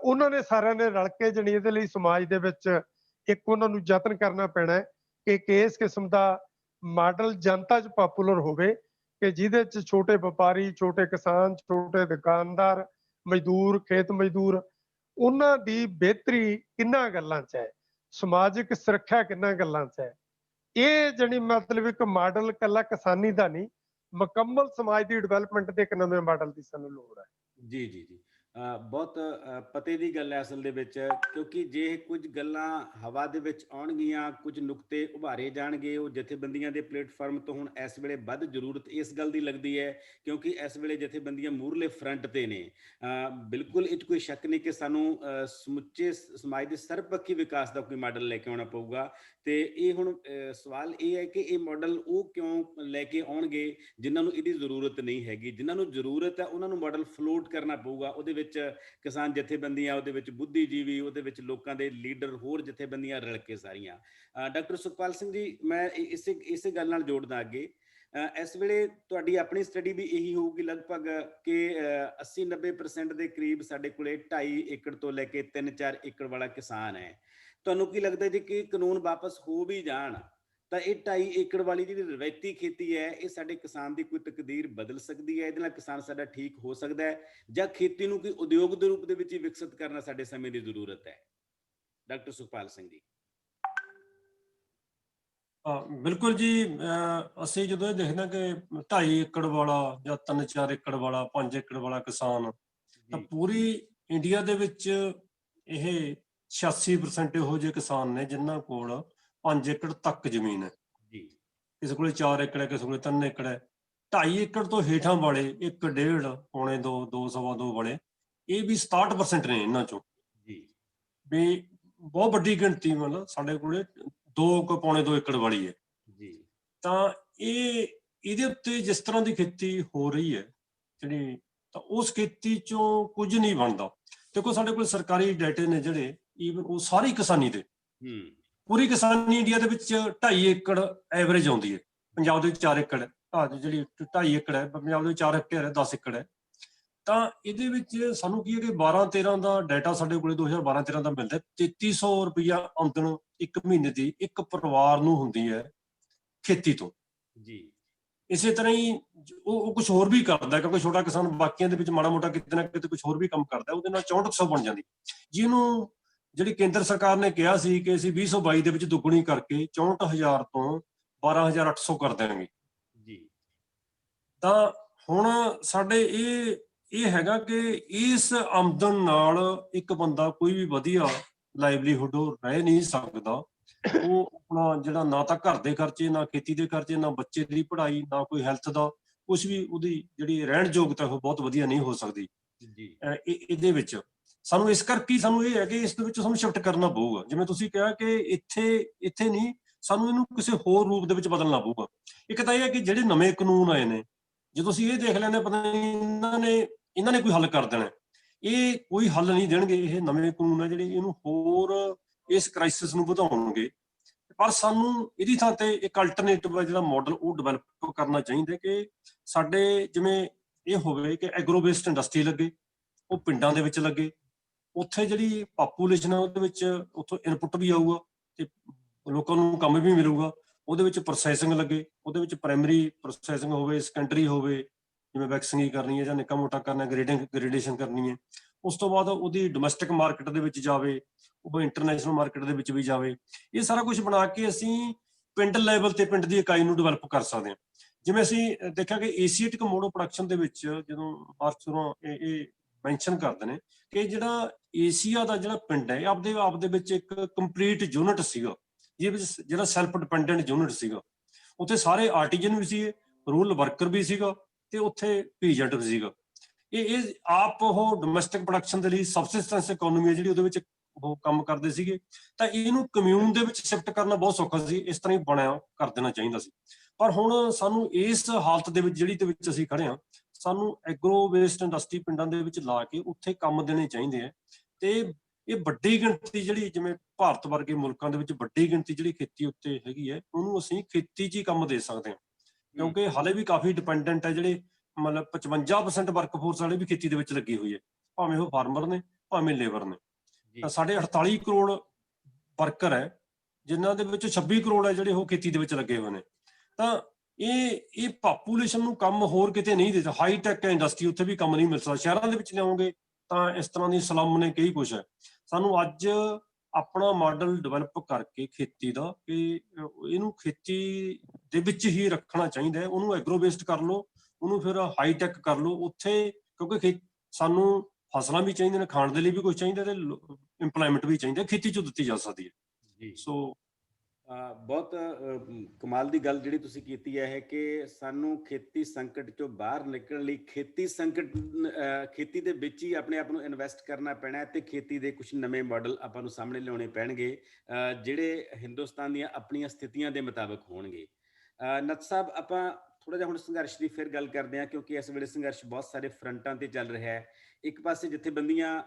ਉਹਨਾਂ ਨੇ ਸਾਰਿਆਂ ਨੇ ਰਲ ਕੇ ਜਣੀ ਇਹਦੇ ਲਈ ਸਮਾਜ ਦੇ ਵਿੱਚ ਇੱਕ ਉਹਨਾਂ ਨੂੰ ਯਤਨ ਕਰਨਾ ਪੈਣਾ ਕਿ ਇਸ ਕਿਸਮ ਦਾ ਮਾਡਲ ਜਨਤਾ 'ਚ ਪਾਪੂਲਰ ਹੋਵੇ ਕਿ ਜਿਹਦੇ 'ਚ ਛੋਟੇ ਵਪਾਰੀ, ਛੋਟੇ ਕਿਸਾਨ, ਛੋਟੇ ਦੁਕਾਨਦਾਰ, ਮਜ਼ਦੂਰ, ਖੇਤ ਮਜ਼ਦੂਰ, ਉਹਨਾਂ ਦੀ ਬਿਹਤਰੀ ਕਿੰਨਾ ਗੱਲਾਂ 'ਚ ਹੈ, ਸਮਾਜਿਕ ਸੁਰੱਖਿਆ ਕਿੰਨਾ ਗੱਲਾਂ 'ਚ ਹੈ। ਇਹ ਜਿਹੜੀ ਮਤਲਬ ਇੱਕ ਮਾਡਲ ਇਕੱਲਾ ਕਿਸਾਨੀ ਦਾ ਨਹੀਂ, ਮੁਕੰਮਲ ਸਮਾਜ ਦੀ ਡਿਵੈਲਪਮੈਂਟ ਦੇ ਇੱਕ ਨਵੇਂ ਮਾਡਲ ਦੀ ਸਾਨੂੰ ਲੋੜ ਹੈ। ਜੀ ਜੀ ਜੀ ਬਹੁਤ ਪਤੇ ਦੀ ਗੱਲ ਹੈ ਅਸਲ ਦੇ ਵਿੱਚ, ਕਿਉਂਕਿ ਜੇ ਕੁਝ ਗੱਲਾਂ ਹਵਾ ਦੇ ਵਿੱਚ ਆਉਣਗੀਆਂ, ਕੁਝ ਨੁਕਤੇ ਉਭਾਰੇ ਜਾਣਗੇ, ਉਹ ਜਥੇਬੰਦੀਆਂ ਦੇ ਪਲੇਟਫਾਰਮ ਤੋਂ ਹੁਣ ਇਸ ਵੇਲੇ ਵੱਧ ਜ਼ਰੂਰਤ ਇਸ ਗੱਲ ਦੀ ਲੱਗਦੀ ਹੈ, ਕਿਉਂਕਿ ਇਸ ਵੇਲੇ ਜਥੇਬੰਦੀਆਂ ਮੂਹਰਲੇ ਫਰੰਟ ਤੇ ਨੇ। ਬਿਲਕੁਲ ਇਹ 'ਚ ਕੋਈ ਸ਼ੱਕ ਨਹੀਂ ਕਿ ਸਾਨੂੰ ਸਮੁੱਚੇ ਸਮਾਜ ਦੇ ਸਰਬਪੱਖੀ ਵਿਕਾਸ ਦਾ ਕੋਈ ਮਾਡਲ ਲੈ ਕੇ ਆਉਣਾ ਪਊਗਾ। ਤੇ ਇਹ ਹੁਣ ਸਵਾਲ ਇਹ ਹੈ ਕਿ ਇਹ ਮਾਡਲ ਉਹ ਕਿਉਂ ਲੈ ਕੇ ਆਉਣਗੇ ਜਿਨ੍ਹਾਂ ਨੂੰ ਇਹਦੀ ਜ਼ਰੂਰਤ ਨਹੀਂ ਹੈਗੀ। ਜਿਨ੍ਹਾਂ ਨੂੰ ਜ਼ਰੂਰਤ ਹੈ ਉਹਨਾਂ ਨੂੰ ਮਾਡਲ ਫਲੋਟ ਕਰਨਾ ਪਊਗਾ। ਉਹਦੇ ਵਿੱਚ ਕਿਸਾਨ ਜਥੇਬੰਦੀਆਂ, ਉਹਦੇ ਵਿੱਚ ਬੁੱਧੀਜੀਵੀ, ਉਹਦੇ ਵਿੱਚ ਲੋਕਾਂ ਦੇ ਲੀਡਰ, ਹੋਰ ਜਥੇਬੰਦੀਆਂ ਰਲ ਕੇ ਸਾਰੀਆਂ। ਡਾਕਟਰ ਸੁਖਪਾਲ ਸਿੰਘ ਜੀ, ਮੈਂ ਇਸੇ ਗੱਲ ਨਾਲ ਜੋੜਦਾ ਅੱਗੇ। ਇਸ ਵੇਲੇ ਤੁਹਾਡੀ ਆਪਣੀ ਸਟੱਡੀ ਵੀ ਇਹੀ ਹੋਊਗੀ ਲਗਭਗ ਕਿ 80-90% ਦੇ ਕਰੀਬ ਸਾਡੇ ਕੋਲੇ 2.5 ਏਕੜ ਤੋਂ ਲੈ ਕੇ 3-4 ਏਕੜ ਵਾਲਾ ਕਿਸਾਨ ਹੈ। ਤੁਹਾਨੂੰ ਕੀ ਲੱਗਦਾ ਜੀ ਕਿ ਕਾਨੂੰਨ ਵਾਪਸ ਹੋ ਵੀ ਜਾਣ ਤਾਂ ਇਹ 2.5 ਏਕੜ ਵਾਲੀ ਜਿਹੜੀ ਰਵਾਇਤੀ ਖੇਤੀ ਹੈ, ਇਹ ਸਾਡੇ ਕਿਸਾਨ ਦੀ ਕੋਈ ਤਕਦੀਰ ਬਦਲ ਸਕਦੀ ਹੈ? ਇਹਦੇ ਨਾਲ ਕਿਸਾਨ ਸਾਡਾ ਠੀਕ ਹੋ ਸਕਦਾ ਹੈ, ਜਾਂ ਖੇਤੀ ਨੂੰ ਕੋਈ ਉਦਯੋਗ ਦੇ ਰੂਪ ਦੇ ਵਿੱਚ ਹੀ ਵਿਕਸਿਤ ਕਰਨਾ ਸਾਡੇ ਸਮੇਂ ਦੀ ਜ਼ਰੂਰਤ ਹੈ? ਡਾਕਟਰ ਸੁਖਪਾਲ ਸਿੰਘ ਜੀ। ਬਿਲਕੁਲ ਜੀ। ਅਸੀਂ ਜਦੋਂ ਇਹ ਦੇਖਦੇ ਹਾਂ ਕਿ 2.5 ਏਕੜ ਵਾਲਾ ਜਾਂ 3-4 ਏਕੜ ਵਾਲਾ, 5 ਏਕੜ ਵਾਲਾ ਕਿਸਾਨ, ਤਾਂ ਜੀ ਪੂਰੀ ਇੰਡੀਆ ਦੇ ਵਿੱਚ ਇਹ 86% ਇਹੋ ਜਿਹੇ ਕਿਸਾਨ ਨੇ ਜਿਨ੍ਹਾਂ ਕੋਲ 5 ਏਕੜ ਤੱਕ ਜ਼ਮੀਨ ਹੈ। ਜੀ ਕਿਸੇ ਕੋਲੇ 4 ਏਕੜ ਹੈ, ਕਿਸੇ ਕੋਲੇ 3 ਏਕੜ ਹੈ। 2.5 ਏਕੜ ਤੋਂ ਹੇਠਾਂ ਵਾਲੇ 1.5, ਪੌਣੇ 2, 2, ਸਵਾ 2 ਵਾਲੇ, ਇਹ ਵੀ 67% ਨੇ ਇਹਨਾਂ ਚੋਂ। ਜੀ ਵੀ ਬਹੁਤ ਵੱਡੀ ਗਿਣਤੀ, ਮਤਲਬ ਸਾਡੇ ਕੋਲੇ 2 ਪੌਣੇ 2 ਏਕੜ ਵਾਲੀ ਹੈ। ਜੀ ਤਾਂ ਇਹਦੇ ਉੱਤੇ ਜਿਸ ਤਰ੍ਹਾਂ ਦੀ ਖੇਤੀ ਹੋ ਰਹੀ ਹੈ ਜਿਹੜੀ, ਤਾਂ ਉਸ ਖੇਤੀ ਚੋਂ ਕੁਝ ਨਹੀਂ ਬਣਦਾ। ਦੇਖੋ ਸਾਡੇ ਕੋਲ ਸਰਕਾਰੀ ਡਾਟੇ ਨੇ ਜਿਹੜੇ, ਈਵਨ ਉਹ ਸਾਰੀ ਕਿਸਾਨੀ ਦੇ, ਪੂਰੀ ਕਿਸਾਨੀ ਇੰਡੀਆ ਦੇ ਵਿੱਚ 2.5 ਏਕੜ ਐਵਰੇਜ ਆਉਂਦੀ ਹੈ। ਪੰਜਾਬ ਦੇ ਵਿੱਚ 4 ਏਕੜ ਹੈ, ਜਿਹੜੀ 2.5 ਏਕੜ ਹੈ, ਪੰਜਾਬ ਦੇ ਵਿੱਚ 4 ਏਕੜ ਹੈ, 10 ਏਕੜ ਹੈ। ਤਾਂ ਇਹਦੇ ਵਿੱਚ ਸਾਨੂੰ ਕੀ ਹੈ ਕਿ 12-13 ਦਾ ਡਾਟਾ ਸਾਡੇ ਕੋਲੇ 2012-13 ਦਾ ਮਿਲਦਾ। 3300 ਰੁਪਇਆ ਆਮਦਨ ਇੱਕ ਮਹੀਨੇ ਦੀ ਇੱਕ ਪਰਿਵਾਰ ਨੂੰ ਹੁੰਦੀ ਹੈ ਖੇਤੀ ਤੋਂ। ਜੀ ਇਸੇ ਤਰ੍ਹਾਂ ਹੀ ਉਹ ਕੁਝ ਹੋਰ ਵੀ ਕਰਦਾ, ਕਿਉਂਕਿ ਛੋਟਾ ਕਿਸਾਨ ਬਾਕੀਆਂ ਦੇ ਵਿੱਚ ਮਾੜਾ ਮੋਟਾ ਕਿਤੇ ਨਾ ਕਿਤੇ ਕੁਝ ਹੋਰ ਵੀ ਕੰਮ ਕਰਦਾ, ਉਹਦੇ ਨਾਲ 6400 ਬਣ ਜਾਂਦੀ, ਜਿਹਨੂੰ ਜਿਹੜੀ ਕੇਂਦਰ ਸਰਕਾਰ ਨੇ ਕਿਹਾ ਸੀ ਕਿ ਅਸੀਂ 2022 ਦੇ ਵਿੱਚ ਦੁੱਗਣੀ ਕਰਕੇ 64,000 ਤੋਂ 12,800 ਕਰ ਦਿਆਂਗੇ। ਜੀ ਤਾਂ ਹੁਣ ਸਾਡੇ ਇਹ ਹੈਗਾ ਕਿ ਇਸ ਆਮਦਨ ਨਾਲ ਇੱਕ ਬੰਦਾ ਕੋਈ ਵੀ ਵਧੀਆ ਲਾਈਵਲੀਹੁੱਡ ਰਹਿ ਨਹੀਂ ਸਕਦਾ। ਉਹ ਆਪਣਾ ਜਿਹੜਾ, ਨਾ ਤਾਂ ਘਰ ਦੇ ਖਰਚੇ, ਨਾ ਖੇਤੀ ਦੇ ਖਰਚੇ, ਨਾ ਬੱਚੇ ਦੀ ਪੜ੍ਹਾਈ, ਨਾ ਕੋਈ ਹੈਲਥ ਦਾ ਕੁਝ ਵੀ, ਉਹਦੀ ਜਿਹੜੀ ਰਹਿਣ ਯੋਗਤਾ ਉਹ ਬਹੁਤ ਵਧੀਆ ਨਹੀਂ ਹੋ ਸਕਦੀ। ਜੀ ਇਹਦੇ ਵਿੱਚ ਸਾਨੂੰ ਇਸ ਕਰਕੇ ਸਾਨੂੰ ਇਹ ਹੈ ਕਿ ਇਸ ਦੇ ਵਿੱਚ ਸਾਨੂੰ ਸ਼ਿਫਟ ਕਰਨਾ ਪਊਗਾ। ਜਿਵੇਂ ਤੁਸੀਂ ਕਿਹਾ ਕਿ ਇੱਥੇ ਨਹੀਂ, ਸਾਨੂੰ ਇਹਨੂੰ ਕਿਸੇ ਹੋਰ ਰੂਪ ਦੇ ਵਿੱਚ ਬਦਲਣਾ ਪਊਗਾ। ਇੱਕ ਤਾਂ ਇਹ ਹੈ ਕਿ ਜਿਹੜੇ ਨਵੇਂ ਕਾਨੂੰਨ ਆਏ ਨੇ, ਜਦੋਂ ਅਸੀਂ ਇਹ ਦੇਖ ਲੈਂਦੇ ਪਤਾ ਨਹੀਂ ਇਹਨਾਂ ਨੇ ਕੋਈ ਹੱਲ ਕਰ ਦੇਣਾ, ਇਹ ਕੋਈ ਹੱਲ ਨਹੀਂ ਦੇਣਗੇ। ਇਹ ਨਵੇਂ ਕਾਨੂੰਨ ਆ ਜਿਹੜੇ ਇਹਨੂੰ ਹੋਰ ਇਸ ਕ੍ਰਾਈਸਿਸ ਨੂੰ ਵਧਾਉਣਗੇ। ਪਰ ਸਾਨੂੰ ਇਹਦੀ ਥਾਂ ਤੇ ਇੱਕ ਅਲਟਰਨੇਟਿਵ ਜਿਹੜਾ ਮਾਡਲ ਉਹ ਡਿਵੈਲਪ ਕਰਨਾ ਚਾਹੀਦਾ ਕਿ ਸਾਡੇ ਜਿਵੇਂ ਇਹ ਹੋਵੇ ਕਿ ਐਗਰੋ ਬੇਸਡ ਇੰਡਸਟਰੀ ਲੱਗੇ, ਉਹ ਪਿੰਡਾਂ ਦੇ ਵਿੱਚ ਲੱਗੇ, ਉੱਥੇ ਜਿਹੜੀ ਪਾਪੂਲੇਸ਼ਨ ਹੈ ਉਹਦੇ ਵਿੱਚ ਉੱਥੋਂ ਇਨਪੁੱਟ ਵੀ ਆਊਗਾ ਤੇ ਲੋਕਾਂ ਨੂੰ ਕੰਮ ਵੀ ਮਿਲੂਗਾ। ਉਹਦੇ ਵਿੱਚ ਪ੍ਰੋਸੈਸਿੰਗ ਲੱਗੇ, ਉਹਦੇ ਵਿੱਚ ਪ੍ਰਾਇਮਰੀ ਪ੍ਰੋਸੈਸਿੰਗ ਹੋਵੇ, ਸੈਕੰਡਰੀ ਹੋਵੇ, ਜਿਵੇਂ ਵੈਕਸਿੰਗ ਕਰਨੀ ਹੈ ਜਾਂ ਨਿੱਕਾ ਮੋਟਾ ਕਰਨਾ, ਗ੍ਰੇਡੇਸ਼ਨ ਕਰਨੀ ਹੈ। ਉਸ ਤੋਂ ਬਾਅਦ ਉਹਦੀ ਡੋਮੈਸਟਿਕ ਮਾਰਕੀਟ ਦੇ ਵਿੱਚ ਜਾਵੇ, ਉਹ ਇੰਟਰਨੈਸ਼ਨਲ ਮਾਰਕੀਟ ਦੇ ਵਿੱਚ ਵੀ ਜਾਵੇ। ਇਹ ਸਾਰਾ ਕੁਝ ਬਣਾ ਕੇ ਅਸੀਂ ਪਿੰਡ ਲੈਵਲ ਤੇ ਪਿੰਡ ਦੀ ਇਕਾਈ ਨੂੰ ਡਿਵੈਲਪ ਕਰ ਸਕਦੇ ਹਾਂ। ਜਿਵੇਂ ਅਸੀਂ ਦੇਖਿਆ ਕਿ ਏਸ਼ੀਆਟਿਕ ਮੋਡਲ ਪ੍ਰੋਡਕਸ਼ਨ ਦੇ ਵਿੱਚ ਜਦੋਂ ਮਾਰਕਸੋਂ ਇਹ ਮੈਂਸ਼ਨ ਕਰਦੇ ਨੇ ਕਿ ਜਿਹੜਾ ਏਸ਼ੀਆ ਦਾ ਜਿਹੜਾ ਪਿੰਡ ਹੈ, ਆਪਦੇ ਆਪ ਦੇ ਵਿੱਚ ਇੱਕ ਕੰਪਲੀਟ ਯੂਨਿਟ ਸੀਗਾ, ਜਿਹਦੇ ਵਿੱਚ ਜਿਹੜਾ ਸੈਲਫ ਡਿਪੈਂਡੈਂਟ ਯੂਨਿਟ ਸੀਗਾ। ਉੱਥੇ ਸਾਰੇ ਆਰਟੀਜਨ ਵੀ ਸੀ, ਰੂਰਲ ਵਰਕਰ ਵੀ ਸੀਗਾ, ਤੇ ਉੱਥੇ ਪੀਜੈਂਟ ਵੀ ਸੀਗਾ। ਇਹ ਆਪ ਉਹ ਡੋਮੈਸਟਿਕ ਪ੍ਰੋਡਕਸ਼ਨ ਦੇ ਲਈ ਸਬਸਿਸਟੈਂਸ ਇਕਨੋਮੀ ਹੈ ਜਿਹੜੀ, ਉਹਦੇ ਵਿੱਚ ਉਹ ਕੰਮ ਕਰਦੇ ਸੀਗੇ। ਤਾਂ ਇਹਨੂੰ ਕਮਿਊਨ ਦੇ ਵਿੱਚ ਸ਼ਿਫਟ ਕਰਨਾ ਬਹੁਤ ਸੌਖਾ ਸੀ, ਇਸ ਤਰ੍ਹਾਂ ਹੀ ਬਣਿਆ ਕਰ ਦੇਣਾ ਚਾਹੀਦਾ ਸੀ। ਪਰ ਹੁਣ ਸਾਨੂੰ ਇਸ ਹਾਲਤ ਦੇ ਵਿੱਚ ਜਿਹੜੀ ਦੇ ਵਿੱਚ ਅਸੀਂ ਖੜੇ ਹਾਂ, ਸਾਨੂੰ ਐਗਰੋ ਵੇਸਟ ਇੰਡਸਟਰੀ ਪਿੰਡਾਂ ਦੇ ਵਿੱਚ ਲਾ ਕੇ ਉੱਥੇ ਕੰਮ ਦੇਣੇ ਚਾਹੀਦੇ ਆ। ਤੇ ਇਹ ਵੱਡੀ ਗਿਣਤੀ ਜਿਹੜੀ, ਜਿਵੇਂ ਭਾਰਤ ਵਰਗੇ ਮੁਲਕਾਂ ਦੇ ਵਿੱਚ ਵੱਡੀ ਗਿਣਤੀ ਜਿਹੜੀ ਖੇਤੀ ਉੱਤੇ ਹੈਗੀ ਹੈ, ਉਹਨੂੰ ਅਸੀਂ ਖੇਤੀ 'ਚ ਹੀ ਕੰਮ ਦੇ ਸਕਦੇ ਹਾਂ, ਕਿਉਂਕਿ ਹਾਲੇ ਵੀ ਕਾਫੀ ਡਿਪੈਂਡੈਂਟ ਹੈ। ਜਿਹੜੇ ਮਤਲਬ 55% ਵਰਕਫੋਰਸ ਵਾਲੇ ਵੀ ਖੇਤੀ ਦੇ ਵਿੱਚ ਲੱਗੀ ਹੋਈ ਹੈ, ਭਾਵੇਂ ਉਹ ਫਾਰਮਰ ਨੇ ਭਾਵੇਂ ਲੇਬਰ ਨੇ। ਤਾਂ ਸਾਡੇ 48 ਕਰੋੜ ਵਰਕਰ ਹੈ, ਜਿਨ੍ਹਾਂ ਦੇ ਵਿੱਚ 26 ਕਰੋੜ ਹੈ ਜਿਹੜੇ ਉਹ ਖੇਤੀ ਦੇ ਵਿੱਚ ਲੱਗੇ ਹੋਏ ਨੇ। ਤਾਂ ਇਹ ਪਾਪੂਲੇਸ਼ਨ ਨੂੰ ਕੰਮ ਹੋਰ ਕਿਤੇ ਨਹੀਂ ਦੇ ਸਕਦਾ। ਹਾਈ ਟੈਕ ਇੰਡਸਟਰੀ ਉੱਥੇ ਵੀ ਕੰਮ ਨਹੀਂ ਮਿਲ ਸਕਦਾ। ਸ਼ਹਿਰਾਂ ਦੇ ਵਿੱਚ ਲਿਆਉਂਗੇ ਤਾਂ ਇਸ ਤਰ੍ਹਾਂ ਦੀ ਸਲਮ ਨੇ ਕਈ ਕੁਛ ਹੈ। ਸਾਨੂੰ ਅੱਜ ਆਪਣਾ ਮਾਡਲ ਡਿਵੈਲਪ ਕਰਕੇ ਖੇਤੀ ਦਾ, ਕਿ ਇਹਨੂੰ ਖੇਤੀ ਦੇ ਵਿੱਚ ਹੀ ਰੱਖਣਾ ਚਾਹੀਦਾ ਹੈ। ਉਹਨੂੰ ਐਗਰੋ ਬੇਸਡ ਕਰ ਲਓ, ਉਹਨੂੰ ਫਿਰ ਹਾਈ ਟੈਕ ਕਰ ਲਓ ਉੱਥੇ, ਕਿਉਂਕਿ ਸਾਨੂੰ ਫਸਲਾਂ ਵੀ ਚਾਹੀਦੀਆਂ ਨੇ, ਖਾਣ ਦੇ ਲਈ ਵੀ ਕੁਝ ਚਾਹੀਦਾ ਤੇ ਇੰਪਲੋਇਮੈਂਟ ਵੀ ਚਾਹੀਦਾ, ਖੇਤੀ ਚੋਂ ਦਿੱਤੀ ਜਾ ਸਕਦੀ ਹੈ। ਜੀ ਸੋ ਬਹੁਤ ਕਮਾਲ ਦੀ ਗੱਲ ਜਿਹੜੀ ਤੁਸੀਂ ਕੀਤੀ ਹੈ ਕਿ ਸਾਨੂੰ ਖੇਤੀ ਸੰਕਟ ਚੋਂ ਬਾਹਰ ਨਿਕਲਣ ਲਈ ਖੇਤੀ ਦੇ ਵਿੱਚ ਹੀ ਆਪਣੇ ਆਪ ਨੂੰ ਇਨਵੈਸਟ ਕਰਨਾ ਪੈਣਾ ਹੈ ਤੇ ਖੇਤੀ ਦੇ ਕੁਝ ਨਵੇਂ ਮਾਡਲ ਆਪਾਂ ਨੂੰ ਸਾਹਮਣੇ ਲਿਆਉਣੇ ਪੈਣਗੇ ਜਿਹੜੇ ਹਿੰਦੁਸਤਾਨ ਦੀਆਂ ਆਪਣੀਆਂ ਸਥਿਤੀਆਂ ਦੇ ਮੁਤਾਬਕ ਹੋਣਗੇ। ਨੱਥ ਸਾਹਿਬ, ਆਪਾਂ ਥੋੜਾ ਜਿਹਾ ਹੁਣ ਸੰਘਰਸ਼ ਦੀ ਫਿਰ ਗੱਲ ਕਰਦੇ ਹਾਂ, ਕਿਉਂਕਿ ਇਸ ਵੇਲੇ ਸੰਘਰਸ਼ ਬਹੁਤ ਸਾਰੇ ਫਰੰਟਾਂ ਤੇ ਚੱਲ ਰਿਹਾ ਹੈ। ਇੱਕ ਪਾਸੇ ਜਥੇਬੰਦੀਆਂ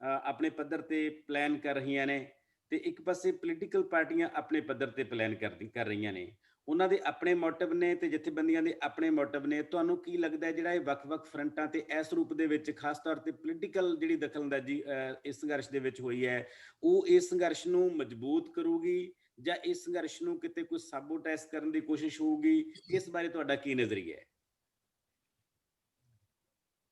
ਆਪਣੇ ਪੱਧਰ ਤੇ ਪਲਾਨ ਕਰ ਰਹੀਆਂ ਨੇ ਤੇ ਇੱਕ ਪਾਸੇ ਪੋਲੀਟੀਕਲ ਪਾਰਟੀਆਂ ਆਪਣੇ ਪੱਧਰ ਤੇ ਪਲਾਨ ਕਰ ਰਹੀਆਂ ਨੇ। ਉਹਨਾਂ ਦੇ ਆਪਣੇ ਮੋਟਿਵ ਨੇ ਤੇ ਜਥੇਬੰਦੀਆਂ ਦੇ ਆਪਣੇ ਮੋਟਿਵ ਨੇ। ਤੁਹਾਨੂੰ ਕੀ ਲੱਗਦਾ ਹੈ ਜਿਹੜਾ ਇਹ ਵੱਖ-ਵੱਖ ਫਰੰਟਾਂ ਤੇ ਇਸ ਰੂਪ ਦੇ ਵਿੱਚ ਖਾਸ ਤੌਰ ਤੇ ਪੋਲੀਟੀਕਲ ਜਿਹੜੀ ਦਖਲਅੰਦਾਜ਼ੀ ਇਸ ਸੰਘਰਸ਼ ਦੇ ਵਿੱਚ ਹੋਈ ਹੈ, ਉਹ ਇਸ ਸੰਘਰਸ਼ ਨੂੰ ਮਜ਼ਬੂਤ ਕਰੂਗੀ ਜਾਂ ਇਸ ਸੰਘਰਸ਼ ਨੂੰ ਕਿਤੇ ਕੋਈ ਸਾਬੋਟੈਜ ਕਰਨ ਦੀ ਕੋਸ਼ਿਸ਼ ਹੋਊਗੀ? ਇਸ ਬਾਰੇ ਤੁਹਾਡਾ ਕੀ ਨਜ਼ਰੀਆ ਹੈ?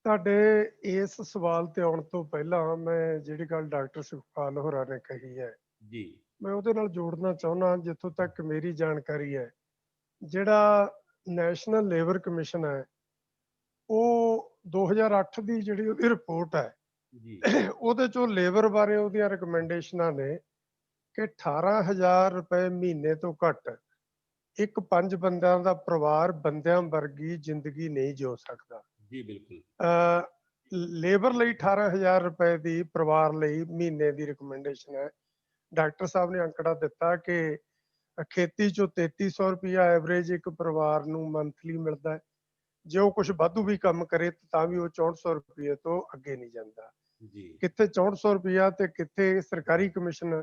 ਤੁਹਾਡੇ ਇਸ ਸਵਾਲ ਤੇ ਆਉਣ ਤੋਂ ਪਹਿਲਾਂ ਮੈਂ ਜਿਹੜੀ ਗੱਲ ਡਾਕਟਰ ਸੁਖਪਾਲ ਹੋਰਾਂ ਨੇ ਕਹੀ ਹੈ, ਜੀ ਮੈਂ ਉਹਦੇ ਨਾਲ ਜੋੜਨਾ ਚਾਹੁੰਦਾ। ਜਿੱਥੋਂ ਤੱਕ ਮੇਰੀ ਜਾਣਕਾਰੀ ਹੈ, ਜਿਹੜਾ ਨੈਸ਼ਨਲ ਲੇਬਰ ਕਮਿਸ਼ਨ ਹੈ, ਉਹ 2008 ਦੀ ਜਿਹੜੀ ਉਹਦੀ ਰਿਪੋਰਟ ਹੈ, ਜੀ ਉਹਦੇ ਚੋਂ ਲੇਬਰ ਬਾਰੇ ਉਹਦੀਆਂ ਰਿਕਮੈਂਡੇਸ਼ਨਾਂ ਨੇ ਕਿ 18,000 ਰੁਪਏ ਮਹੀਨੇ ਤੋਂ ਘੱਟ ਇੱਕ 5 ਬੰਦਿਆਂ ਦਾ ਪਰਿਵਾਰ ਬੰਦਿਆਂ ਵਰਗੀ ਜ਼ਿੰਦਗੀ ਨਹੀਂ ਜਿਉ ਸਕਦਾ। ਜੀ ਬਿਲਕੁਲ। ਲੇਬਰ ਲਈ 18,000 ਰੁਪਏ ਦੀ ਪਰਿਵਾਰ ਲਈ ਮਹੀਨੇ ਦੀ ਰਿਕਮੈਂਡੇਸ਼ਨ ਹੈ। ਡਾਕਟਰ ਸਾਹਿਬ ਨੇ ਅੰਕੜਾ ਦਿੱਤਾ ਕਿ ਖੇਤੀ ਚੋਂ 3300 ਰੁਪਇਆ ਐਵਰੇਜ ਇੱਕ ਪਰਿਵਾਰ ਨੂੰ ਮੰਥਲੀ ਮਿਲਦਾ ਹੈ। ਜੇ ਉਹ ਕੁਝ ਵਾਧੂ ਵੀ ਕੰਮ ਕਰੇ ਤਾਂ ਵੀ ਉਹ 6400 ਰੁਪਏ ਤੋਂ ਅੱਗੇ ਨਹੀਂ ਜਾਂਦਾ। ਜੀ ਕਿੱਥੇ 6400 ਰੁਪਇਆ ਤੇ ਕਿੱਥੇ ਸਰਕਾਰੀ ਕਮਿਸ਼ਨ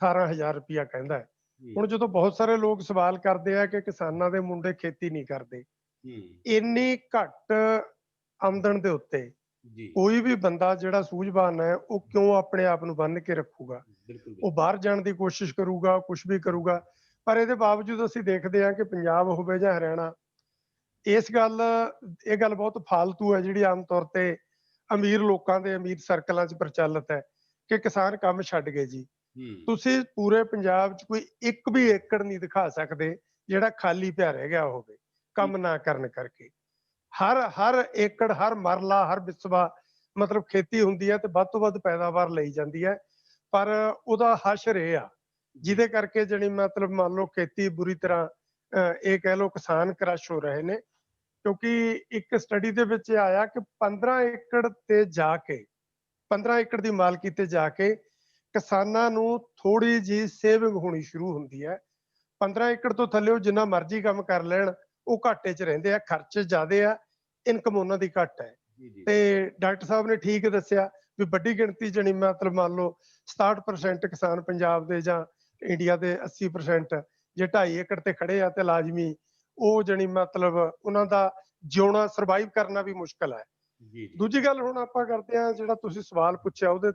18,000 ਰੁਪਇਆ ਕਹਿੰਦਾ ਹੈ। ਜੀ ਹੁਣ ਜਦੋਂ ਬਹੁਤ ਸਾਰੇ ਲੋਕ ਸਵਾਲ ਕਰਦੇ ਆ ਕਿ ਕਿਸਾਨਾਂ ਦੇ ਮੁੰਡੇ ਖੇਤੀ ਨਹੀਂ ਕਰਦੇ, ਇੰਨੀ ਘੱਟ ਆਮਦਨ ਦੇ ਉੱਤੇ ਜੀ ਕੋਈ ਵੀ ਬੰਦਾ ਜਿਹੜਾ ਸੂਝਵਾਨ ਹੈ ਉਹ ਕਿਉਂ ਆਪਣੇ ਆਪ ਨੂੰ ਬੰਨ੍ਹ ਕੇ ਰੱਖੂਗਾ? ਬਿਲਕੁਲ ਉਹ ਬਾਹਰ ਜਾਣ ਦੀ ਕੋਸ਼ਿਸ਼ ਕਰੂਗਾ, ਕੁਝ ਵੀ ਕਰੂਗਾ। ਪਰ ਇਹਦੇ ਬਾਵਜੂਦ ਅਸੀਂ ਦੇਖਦੇ ਹਾਂ ਕਿ ਪੰਜਾਬ ਹੋਵੇ ਜਾਂ ਹਰਿਆਣਾ, ਇਹ ਗੱਲ ਬਹੁਤ ਫਾਲਤੂ ਹੈ ਜਿਹੜੀ ਆਮ ਤੌਰ ਤੇ ਅਮੀਰ ਲੋਕਾਂ ਦੇ ਅਮੀਰ ਸਰਕਲਾਂ 'ਚ ਪ੍ਰਚਲਿਤ ਹੈ ਕਿ ਕਿਸਾਨ ਕੰਮ ਛੱਡ ਗਏ ਜੀ। ਤੁਸੀਂ ਪੂਰੇ ਪੰਜਾਬ 'ਚ ਕੋਈ ਇੱਕ ਵੀ ਏਕੜ ਨਹੀਂ ਦਿਖਾ ਸਕਦੇ ਜਿਹੜਾ ਖਾਲੀ ਪਿਆ ਰਹਿ ਗਿਆ ਹੋਵੇ ਕੰਮ ਨਾ ਕਰਨ ਕਰਕੇ। ਹਰ ਏਕੜ, ਹਰ ਮਰਲਾ, ਹਰ ਵਿਸਵਾ ਮਤਲਬ ਖੇਤੀ ਹੁੰਦੀ ਹੈ ਤੇ ਵੱਧ ਤੋਂ ਵੱਧ ਪੈਦਾਵਾਰ ਲਈ ਜਾਂਦੀ ਹੈ। ਪਰ ਉਹਦਾ ਹਸ਼ਰ ਇਹ ਆ ਜਿਹਦੇ ਕਰਕੇ ਜਿਹੜੀ ਮਤਲਬ ਮੰਨ ਲਓ ਖੇਤੀ ਬੁਰੀ ਤਰ੍ਹਾਂ ਇਹ ਕਹਿ ਲਓ ਕਿਸਾਨ ਕ੍ਰਸ਼ ਹੋ ਰਹੇ ਨੇ। ਕਿਉਂਕਿ ਇੱਕ ਸਟੱਡੀ ਦੇ ਵਿੱਚ ਆਇਆ ਕਿ 15 ਏਕੜ ਤੇ ਜਾ ਕੇ 15 ਏਕੜ ਦੀ ਮਾਲਕੀ ਤੇ ਜਾ ਕੇ ਕਿਸਾਨਾਂ ਨੂੰ ਥੋੜੀ ਜਿਹੀ ਸੇਵਿੰਗ ਹੋਣੀ ਸ਼ੁਰੂ ਹੁੰਦੀ ਹੈ। 15 ਏਕੜ ਤੋਂ ਥੱਲੇ ਉਹ ਜਿੰਨਾ ਮਰਜ਼ੀ ਕੰਮ ਕਰ ਲੈਣ ਉਹ ਘਾਟੇ 'ਚ ਰਹਿੰਦੇ ਆ, ਖਰਚੇ ਜ਼ਿਆਦੇ ਆ, ਇਨਕਮ ਉਹਨਾਂ ਦੀ ਘੱਟ ਹੈ। ਤੇ ਡਾਕਟਰ ਸਾਹਿਬ ਨੇ ਠੀਕ ਦੱਸਿਆ ਵੀ ਵੱਡੀ ਗਿਣਤੀ ਜਣੀ ਮਤਲਬ ਮੰਨ ਲਓ 67% ਕਿਸਾਨ ਪੰਜਾਬ ਦੇ ਜਾਂ ਇੰਡੀਆ ਦੇ 80% ਜੇ 2.5 ਏਕੜ ਤੇ ਖੜੇ ਆ ਤੇ ਲਾਜ਼ਮੀ ਉਹ ਜਣੀ ਮਤਲਬ ਉਹਨਾਂ ਦਾ ਜਿਉਣਾ, ਸਰਵਾਈਵ ਕਰਨਾ ਵੀ ਮੁਸ਼ਕਲ ਹੈ। ਦੂਜੀ ਗੱਲ ਹੁਣ ਆਪਾਂ ਕਰਦੇ ਆ ਜਿਹੜਾ ਤੁਸੀਂ ਸਵਾਲ ਪੁੱਛਿਆ ਉਹਦੇ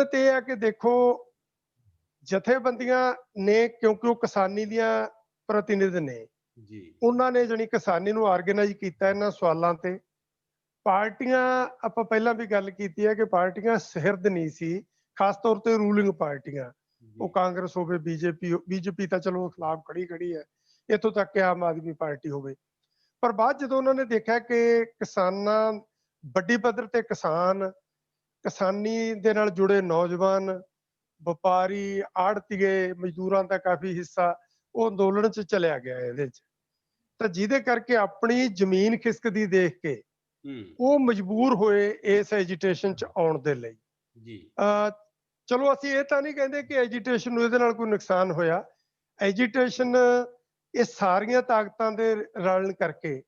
ਤੇ ਇਹ ਆ ਕਿ ਦੇਖੋ ਜਥੇਬੰਦੀਆਂ ਨੇ, ਕਿਉਂਕਿ ਉਹ ਕਿਸਾਨੀ ਦੀਆਂ ਪ੍ਰਤੀਨਿਧ ਨੇ, ਉਹਨਾਂ ਨੇ ਜਣੀ ਕਿਸਾਨੀ ਨੂੰ ਆਰਗੇਨਾਈਜ਼ ਕੀਤਾ ਇਹਨਾਂ ਸਵਾਲਾਂ ਤੇ। ਪਾਰਟੀਆਂ, ਆਪਾਂ ਪਹਿਲਾਂ ਵੀ ਗੱਲ ਕੀਤੀ ਹੈ ਕਿ ਪਾਰਟੀਆਂ ਸਿਰਦ ਨਹੀਂ ਸੀ, ਖਾਸ ਤੌਰ ਤੇ ਰੂਲਿੰਗ ਪਾਰਟੀਆਂ, ਉਹ ਕਾਂਗਰਸ ਹੋਵੇ, ਬੀਜੇਪੀ ਤਾਂ ਚਲੋ ਖਿਲਾਫ ਖੜੀ ਹੈ, ਇੱਥੋਂ ਤੱਕ ਕਿ ਆਮ ਆਦਮੀ ਪਾਰਟੀ ਹੋਵੇ। ਪਰ ਬਾਅਦ ਜਦੋਂ ਉਹਨਾਂ ਨੇ ਦੇਖਿਆ ਕਿ ਕਿਸਾਨਾਂ, ਵੱਡੀ ਪੱਧਰ ਤੇ ਕਿਸਾਨ, ਕਿਸਾਨੀ ਦੇ ਨਾਲ ਜੁੜੇ ਨੌਜਵਾਨ, ਵਪਾਰੀ, ਆੜਤੀਏ, ਮਜ਼ਦੂਰਾਂ ਦਾ ਕਾਫੀ ਹਿੱਸਾ ਉਹ ਅੰਦੋਲਨ 'ਚ ਚਲਿਆ ਗਿਆ ਇਹਦੇ 'ਚ, ਤਾਂ ਜਿਹਦੇ ਕਰਕੇ ਆਪਣੀ ਜ਼ਮੀਨ ਖਿਸਕਦੀ ਦੇਖ ਕੇ ਉਹ ਮਜਬੂਰ ਹੋਏ ਇਸ ਐਜੀਟੇਸ਼ਨ 'ਚ ਆਉਣ ਦੇ ਲਈ। ਚਲੋ ਅਸੀਂ ਇਹ ਤਾਂ ਨਹੀਂ ਕਹਿੰਦੇ ਕਿ ਐਜੀਟੇਸ਼ਨ ਨੂੰ ਇਹਦੇ ਨਾਲ ਕੋਈ ਨੁਕਸਾਨ ਹੋਇਆ। ਐਜੀਟੇਸ਼ਨ ਇਹ ਸਾਰੀਆਂ ਤਾਕਤਾਂ ਦੇ ਰਲਣ ਕਰਕੇ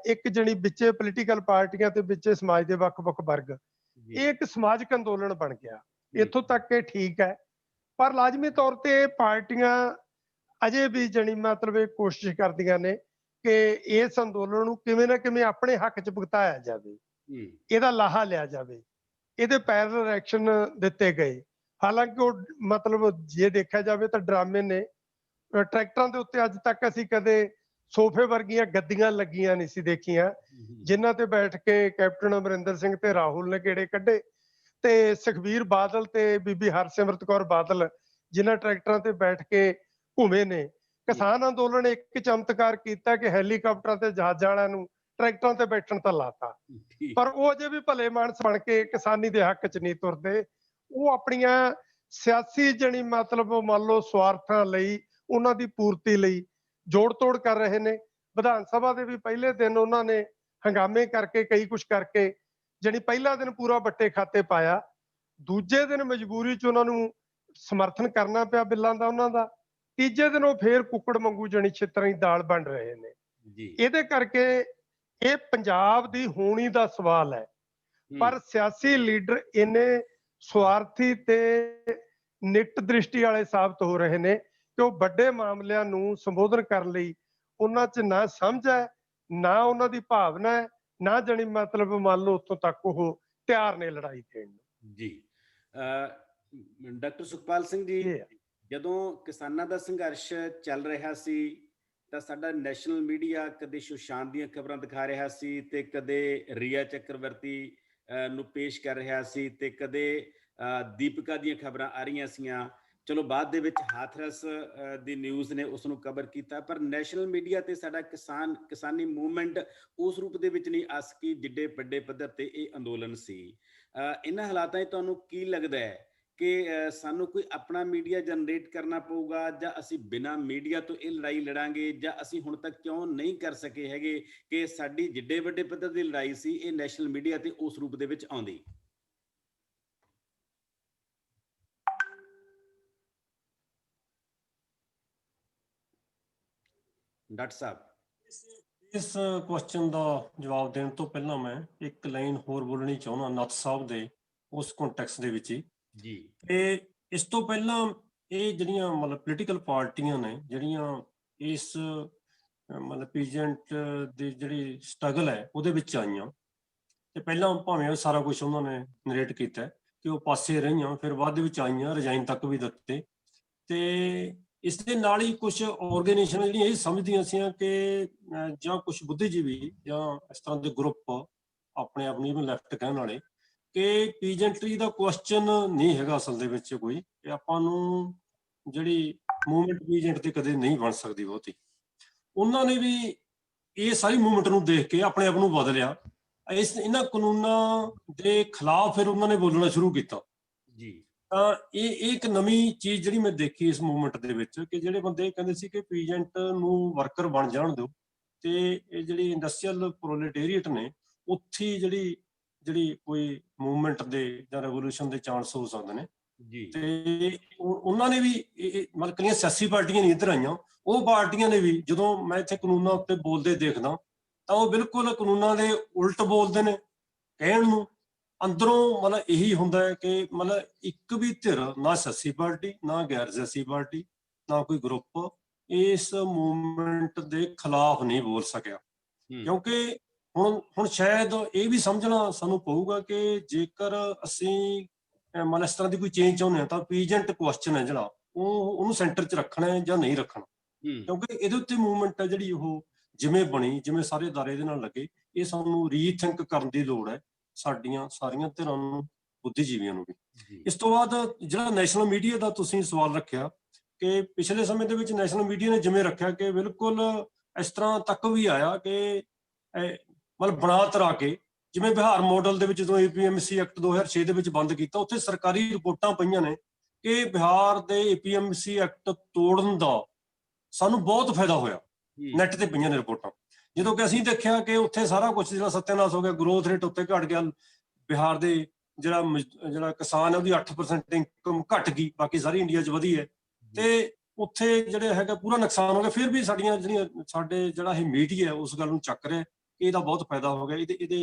ਇੱਕ ਜਣੀ ਵਿੱਚੇ ਪੋਲੀਟੀਕਲ ਪਾਰਟੀਆਂ ਤੇ ਵਿੱਚੇ ਸਮਾਜ ਦੇ ਵੱਖ-ਵੱਖ ਵਰਗ, ਇਹ ਇੱਕ ਸਮਾਜਿਕ ਅੰਦੋਲਨ ਬਣ ਗਿਆ। ਇੱਥੋਂ ਤੱਕ ਇਹ ਠੀਕ ਹੈ, ਪਰ ਲਾਜ਼ਮੀ ਤੌਰ ਤੇ ਪਾਰਟੀਆਂ ਅਜੇ ਵੀ ਜਣੀ ਮਤਲਬ ਇਹ ਕੋਸ਼ਿਸ਼ ਕਰਦੀਆਂ ਨੇ ਕਿ ਇਸ ਅੰਦੋਲਨ ਨੂੰ ਕਿਵੇਂ ਨਾ ਕਿਵੇਂ ਆਪਣੇ ਹੱਕ 'ਚ ਭੁਗਤਾਇਆ ਜਾਵੇ, ਇਹਦਾ ਲਾਹਾ ਲਿਆ ਜਾਵੇ, ਇਹਦੇ ਪੈਰਲਲ ਐਕਸ਼ਨ ਦਿੱਤੇ ਗਏ। ਹਾਲਾਂਕਿ ਉਹ ਮਤਲਬ ਜੇ ਦੇਖਿਆ ਜਾਵੇ ਤਾਂ ਡਰਾਮੇ ਨੇ। ਟਰੈਕਟਰਾਂ ਦੇ ਉੱਤੇ ਅੱਜ ਤੱਕ ਅਸੀਂ ਕਦੇ ਸੋਫੇ ਵਰਗੀਆਂ ਗੱਦੀਆਂ ਲੱਗੀਆਂ ਨਹੀਂ ਸੀ ਦੇਖੀਆਂ, ਜਿਨ੍ਹਾਂ ਤੇ ਬੈਠ ਕੇ ਕੈਪਟਨ ਅਮਰਿੰਦਰ ਸਿੰਘ ਤੇ ਰਾਹੁਲ ਨੇ ਗੇੜੇ ਕੱਢੇ, ਤੇ ਸੁਖਬੀਰ ਬਾਦਲ ਤੇ ਬੀਬੀ ਹਰਸਿਮਰਤ ਕੌਰ ਬਾਦਲ ਜਿਨ੍ਹਾਂ ਟਰੈਕਟਰਾਂ ਤੇ ਬੈਠ ਕੇ ਘੁੰਮੇ ਨੇ। ਕਿਸਾਨ ਅੰਦੋਲਨ ਇੱਕ ਚਮਤਕਾਰ ਕੀਤਾ ਕਿ ਹੈਲੀਕਾਪਟਰਾਂ ਤੇ ਜਹਾਜ਼ਾਂ ਵਾਲਿਆਂ ਨੂੰ ਟਰੈਕਟਰਾਂ ਤੇ ਬੈਠਣ ਤਾਂ ਲਾਤਾ, ਠੀਕ। ਪਰ ਉਹ ਅਜੇ ਵੀ ਭਲੇ ਮਾਨਸ ਬਣ ਕੇ ਕਿਸਾਨੀ ਦੇ ਹੱਕ 'ਚ ਨਹੀਂ ਤੁਰਦੇ। ਉਹ ਆਪਣੀਆਂ ਸਿਆਸੀ ਜਣੀ ਮਤਲਬ ਮੰਨ ਲਓ ਸਵਾਰਥਾਂ ਲਈ, ਉਹਨਾਂ ਦੀ ਪੂਰਤੀ ਲਈ ਜੋੜ ਤੋੜ ਕਰ ਰਹੇ ਨੇ। ਵਿਧਾਨ ਸਭਾ ਦੇ ਵੀ ਪਹਿਲੇ ਦਿਨ ਉਹਨਾਂ ਨੇ ਹੰਗਾਮੇ ਕਰਕੇ, ਕਈ ਕੁਛ ਕਰਕੇ ਜਣੀ ਪਹਿਲਾ ਦਿਨ ਪੂਰਾ ਬੱਟੇ ਖਾਤੇ ਪਾਇਆ, ਦੂਜੇ ਦਿਨ ਮਜਬੂਰੀ 'ਚ ਉਹਨਾਂ ਨੂੰ ਸਮਰਥਨ ਕਰਨਾ ਪਿਆ ਬਿੱਲਾਂ ਦਾ ਉਹਨਾਂ ਦਾ, ਤੀਜੇ ਦਿਨ ਉਹ ਫੇਰ ਕੁੱਕੜ ਵਾਂਗੂ ਜਣੀ ਛਿੱਤਰਾਂ ਦੀ ਦਾਲ ਬਣ ਰਹੇ ਨੇ। ਜੀ। ਇਹਦੇ ਕਰਕੇ ਇਹ ਪੰਜਾਬ ਦੀ ਹੋਣੀ ਦਾ ਸਵਾਲ ਹੈ, ਪਰ ਸਿਆਸੀ ਲੀਡਰ ਇੰਨੇ ਸਵਾਰਥੀ ਤੇ ਨਿੱਟ ਦ੍ਰਿਸ਼ਟੀ ਵਾਲੇ ਸਾਬਤ ਹੋ ਰਹੇ ਨੇ ਕਿ ਉਹ ਵੱਡੇ ਮਾਮਲਿਆਂ ਨੂੰ ਸੰਬੋਧਨ ਕਰਨ ਲਈ ਉਹਨਾਂ 'ਚ ਨਾ ਸਮਝ ਹੈ, ਨਾ ਉਹਨਾਂ ਦੀ ਭਾਵਨਾ ਹੈ, ਨਾ ਜਣੀ ਮਤਲਬ ਮੰਨ ਲਓ ਉੱਥੋਂ ਤੱਕ ਉਹ ਤਿਆਰ ਨੇ ਲੜਾਈ ਦੇਣ ਨੂੰ। ਜੀ। ਡਾਕਟਰ ਸੁਖਪਾਲ ਸਿੰਘ ਜੀ, ਇਹ ਹੈ। ਜਦੋਂ ਕਿਸਾਨਾਂ ਦਾ ਸੰਘਰਸ਼ ਚੱਲ ਰਿਹਾ ਸੀ ਤਾਂ ਸਾਡਾ ਨੈਸ਼ਨਲ ਮੀਡੀਆ ਕਦੇ ਸੁਸ਼ਾਂਤ ਦੀਆਂ ਖਬਰਾਂ ਦਿਖਾ ਰਿਹਾ ਸੀ ਤੇ ਕਦੇ ਰੀਆ ਚੱਕਰਵਰਤੀ ਨੂੰ ਪੇਸ਼ ਕਰ ਰਿਹਾ ਸੀ ਤੇ ਕਦੇ ਦੀਪਿਕਾ ਦੀਆਂ ਖਬਰਾਂ ਆ ਰਹੀਆਂ ਸੀਆਂ। ਚਲੋ ਬਾਅਦ ਦੇ ਵਿੱਚ ਹਾਥਰਸ ਦੀ ਨਿਊਜ਼ ਨੇ ਉਸ ਨੂੰ ਕਵਰ ਕੀਤਾ, ਪਰ ਨੈਸ਼ਨਲ ਮੀਡੀਆ ਤੇ ਸਾਡਾ ਕਿਸਾਨੀ ਮੂਵਮੈਂਟ ਉਸ ਰੂਪ ਦੇ ਵਿੱਚ ਨਹੀਂ ਆ ਸਕੀ ਜਿੱਡੇ ਵੱਡੇ ਪੱਧਰ ਤੇ ਇਹ ਅੰਦੋਲਨ ਸੀ। ਇਹਨਾਂ ਹਾਲਾਤਾਂ 'ਚ ਤੁਹਾਨੂੰ ਕੀ ਲੱਗਦਾ ਹੈ ਕਿ ਸਾਨੂੰ ਕੋਈ ਆਪਣਾ ਮੀਡੀਆ ਜਨਰੇਟ ਕਰਨਾ ਪਊਗਾ, ਜਾਂ ਅਸੀਂ ਬਿਨਾਂ ਮੀਡੀਆ ਤੋਂ ਇਹ ਲੜਾਈ ਲੜਾਂਗੇ, ਜਾਂ ਅਸੀਂ ਹੁਣ ਤੱਕ ਕਿਉਂ ਨਹੀਂ ਕਰ ਸਕੇ ਹੈਗੇ ਕਿ ਸਾਡੀ ਜਿੱਡੇ ਵੱਡੇ ਪੱਧਰ ਦੀ ਲੜਾਈ ਸੀ ਇਹ ਨੈਸ਼ਨਲ ਮੀਡੀਆ ਤੇ ਉਸ ਰੂਪ ਦੇ ਵਿੱਚ ਆਉਂਦੀ? ਡਾਕਟਰ ਸਾਹਿਬ, ਇਸ ਕੁਐਸਚਨ ਦਾ ਜਵਾਬ ਦੇਣ ਤੋਂ ਪਹਿਲਾਂ ਮੈਂ ਇੱਕ ਲਾਈਨ ਹੋਰ ਬੋਲਣੀ ਚਾਹੁੰਦਾ ਨੱਥ ਸਾਹਿਬ ਦੇ ਉਸ ਕੰਟੈਕਸਟ ਦੇ ਵਿੱਚ ਹੀ ਜੀ। ਤੇ ਇਸ ਤੋਂ ਪਹਿਲਾਂ ਇਹ ਜਿਹੜੀਆਂ ਮਤਲਬ ਪੋਲੀਟੀਕਲ ਪਾਰਟੀਆਂ ਨੇ ਜਿਹੜੀਆਂ ਇਸ ਮਤਲਬ ਪੀਜੈਂਟ ਦੀ ਜਿਹੜੀ ਸਟਰਗਲ ਹੈ ਉਹਦੇ ਵਿੱਚ ਆਈਆਂ, ਤੇ ਪਹਿਲਾਂ ਭਾਵੇਂ ਸਾਰਾ ਕੁਝ ਉਹਨਾਂ ਨੇ ਨਰੇਟ ਕੀਤਾ ਕਿ ਉਹ ਪਾਸੇ ਰਹੀਆਂ, ਫਿਰ ਬਾਅਦ ਦੇ ਵਿੱਚ ਆਈਆਂ, ਰਿਜ਼ਾਈਨ ਤੱਕ ਵੀ ਦਿੱਤੇ, ਤੇ ਇਸ ਦੇ ਨਾਲ ਹੀ ਕੁਝ ਆਰਗੇਨਾਈਜੇਸ਼ਨ ਜਿਹੜੀਆਂ ਇਹ ਸਮਝਦੀਆਂ ਸੀ ਕਿ ਜਾਂ ਕੁਝ ਬੁੱਧੀਜੀਵੀ ਜਾਂ ਇਸ ਤਰ੍ਹਾਂ ਦੇ ਗਰੁੱਪ ਆਪਣੇ ਆਪ ਨੂੰ ਲੈਫਟ ਕਹਿਣ ਵਾਲੇ ਕਿ ਪੀਜੈਂਟਰੀ ਦਾ ਕੁਐਸਚਨ ਨਹੀਂ ਹੈਗਾ ਅਸਲ ਦੇ ਵਿੱਚ ਕੋਈ, ਕਿ ਆਪਾਂ ਨੂੰ ਜਿਹੜੀ ਮੂਵਮੈਂਟ ਪੀਜੈਂਟ ਤੇ ਕਦੇ ਨਹੀਂ ਬਣ ਸਕਦੀ ਬਹੁਤੀ। ਉਹਨਾਂ ਨੇ ਵੀ ਇਹ ਸਾਰੀ ਮੂਵਮੈਂਟ ਨੂੰ ਦੇਖ ਕੇ ਆਪਣੇ ਆਪ ਨੂੰ ਬਦਲਿਆ, ਇਹਨਾਂ ਕਾਨੂੰਨਾਂ ਦੇ ਖਿਲਾਫ ਫਿਰ ਉਹਨਾਂ ਨੇ ਬੋਲਣਾ ਸ਼ੁਰੂ ਕੀਤਾ ਜੀ। ਤਾਂ ਇਹ ਇੱਕ ਨਵੀਂ ਚੀਜ਼ ਜਿਹੜੀ ਮੈਂ ਦੇਖੀ ਇਸ ਮੂਵਮੈਂਟ ਦੇ ਵਿੱਚ ਕਿ ਜਿਹੜੇ ਬੰਦੇ ਕਹਿੰਦੇ ਸੀ ਕਿ ਪੀਜੈਂਟ ਨੂੰ ਵਰਕਰ ਬਣ ਜਾਣ ਦਿਓ, ਤੇ ਇਹ ਜਿਹੜੀ ਇੰਡਸਟਰੀਅਲ ਪ੍ਰੋਲੇਟੇਰੀਏਟ ਨੇ ਉੱਥੇ ਜਿਹੜੀ ਕੋਈ ਮੂਵਮੈਂਟ ਦੇ ਜਾਂ ਰੈਵੋਲੂਸ਼ਨ ਦੇ ਚਾਂਸ ਹੋ ਸਕਦੇ ਨੇ ਜੀ। ਤੇ ਉਹਨਾਂ ਨੇ ਵੀ ਮਤਲਬ ਕਿੰਨੀਆਂ ਸਿਆਸੀ ਪਾਰਟੀਆਂ ਨਹੀਂ ਇੱਧਰ ਆਈਆਂ, ਉਹ ਪਾਰਟੀਆਂ ਨੇ ਵੀ ਜਦੋਂ ਮੈਂ ਇੱਥੇ ਕਾਨੂੰਨਾਂ ਉੱਤੇ ਬੋਲਦੇ ਦੇਖਦਾ ਤਾਂ ਉਹ ਬਿਲਕੁਲ ਕਾਨੂੰਨਾਂ ਦੇ ਉਲਟ ਬੋਲਦੇ ਨੇ। ਕਹਿਣ ਨੂੰ ਅੰਦਰੋਂ ਮਤਲਬ ਇਹੀ ਹੁੰਦਾ ਹੈ ਕਿ ਮਤਲਬ ਇੱਕ ਵੀ ਧਿਰ, ਨਾ ਸਿਆਸੀ ਪਾਰਟੀ, ਨਾ ਗੈਰ ਸਿਆਸੀ ਪਾਰਟੀ, ਨਾ ਕੋਈ ਗਰੁੱਪ ਇਸ ਮੂਵਮੈਂਟ ਦੇ ਖਿਲਾਫ ਨਹੀਂ ਬੋਲ ਸਕਿਆ। ਕਿਉਂਕਿ ਹੁਣ ਸ਼ਾਇਦ ਇਹ ਵੀ ਸਮਝਣਾ ਸਾਨੂੰ ਪਊਗਾ ਕਿ ਜੇਕਰ ਅਸੀਂ ਮਤਲਬ ਇਸ ਤਰ੍ਹਾਂ ਦੀ ਕੋਈ ਚੇਂਜ ਚਾਹੁੰਦੇ ਹਾਂ ਤਾਂ ਪੀਜੈਂਟ ਕੁਐਸਚਨ ਹੈ ਜਿਹੜਾ ਉਹਨੂੰ ਸੈਂਟਰ 'ਚ ਰੱਖਣਾ ਹੈ ਜਾਂ ਨਹੀਂ ਰੱਖਣਾ, ਕਿਉਂਕਿ ਇਹਦੇ ਉੱਤੇ ਮੂਵਮੈਂਟ ਹੈ ਜਿਹੜੀ ਉਹ ਜਿਵੇਂ ਬਣੀ, ਜਿਵੇਂ ਸਾਰੇ ਅਦਾਰੇ ਇਹਦੇ ਨਾਲ ਲੱਗੇ, ਇਹ ਸਾਨੂੰ ਰੀਥਿੰਕ ਕਰਨ ਦੀ ਲੋੜ ਹੈ ਸਾਡੀਆਂ ਸਾਰੀਆਂ ਧਿਰਾਂ ਨੂੰ, ਬੁੱਧੀਜੀਵੀਆਂ ਨੂੰ ਵੀ। ਇਸ ਤੋਂ ਬਾਅਦ ਜਿਹੜਾ ਨੈਸ਼ਨਲ ਮੀਡੀਆ ਦਾ ਤੁਸੀਂ ਸਵਾਲ ਰੱਖਿਆ ਕਿ ਪਿਛਲੇ ਸਮੇਂ ਦੇ ਵਿੱਚ ਨੈਸ਼ਨਲ ਮੀਡੀਆ ਨੇ ਜਿਵੇਂ ਰੱਖਿਆ ਕਿ ਬਿਲਕੁਲ ਇਸ ਤਰ੍ਹਾਂ ਤੱਕ ਵੀ ਆਇਆ ਕਿ ਮਤਲਬ ਬਣਾ ਤਰਾ ਕੇ, ਜਿਵੇਂ ਬਿਹਾਰ ਮਾਡਲ ਦੇ ਵਿੱਚ ਜਦੋਂ APMC ਐਕਟ 2006 ਦੇ ਵਿੱਚ ਬੰਦ ਕੀਤਾ, ਉੱਥੇ ਸਰਕਾਰੀ ਰਿਪੋਰਟਾਂ ਪਈਆਂ ਨੇ ਕਿ ਬਿਹਾਰ ਦੇ APMC ਐਕਟ ਤੋੜਨ ਦਾ ਸਾਨੂੰ ਬਹੁਤ ਫਾਇਦਾ ਹੋਇਆ, ਨੈਟ ਤੇ ਪਈਆਂ ਨੇ ਰਿਪੋਰਟਾਂ। ਜਦੋਂ ਕਿ ਅਸੀਂ ਦੇਖਿਆ ਕਿ ਉੱਥੇ ਸਾਰਾ ਕੁਝ ਜਿਹੜਾ ਸੱਤਿਆਨਾਸ਼ ਹੋ ਗਿਆ, ਗਰੋਥ ਰੇਟ ਉੱਤੇ ਘਟ ਗਿਆ, ਬਿਹਾਰ ਦੇ ਜਿਹੜਾ ਕਿਸਾਨ ਹੈ ਉਹਦੀ 8% ਇਨਕਮ ਘਟ ਗਈ, ਬਾਕੀ ਸਾਰੀ ਇੰਡੀਆ 'ਚ ਵਧੀ ਹੈ, ਤੇ ਉੱਥੇ ਜਿਹੜੇ ਹੈਗਾ ਪੂਰਾ ਨੁਕਸਾਨ ਹੋ ਗਿਆ। ਫਿਰ ਵੀ ਸਾਡੇ ਜਿਹੜਾ ਇਹ ਮੀਡੀਆ ਉਸ ਗੱਲ ਨੂੰ ਚੱਕ ਰਿਹਾ ਕਿ ਇਹਦਾ ਬਹੁਤ ਫਾਇਦਾ ਹੋ ਗਿਆ,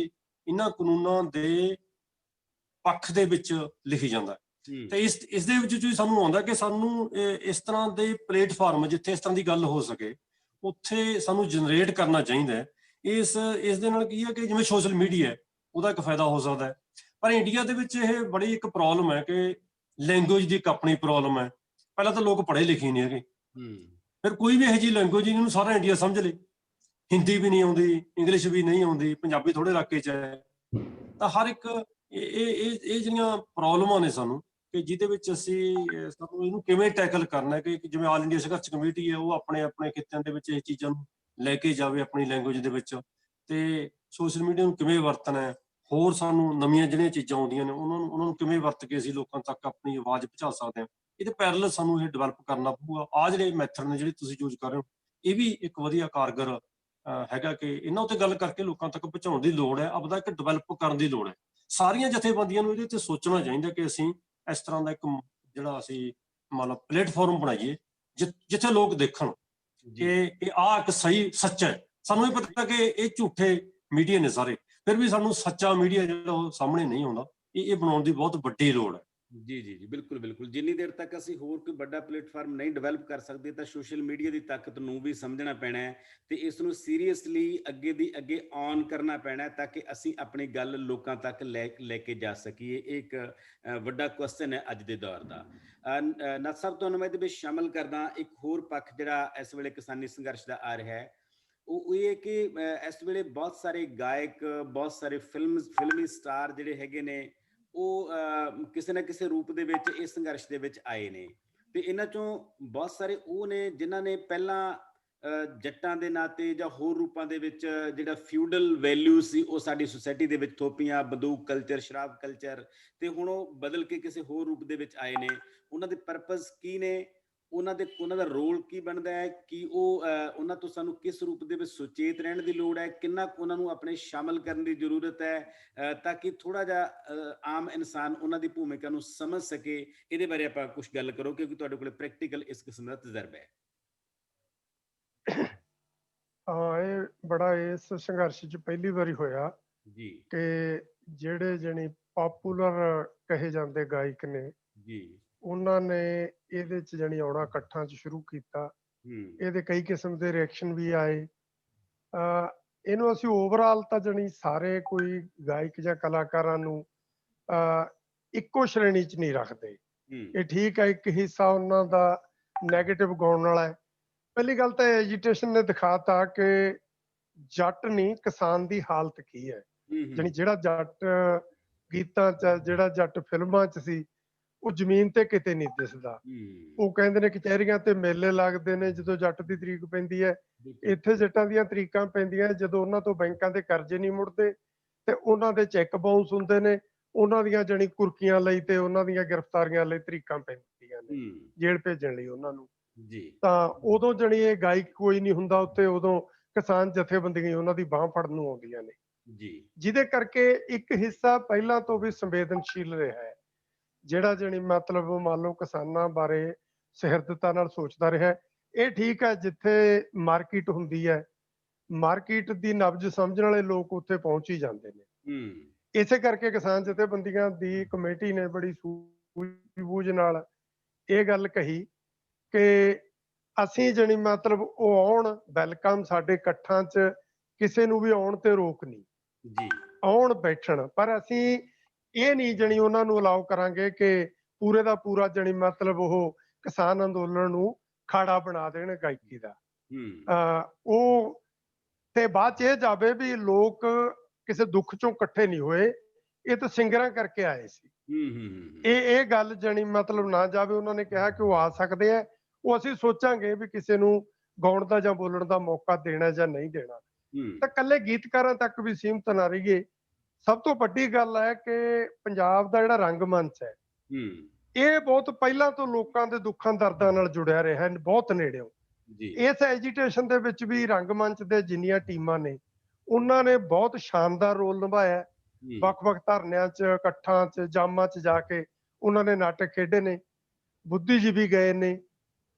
ਇਹਨਾਂ ਕਾਨੂੰਨਾਂ ਦੇ ਪੱਖ ਦੇ ਵਿੱਚ ਲਿਖੀ ਜਾਂਦਾ। ਤੇ ਇਸ ਦੇ ਵਿੱਚ ਸਾਨੂੰ ਆਉਂਦਾ ਕਿ ਸਾਨੂੰ ਇਸ ਤਰ੍ਹਾਂ ਦੇ ਪਲੇਟਫਾਰਮ ਜਿੱਥੇ ਇਸ ਤਰ੍ਹਾਂ ਦੀ ਗੱਲ ਹੋ ਸਕੇ ਉੱਥੇ ਸਾਨੂੰ ਜਨਰੇਟ ਕਰਨਾ ਚਾਹੀਦਾ ਹੈ। ਇਸ ਦੇ ਨਾਲ ਕੀ ਹੈ ਕਿ ਜਿਵੇਂ ਸੋਸ਼ਲ ਮੀਡੀਆ ਉਹਦਾ ਇੱਕ ਫਾਇਦਾ ਹੋ ਸਕਦਾ ਹੈ, ਪਰ ਇੰਡੀਆ ਦੇ ਵਿੱਚ ਇਹ ਬੜੀ ਇੱਕ ਪ੍ਰੋਬਲਮ ਹੈ ਕਿ ਲੈਂਗੁਏਜ ਦੀ ਇੱਕ ਆਪਣੀ ਪ੍ਰੋਬਲਮ ਹੈ। ਪਹਿਲਾਂ ਤਾਂ ਲੋਕ ਪੜ੍ਹੇ ਲਿਖੇ ਨਹੀਂ ਹੈਗੇ, ਫਿਰ ਕੋਈ ਵੀ ਇਹੋ ਜਿਹੀ ਲੈਂਗੁਏਜ ਜਿਹਨੂੰ ਸਾਰਾ ਇੰਡੀਆ ਸਮਝ ਲੇ, ਹਿੰਦੀ ਵੀ ਨਹੀਂ ਆਉਂਦੀ, ਇੰਗਲਿਸ਼ ਵੀ ਨਹੀਂ ਆਉਂਦੀ, ਪੰਜਾਬੀ ਥੋੜੇ ਇਲਾਕੇ 'ਚ ਹੈ, ਤਾਂ ਹਰ ਇੱਕ ਇਹ ਜਿਹੜੀਆਂ ਪ੍ਰੋਬਲਮਾਂ ਨੇ ਸਾਨੂੰ ਕਿ ਜਿਹਦੇ ਵਿੱਚ ਸਾਨੂੰ ਇਹਨੂੰ ਕਿਵੇਂ ਟੈਕਲ ਕਰਨਾ, ਕਿ ਜਿਵੇਂ ਆਲ ਇੰਡੀਆ ਸੰਘਰਸ਼ ਕਮੇਟੀ ਹੈ ਉਹ ਆਪਣੇ ਖਿੱਤਿਆਂ ਦੇ ਵਿੱਚ ਇਹ ਚੀਜ਼ਾਂ ਨੂੰ ਲੈ ਕੇ ਜਾਵੇ ਆਪਣੀ ਲੈਂਗੁਏਜ ਦੇ ਵਿੱਚ, ਤੇ ਸੋਸ਼ਲ ਮੀਡੀਆ ਨੂੰ ਕਿਵੇਂ ਵਰਤਣਾ ਹੈ, ਹੋਰ ਸਾਨੂੰ ਨਵੀਆਂ ਜਿਹੜੀਆਂ ਚੀਜ਼ਾਂ ਆਉਂਦੀਆਂ ਨੇ ਉਹਨਾਂ ਨੂੰ ਕਿਵੇਂ ਵਰਤ ਕੇ ਅਸੀਂ ਲੋਕਾਂ ਤੱਕ ਆਪਣੀ ਆਵਾਜ਼ ਪਹੁੰਚਾ ਸਕਦੇ ਹਾਂ। ਇਹਦੇ ਪੈਰਲਲ ਸਾਨੂੰ ਇਹ ਡਿਵੈਲਪ ਕਰਨਾ ਪਊਗਾ। ਆਹ ਜਿਹੜੇ ਮੈਥਡ ਨੇ ਜਿਹੜੇ ਤੁਸੀਂ ਯੂਜ਼ ਕਰ ਰਹੇ ਹੋ, ਇਹ ਵੀ ਇੱਕ ਵਧੀਆ ਕਾਰਗਰ ਹੈਗਾ ਕਿ ਇਹਨਾਂ ਉੱਤੇ ਗੱਲ ਕਰਕੇ ਲੋਕਾਂ ਤੱਕ ਪਹੁੰਚਾਉਣ ਦੀ ਲੋੜ ਹੈ, ਆਪਦਾ ਇੱਕ ਡਿਵੈਲਪ ਕਰਨ ਦੀ ਲੋੜ ਹੈ। ਸਾਰੀਆਂ ਜਥੇਬੰਦੀਆਂ ਨੂੰ ਇਹਦੇ ਤੇ ਸੋਚਣਾ ਚਾਹੀਦਾ ਕਿ ਅਸੀਂ ਇਸ ਤਰ੍ਹਾਂ ਦਾ ਇੱਕ ਜਿਹੜਾ ਅਸੀਂ ਮੰਨ ਲਓ ਪਲੇਟਫਾਰਮ ਬਣਾਈਏ ਜਿੱਥੇ ਲੋਕ ਦੇਖਣ ਕਿ ਇਹ ਆਹ ਇੱਕ ਸਹੀ ਸੱਚਾ ਹੈ। ਸਾਨੂੰ ਇਹ ਪਤਾ ਕਿ ਇਹ ਝੂਠੇ ਮੀਡੀਆ ਨੇ ਸਾਰੇ, ਫਿਰ ਵੀ ਸਾਨੂੰ ਸੱਚਾ ਮੀਡੀਆ ਜਿਹੜਾ ਉਹ ਸਾਹਮਣੇ ਨਹੀਂ ਆਉਂਦਾ। ਇਹ ਬਣਾਉਣ ਦੀ ਬਹੁਤ ਵੱਡੀ ਲੋੜ ਹੈ। ਜੀ ਜੀ ਜੀ, ਬਿਲਕੁਲ ਬਿਲਕੁਲ। ਜਿੰਨੀ ਦੇਰ ਤੱਕ ਅਸੀਂ ਹੋਰ ਕੋਈ ਵੱਡਾ ਪਲੇਟਫਾਰਮ ਨਹੀਂ ਡਿਵੈਲਪ ਕਰ ਸਕਦੇ ਤਾਂ ਸੋਸ਼ਲ ਮੀਡੀਆ ਦੀ ਤਾਕਤ ਨੂੰ ਵੀ ਸਮਝਣਾ ਪੈਣਾ ਹੈ ਤੇ ਇਸ ਨੂੰ ਸੀਰੀਅਸਲੀ ਅੱਗੇ ਦੀ ਅੱਗੇ ਔਨ ਕਰਨਾ ਪੈਣਾ ਹੈ ਤਾਂ ਕਿ ਅਸੀਂ ਆਪਣੀ ਗੱਲ ਲੋਕਾਂ ਤੱਕ ਲੈ ਕੇ ਜਾ ਸਕੀਏ। ਇਹ ਇੱਕ ਵੱਡਾ ਕੁਐਸਚਨ ਹੈ ਅੱਜ ਦੇ ਦੌਰ ਦਾ। ਨੱਥ ਸਾਹਿਬ, ਤੁਹਾਨੂੰ ਮੈਂ ਇਹਦੇ ਵਿੱਚ ਸ਼ਾਮਲ ਕਰਦਾ ਇੱਕ ਹੋਰ ਪੱਖ ਜਿਹੜਾ ਇਸ ਵੇਲੇ ਕਿਸਾਨੀ ਸੰਘਰਸ਼ ਦਾ ਆ ਰਿਹਾ ਹੈ। ਉਹ ਇਹ ਕਿ ਇਸ ਵੇਲੇ ਬਹੁਤ ਸਾਰੇ ਗਾਇਕ, ਬਹੁਤ ਸਾਰੇ ਫਿਲਮੀ ਸਟਾਰ ਜਿਹੜੇ ਹੈਗੇ ਨੇ ਉਹ ਕਿਸੇ ਨਾ ਕਿਸੇ ਰੂਪ ਦੇ ਵਿੱਚ ਇਸ ਸੰਘਰਸ਼ ਦੇ ਵਿੱਚ ਆਏ ਨੇ ਤੇ ਇਹਨਾਂ ਚੋਂ ਬਹੁਤ ਸਾਰੇ ਉਹ ਨੇ ਜਿਨ੍ਹਾਂ ਨੇ ਪਹਿਲਾਂ ਜੱਟਾਂ ਦੇ ਨਾਂ ਤੇ ਜਾਂ ਹੋਰ ਰੂਪਾਂ ਦੇ ਵਿੱਚ ਜਿਹੜਾ ਫਿਊਡਲ ਵੈਲਿਊ ਸੀ ਉਹ ਸਾਡੀ ਸੁਸਾਇਟੀ ਦੇ ਵਿੱਚ ਥੋਪੀਆਂ, ਬੰਦੂਕ ਕਲਚਰ, ਸ਼ਰਾਬ ਕਲਚਰ, ਤੇ ਹੁਣ ਉਹ ਬਦਲ ਕੇ ਕਿਸੇ ਹੋਰ ਰੂਪ ਦੇ ਵਿੱਚ ਆਏ ਨੇ। ਉਹਨਾਂ ਦੇ ਪਰਪਸ ਕੀ ਨੇ, ਉਹਨਾਂ ਦਾ ਰੋਲ ਕੀ ਬਣਦਾ ਹੈ, ਕਿ ਉਹ ਉਹਨਾਂ ਤੋਂ ਸਾਨੂੰ ਕਿਸ ਰੂਪ ਦੇ ਵਿੱਚ ਸੁਚੇਤ ਰਹਿਣ ਦੀ ਲੋੜ ਹੈ, ਕਿੰਨਾ ਉਹਨਾਂ ਨੂੰ ਆਪਣੇ ਸ਼ਾਮਲ ਕਰਨ ਦੀ ਜ਼ਰੂਰਤ ਹੈ ਤਾਂ ਕਿ ਥੋੜਾ ਜਿਹਾ ਆਮ ਇਨਸਾਨ ਉਹਨਾਂ ਦੀ ਭੂਮਿਕਾ ਨੂੰ ਸਮਝ ਸਕੇ। ਇਹਦੇ ਬਾਰੇ ਆਪਾਂ ਕੁਝ ਗੱਲ ਕਰੋ ਕਿਉਂਕਿ ਤੁਹਾਡੇ ਕੋਲ ਪ੍ਰੈਕਟੀਕਲ ਇਸ ਕਿਸਮ ਦਾ ਤਜਰਬਾ ਹੈ। ਹਾਂ, ਇਹ ਬੜਾ ਇਸ ਸੰਘਰਸ਼ 'ਚ ਪਹਿਲੀ ਵਾਰੀ ਹੋਇਆ ਜੀ ਕਿ ਜਿਹੜੇ ਜਾਣੀ ਪਾਪੂਲਰ ਕਹੇ ਜਾਂਦੇ ਗਾਇਕ ਨੇ ਜੀ। ਉਹਨਾਂ ਨੇ ਇਹਦੇ 'ਚ ਜਾਣੀ ਆਉਣਾ ਇਕੱਠਾਂ 'ਚ ਸ਼ੁਰੂ ਕੀਤਾ। ਇਹਦੇ ਕਈ ਕਿਸਮ ਦੇ ਰਿਐਕਸ਼ਨ ਵੀ ਆਏ। ਇਹਨੂੰ ਅਸੀਂ ਓਵਰਆਲ ਤਾਂ ਜਾਣੀ ਸਾਰੇ ਕੋਈ ਗਾਇਕ ਜਾਂ ਕਲਾਕਾਰਾਂ ਨੂੰ ਇੱਕੋ ਸ਼੍ਰੇਣੀ 'ਚ ਨਹੀਂ ਰੱਖਦੇ। ਇਹ ਠੀਕ ਹੈ, ਇੱਕ ਹਿੱਸਾ ਉਹਨਾਂ ਦਾ ਨੈਗੇਟਿਵ ਗਾਉਣ ਵਾਲਾ ਹੈ। ਪਹਿਲੀ ਗੱਲ ਤਾਂ ਐਜੀਟੇਸ਼ਨ ਨੇ ਦਿਖਾਤਾ ਕਿ ਜੱਟ ਨਹੀਂ, ਕਿਸਾਨ ਦੀ ਹਾਲਤ ਕੀ ਹੈ। ਜਾਣੀ ਜਿਹੜਾ ਜੱਟ ਗੀਤਾਂ 'ਚ, ਜਿਹੜਾ ਜੱਟ ਫਿਲਮਾਂ 'ਚ ਸੀ, ਉਹ ਜ਼ਮੀਨ ਤੇ ਕਿਤੇ ਨਹੀਂ ਦਿਸਦਾ। ਉਹ ਕਹਿੰਦੇ ਨੇ ਕਚਹਿਰੀਆਂ ਤੇ ਮੇਲੇ ਲੱਗਦੇ ਨੇ ਜਦੋਂ ਜੱਟ ਦੀ ਤਰੀਕ ਪੈਂਦੀ ਹੈ। ਇੱਥੇ ਜੱਟਾਂ ਦੀਆਂ ਤਰੀਕਾਂ ਪੈਂਦੀਆਂ ਜਦੋਂ ਉਹਨਾਂ ਤੋਂ ਬੈਂਕਾਂ ਦੇ ਕਰਜ਼ੇ ਨਹੀਂ ਮੁੜਦੇ ਤੇ ਉਹਨਾਂ ਦੇ ਚੈੱਕ ਬਾਉਂਸ ਹੁੰਦੇ ਨੇ, ਉਹਨਾਂ ਦੀਆਂ ਜਾਣੀ ਕੁਰਕੀਆਂ ਲਈ ਤੇ ਉਹਨਾਂ ਦੀਆਂ ਗ੍ਰਿਫਤਾਰੀਆਂ ਲਈ ਤਰੀਕਾਂ ਪੈਂਦੀਆਂ ਨੇ ਜੇਲ੍ਹ ਭੇਜਣ ਲਈ ਉਹਨਾਂ ਨੂੰ। ਤਾਂ ਉਦੋਂ ਜਾਣੀ ਇਹ ਗਾਇਕ ਕੋਈ ਨਹੀਂ ਹੁੰਦਾ ਉੱਥੇ, ਉਦੋਂ ਕਿਸਾਨ ਜਥੇਬੰਦੀਆਂ ਉਹਨਾਂ ਦੀ ਬਾਂਹ ਫੜਨ ਨੂੰ ਆਉਂਦੀਆਂ ਨੇ, ਜਿਹਦੇ ਕਰਕੇ ਇੱਕ ਹਿੱਸਾ ਪਹਿਲਾਂ ਤੋਂ ਵੀ ਸੰਵੇਦਨਸ਼ੀਲ ਰਿਹਾ ਹੈ, ਜਿਹੜਾ ਜਾਣੀ ਮਤਲਬ ਮੰਨ ਲਓ ਕਿਸਾਨਾਂ ਬਾਰੇ ਸਹਿਰਦਤਾ ਨਾਲ ਸੋਚਦਾ ਰਿਹਾ। ਇਹ ਠੀਕ ਹੈ, ਜਿੱਥੇ ਮਾਰਕੀਟ ਹੁੰਦੀ ਹੈ, ਮਾਰਕੀਟ ਦੀ ਨਬਜ਼ ਸਮਝਣ ਵਾਲੇ ਲੋਕ ਉੱਥੇ ਪਹੁੰਚ ਹੀ ਜਾਂਦੇ ਨੇ। ਇਸੇ ਕਰਕੇ ਕਿਸਾਨ ਜਥੇਬੰਦੀਆਂ ਦੀ ਕਮੇਟੀ ਨੇ ਬੜੀ ਸੂਝ-ਬੂਝ ਨਾਲ ਇਹ ਗੱਲ ਕਹੀ ਕਿ ਅਸੀਂ ਜਾਣੀ ਮਤਲਬ ਉਹ ਆਉਣ, ਵੈਲਕਮ, ਸਾਡੇ ਇਕੱਠਾਂ 'ਚ ਕਿਸੇ ਨੂੰ ਵੀ ਆਉਣ ਤੇ ਰੋਕ ਨਹੀਂ, ਆਉਣ ਬੈਠਣ, ਪਰ ਅਸੀਂ ਇਹ ਨਹੀਂ ਜਾਣੀ ਉਹਨਾਂ ਨੂੰ ਅਲਾਉ ਕਰਾਂਗੇ ਕਿ ਪੂਰੇ ਦਾ ਪੂਰਾ ਜਾਣੀ ਮਤਲਬ ਉਹ ਕਿਸਾਨ ਅੰਦੋਲਨ ਨੂੰ ਖਾੜਾ ਬਣਾ ਦੇਣ ਗਾਇਕੀ ਦਾ। ਉਹ ਤੇ ਬਾਅਦ 'ਚ ਇਹ ਜਾਵੇ ਵੀ ਲੋਕ ਕਿਸੇ ਦੁੱਖ ਚੋਂ ਇਕੱਠੇ ਨਹੀਂ ਹੋਏ, ਇਹ ਤਾਂ ਸਿੰਗਰਾਂ ਕਰਕੇ ਆਏ ਸੀ। ਇਹ ਗੱਲ ਜਾਣੀ ਮਤਲਬ ਨਾ ਜਾਵੇ। ਉਹਨਾਂ ਨੇ ਕਿਹਾ ਕਿ ਉਹ ਆ ਸਕਦੇ ਆ, ਉਹ ਅਸੀਂ ਸੋਚਾਂਗੇ ਵੀ ਕਿਸੇ ਨੂੰ ਗਾਉਣ ਦਾ ਜਾਂ ਬੋਲਣ ਦਾ ਮੌਕਾ ਦੇਣਾ ਜਾਂ ਨਹੀਂ ਦੇਣਾ। ਤਾਂ ਇਕੱਲੇ ਗੀਤਕਾਰਾਂ ਤੱਕ ਵੀ ਸੀਮਤ ਨਾ ਰਹੀਏ। ਸਭ ਤੋਂ ਵੱਡੀ ਗੱਲ ਹੈ ਕਿ ਪੰਜਾਬ ਦਾ ਜਿਹੜਾ ਰੰਗਮੰਚ ਹੈ, ਇਹ ਬਹੁਤ ਪਹਿਲਾਂ ਤੋਂ ਲੋਕਾਂ ਦੇ ਦੁੱਖਾਂ ਦਰਦਾਂ ਨਾਲ ਜੁੜਿਆ ਰਿਹਾ ਹੈ, ਬਹੁਤ ਨੇੜਿਓਂ। ਇਸ ਐਜੀਟੇਸ਼ਨ ਦੇ ਵਿੱਚ ਵੀ ਰੰਗਮੰਚ ਦੇ ਜਿੰਨੀਆਂ ਟੀਮਾਂ ਨੇ ਉਹਨਾਂ ਨੇ ਬਹੁਤ ਸ਼ਾਨਦਾਰ ਰੋਲ ਨਿਭਾਇਆ। ਵੱਖ-ਵੱਖ ਧਰਨਿਆਂ 'ਚ, ਇਕੱਠਾਂ 'ਚ, ਜਾਮਾਂ 'ਚ ਜਾ ਕੇ ਉਹਨਾਂ ਨੇ ਨਾਟਕ ਖੇਡੇ ਨੇ, ਬੁੱਧੀਜੀਵੀ ਗਏ ਨੇ,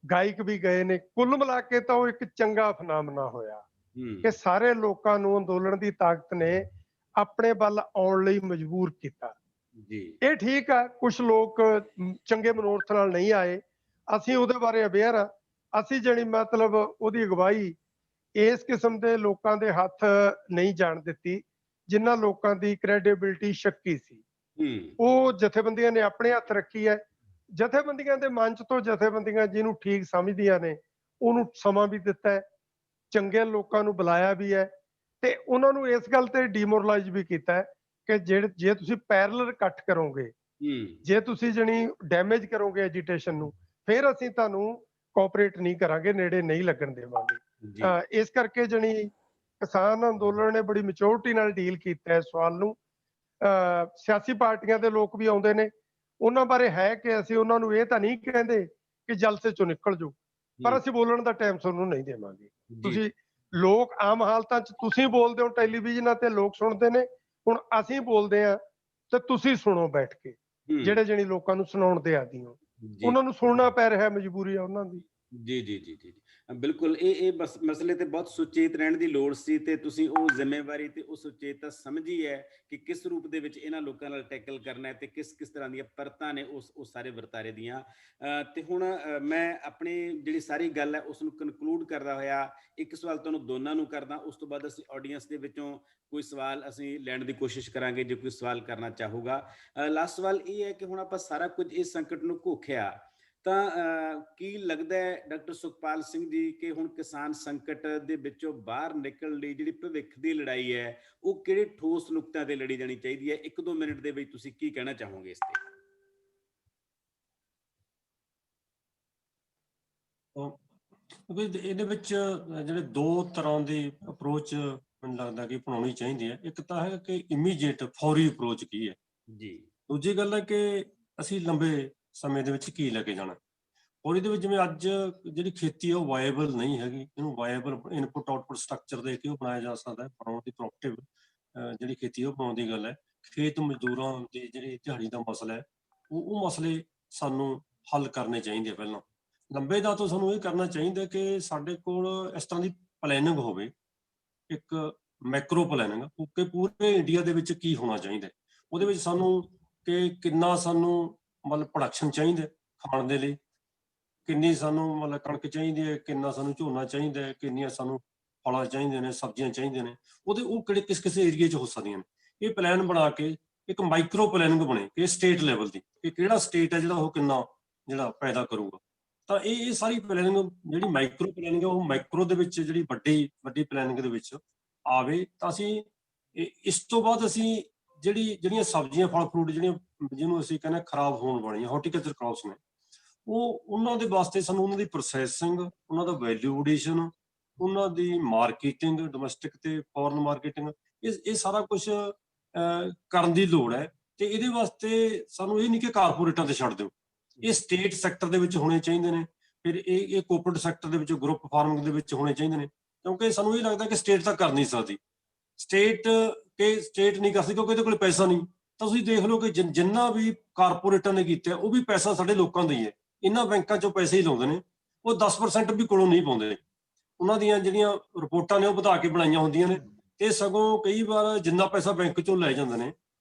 ਗਾਇਕ ਵੀ ਗਏ ਨੇ। ਕੁੱਲ ਮਿਲਾ ਕੇ ਤਾਂ ਉਹ ਇੱਕ ਚੰਗਾ ਫਨਾਮਨਾ ਹੋਇਆ ਕਿ ਸਾਰੇ ਲੋਕਾਂ ਨੂੰ ਅੰਦੋਲਨ ਦੀ ਤਾਕਤ ਨੇ ਆਪਣੇ ਵੱਲ ਆਉਣ ਲਈ ਮਜਬੂਰ ਕੀਤਾ। ਇਹ ਠੀਕ ਆ, ਕੁਝ ਲੋਕ ਚੰਗੇ ਮਨੋਰਥ ਨਾਲ ਨਹੀਂ ਆਏ, ਅਸੀਂ ਉਹਦੇ ਬਾਰੇ ਅਵੇਅਰ ਆ। ਅਸੀਂ ਜਾਣੀ ਮਤਲਬ ਉਹਦੀ ਅਗਵਾਈ ਇਸ ਕਿਸਮ ਦੇ ਲੋਕਾਂ ਦੇ ਹੱਥ ਨਹੀਂ ਜਾਣ ਦਿੱਤੀ ਜਿਨ੍ਹਾਂ ਲੋਕਾਂ ਦੀ ਕ੍ਰੈਡੀਬਿਲਿਟੀ ਸ਼ੱਕੀ ਸੀ। ਉਹ ਜਥੇਬੰਦੀਆਂ ਨੇ ਆਪਣੇ ਹੱਥ ਰੱਖੀ ਹੈ। ਜਥੇਬੰਦੀਆਂ ਦੇ ਮੰਚ ਤੋਂ ਜਥੇਬੰਦੀਆਂ ਜਿਹਨੂੰ ਠੀਕ ਸਮਝਦੀਆਂ ਨੇ ਉਹਨੂੰ ਸਮਾਂ ਵੀ ਦਿੱਤਾ ਹੈ, ਚੰਗੇ ਲੋਕਾਂ ਨੂੰ ਬੁਲਾਇਆ ਵੀ ਹੈ ਤੇ ਉਹਨਾਂ ਨੂੰ ਇਸ ਗੱਲ ਤੇ ਡੀਮੋਰਲਾਈਜ਼ ਵੀ ਕੀਤਾ ਹੈ ਕਿ ਜੇ ਤੁਸੀਂ ਪੈਰਲਲ ਇਕੱਠ ਕਰੋਗੇ, ਜੇ ਤੁਸੀਂ ਜਾਣੀ ਡੈਮੇਜ ਕਰੋਗੇ ਐਜੀਟੇਸ਼ਨ ਨੂੰ, ਫਿਰ ਅਸੀਂ ਤੁਹਾਨੂੰ ਕੋਆਪਰੇਟ ਨਹੀਂ ਕਰਾਂਗੇ, ਨੇੜੇ ਨਹੀਂ ਲੱਗਣ ਦੇਵਾਂਗੇ। ਇਸ ਕਰਕੇ ਜਾਣੀ ਕਿਸਾਨ ਅੰਦੋਲਨ ਨੇ ਬੜੀ ਮੈਚੁਰਿਟੀ ਨਾਲ ਡੀਲ ਕੀਤਾ ਇਸ ਸਵਾਲ ਨੂੰ। ਸਿਆਸੀ ਪਾਰਟੀਆਂ ਦੇ ਲੋਕ ਵੀ ਆਉਂਦੇ ਨੇ, ਉਹਨਾਂ ਬਾਰੇ ਹੈ ਕਿ ਅਸੀਂ ਉਹਨਾਂ ਨੂੰ ਇਹ ਤਾਂ ਨਹੀਂ ਕਹਿੰਦੇ ਕਿ ਜਲਸੇ ਚੋਂ ਨਿਕਲ ਜਾਓ, ਪਰ ਅਸੀਂ ਬੋਲਣ ਦਾ ਟਾਈਮ ਤੁਹਾਨੂੰ ਨਹੀਂ ਦੇਵਾਂਗੇ। ਜੀ ਤੁਸੀਂ ਲੋਕ ਆਮ ਹਾਲਤਾਂ 'ਚ ਤੁਸੀਂ ਬੋਲਦੇ ਹੋ ਟੈਲੀਵਿਜ਼ਨਾਂ ਤੇ, ਲੋਕ ਸੁਣਦੇ ਨੇ। ਹੁਣ ਅਸੀਂ ਬੋਲਦੇ ਆ ਤੇ ਤੁਸੀਂ ਸੁਣੋ ਬੈਠ ਕੇ, ਜਿਹੜੇ ਜਣੀ ਲੋਕਾਂ ਨੂੰ ਸੁਣਾਉਣ ਦੇ ਆਦੀ ਹੋ, ਜੀ ਉਹਨਾਂ ਨੂੰ ਸੁਣਨਾ ਪੈ ਰਿਹਾ, ਮਜਬੂਰੀ ਆ ਉਹਨਾਂ ਦੀ। ਜੀ ਜੀ ਜੀ ਜੀ ਬਿਲਕੁਲ, ਇਹ ਬਸ ਮਸਲੇ ਤੇ ਬਹੁਤ ਸੁਚੇਤ ਰਹਿਣ ਦੀ ਲੋੜ ਸੀ, ਤੇ ਤੁਸੀਂ ਉਹ ਜ਼ਿੰਮੇਵਾਰੀ ਤੇ ਉਹ ਸੁਚੇਤਤਾ ਸਮਝੀ ਹੈ ਕਿ ਕਿਸ ਰੂਪ ਦੇ ਵਿੱਚ ਇਹਨਾਂ ਲੋਕਾਂ ਨਾਲ ਟੈਕਲ ਕਰਨਾ ਹੈ ਤੇ ਕਿਸ ਕਿਸ ਤਰ੍ਹਾਂ ਦੀਆਂ ਪਰਤਾਂ ਨੇ ਉਸ ਸਾਰੇ ਵਰਤਾਰੇ ਦੀਆਂ। ਤੇ ਹੁਣ ਮੈਂ ਆਪਣੀ ਜਿਹੜੀ ਸਾਰੀ ਗੱਲ ਹੈ ਉਸ ਨੂੰ ਕਨਕਲੂਡ ਕਰਦਾ ਹੋਇਆ ਇੱਕ ਸਵਾਲ ਤੁਹਾਨੂੰ ਦੋਨਾਂ ਨੂੰ ਕਰਦਾ, ਉਸ ਤੋਂ ਬਾਅਦ ਅਸੀਂ ਆਡੀਅנס ਦੇ ਵਿੱਚੋਂ ਕੋਈ ਸਵਾਲ ਅਸੀਂ ਲੈਣ ਦੀ ਕੋਸ਼ਿਸ਼ ਕਰਾਂਗੇ ਜੇ ਕੋਈ ਸਵਾਲ ਕਰਨਾ ਚਾਹੂਗਾ। ਲਾਸਟ ਸਵਾਲ ਇਹ ਹੈ ਕਿ ਹੁਣ ਆਪਾਂ ਸਾਰਾ ਕੁਝ ਇਸ ਸੰਕਟ ਨੂੰ ਘੋਖਿਆ, ਤਾਂ ਕੀ ਲੱਗਦਾ ਹੈ ਡਾਕਟਰ ਸੁਖਪਾਲ ਸਿੰਘ ਜੀ ਕਿ ਹੁਣ ਕਿਸਾਨ ਸੰਕਟ ਦੇ ਵਿੱਚੋਂ ਬਾਹਰ ਨਿਕਲਣ ਲਈ ਜਿਹੜੀ ਭਵਿੱਖ ਦੀ ਲੜਾਈ ਹੈ ਉਹ ਕਿਹੜੇ ਠੋਸ ਨੁਕਤਿਆਂ ਤੇ ਲੜੀ ਜਾਣੀ ਚਾਹੀਦੀ ਹੈ? 1-2 ਮਿੰਟ ਦੇ ਵਿੱਚ ਤੁਸੀਂ ਕੀ ਕਹਿਣਾ ਚਾਹੋਗੇ ਇਸ ਤੇ? ਇਹਦੇ ਵਿੱਚ ਜਿਹੜੇ ਦੋ ਤਰ੍ਹਾਂ ਦੀ ਅਪਰੋਚ ਮੈਨੂੰ ਲੱਗਦਾ ਕਿ ਅਪਣਾਉਣੀ ਚਾਹੀਦੀ ਹੈ। ਇੱਕ ਤਾਂ ਹੈ ਕਿ ਇਮੀਡੀਏਟ ਫੌਰੀ ਅਪਰੋਚ ਕੀ ਹੈ ਜੀ। ਦੂਜੀ ਗੱਲ ਹੈ ਕਿ ਅਸੀਂ ਲੰਬੇ ਸਮੇਂ ਦੇ ਵਿੱਚ ਕੀ ਲੈ ਕੇ ਜਾਣਾ। ਔਰ ਇਹਦੇ ਵਿੱਚ ਜਿਵੇਂ ਅੱਜ ਜਿਹੜੀ ਖੇਤੀ ਹੈ ਉਹ ਵਾਇਬਲ ਨਹੀਂ ਹੈਗੀ, ਇਹਨੂੰ ਵਾਇਬਲ ਇਨਪੁਟ ਆਊਟਪੁੱਟ ਸਟਰਕਚਰ ਦੇ ਕੇ ਉਹ ਬਣਾਇਆ ਜਾ ਸਕਦਾ ਹੈ। ਬਣਾਉਣ ਦੀ ਪ੍ਰੋਡਕਟਿਵ ਜਿਹੜੀ ਖੇਤੀ ਉਹ ਬਣਾਉਣ ਦੀ ਗੱਲ ਹੈ। ਖੇਤ ਮਜ਼ਦੂਰਾਂ ਦੀ ਜਿਹੜੀ ਦਿਹਾੜੀ ਦਾ ਮਸਲਾ ਹੈ ਉਹ ਮਸਲੇ ਸਾਨੂੰ ਹੱਲ ਕਰਨੇ ਚਾਹੀਦੇ ਆ। ਪਹਿਲਾਂ ਲੰਬੇ ਦਾ ਤੋਂ ਸਾਨੂੰ ਇਹ ਕਰਨਾ ਚਾਹੀਦਾ ਕਿ ਸਾਡੇ ਕੋਲ ਇਸ ਤਰ੍ਹਾਂ ਦੀ ਪਲੈਨਿੰਗ ਹੋਵੇ, ਇੱਕ ਮੈਕਰੋ ਪਲੈਨਿੰਗ ਕਿ ਪੂਰੇ ਇੰਡੀਆ ਦੇ ਵਿੱਚ ਕੀ ਹੋਣਾ ਚਾਹੀਦਾ। ਉਹਦੇ ਵਿੱਚ ਸਾਨੂੰ ਕਿ ਕਿੰਨਾ ਸਾਨੂੰ ਮਤਲਬ ਪ੍ਰੋਡਕਸ਼ਨ ਚਾਹੀਦਾ ਖਾਣ ਦੇ ਲਈ, ਕਿੰਨੀ ਸਾਨੂੰ ਮਤਲਬ ਕਣਕ ਚਾਹੀਦੀ ਹੈ, ਕਿੰਨਾ ਸਾਨੂੰ ਝੋਨਾ ਚਾਹੀਦਾ ਹੈ, ਕਿੰਨੀਆਂ ਸਾਨੂੰ ਫਲਾਂ ਚਾਹੀਦੇ ਨੇ, ਸਬਜ਼ੀਆਂ ਚਾਹੀਦੀਆਂ ਨੇ, ਉਹ ਕਿਹੜੇ ਕਿਸ ਏਰੀਏ 'ਚ ਹੋ ਸਕਦੀਆਂ ਨੇ। ਇਹ ਪਲਾਨ ਬਣਾ ਕੇ ਇੱਕ ਮਾਈਕਰੋ ਪਲੈਨਿੰਗ ਬਣੇ ਕਿ ਸਟੇਟ ਲੈਵਲ ਦੀ ਕਿ ਕਿਹੜਾ ਸਟੇਟ ਹੈ ਜਿਹੜਾ ਉਹ ਕਿੰਨਾ ਜਿਹੜਾ ਪੈਦਾ ਕਰੂਗਾ। ਤਾਂ ਇਹ ਸਾਰੀ ਪਲੈਨਿੰਗ ਜਿਹੜੀ ਮਾਈਕਰੋ ਪਲੈਨਿੰਗ ਹੈ ਉਹ ਮਾਈਕਰੋ ਦੇ ਵਿੱਚ ਜਿਹੜੀ ਵੱਡੀ ਪਲੈਨਿੰਗ ਦੇ ਵਿੱਚ ਆਵੇ। ਤਾਂ ਅਸੀਂ ਇਸ ਤੋਂ ਬਾਅਦ ਅਸੀਂ ਜਿਹੜੀਆਂ ਸਬਜ਼ੀਆਂ ਫਲ ਫਰੂਟ ਜਿਹਨੂੰ ਅਸੀਂ ਕਹਿੰਦੇ ਖਰਾਬ ਹੋਣ ਵਾਲੀਆਂ ਹਾਰਟੀਕਲਚਰ ਕ੍ਰੌਪਸ ਨੇ, ਉਹਨਾਂ ਦੇ ਵਾਸਤੇ ਸਾਨੂੰ ਉਹਨਾਂ ਦੀ ਪ੍ਰੋਸੈਸਿੰਗ, ਉਹਨਾਂ ਦਾ ਵੈਲਿਊ ਐਡੀਸ਼ਨ, ਉਹਨਾਂ ਦੀ ਮਾਰਕੀਟਿੰਗ, ਡੋਮੈਸਟਿਕ ਤੇ ਫੋਰਨ ਮਾਰਕੀਟਿੰਗ, ਇਹ ਸਾਰਾ ਕੁਝ ਕਰਨ ਦੀ ਲੋੜ ਹੈ। ਤੇ ਇਹਦੇ ਵਾਸਤੇ ਸਾਨੂੰ ਇਹ ਨਹੀਂ ਕਿ ਕਾਰਪੋਰੇਟਾਂ ਤੇ ਛੱਡ ਦਿਓ, ਇਹ ਸਟੇਟ ਸੈਕਟਰ ਦੇ ਵਿੱਚ ਹੋਣੇ ਚਾਹੀਦੇ ਨੇ। ਫਿਰ ਇਹ ਕੋਆਪਰੇਟਿਵ ਸੈਕਟਰ ਦੇ ਵਿੱਚ, ਗਰੁੱਪ ਫਾਰਮਿੰਗ ਦੇ ਵਿੱਚ ਹੋਣੇ ਚਾਹੀਦੇ ਨੇ, ਕਿਉਂਕਿ ਸਾਨੂੰ ਇਹ ਲੱਗਦਾ ਕਿ ਸਟੇਟ ਤਾਂ ਕਰ ਨਹੀਂ ਸਕਦੀ। ਸਟੇਟ ਨਹੀਂ ਕਰ ਸਕਦੀ ਕਿਉਂਕਿ ਇਹਦੇ ਕੋਲ ਪੈਸਾ ਨਹੀਂ। ਤਾਂ ਤੁਸੀਂ ਦੇਖ ਲਓ ਕਿ ਜਿੰਨਾ ਵੀ ਕਾਰਪੋਰੇਟਾਂ ਨੇ ਕੀਤਾ ਉਹ ਵੀ ਪੈਸਾ ਸਾਡੇ ਲੋਕਾਂ ਦਾ ਹੀ ਹੈ। ਇਹਨਾਂ ਬੈਂਕਾਂ 'ਚੋਂ ਪੈਸੇ ਹੀ ਲਾਉਂਦੇ ਨੇ, ਉਹ 10% ਵੀ ਕੋਲੋਂ ਨਹੀਂ ਪਾਉਂਦੇ। ਉਹਨਾਂ ਦੀਆਂ ਜਿਹੜੀਆਂ ਰਿਪੋਰਟਾਂ ਨੇ ਉਹ ਵਧਾ ਕੇ ਬਣਾਈਆਂ ਹੁੰਦੀਆਂ ਨੇ, ਤੇ ਸਗੋਂ ਕਈ ਵਾਰ ਜਿੰਨਾ ਪੈਸਾ ਬੈਂਕ 'ਚੋਂ ਲੈ ਜਾਂਦੇ ਨੇ,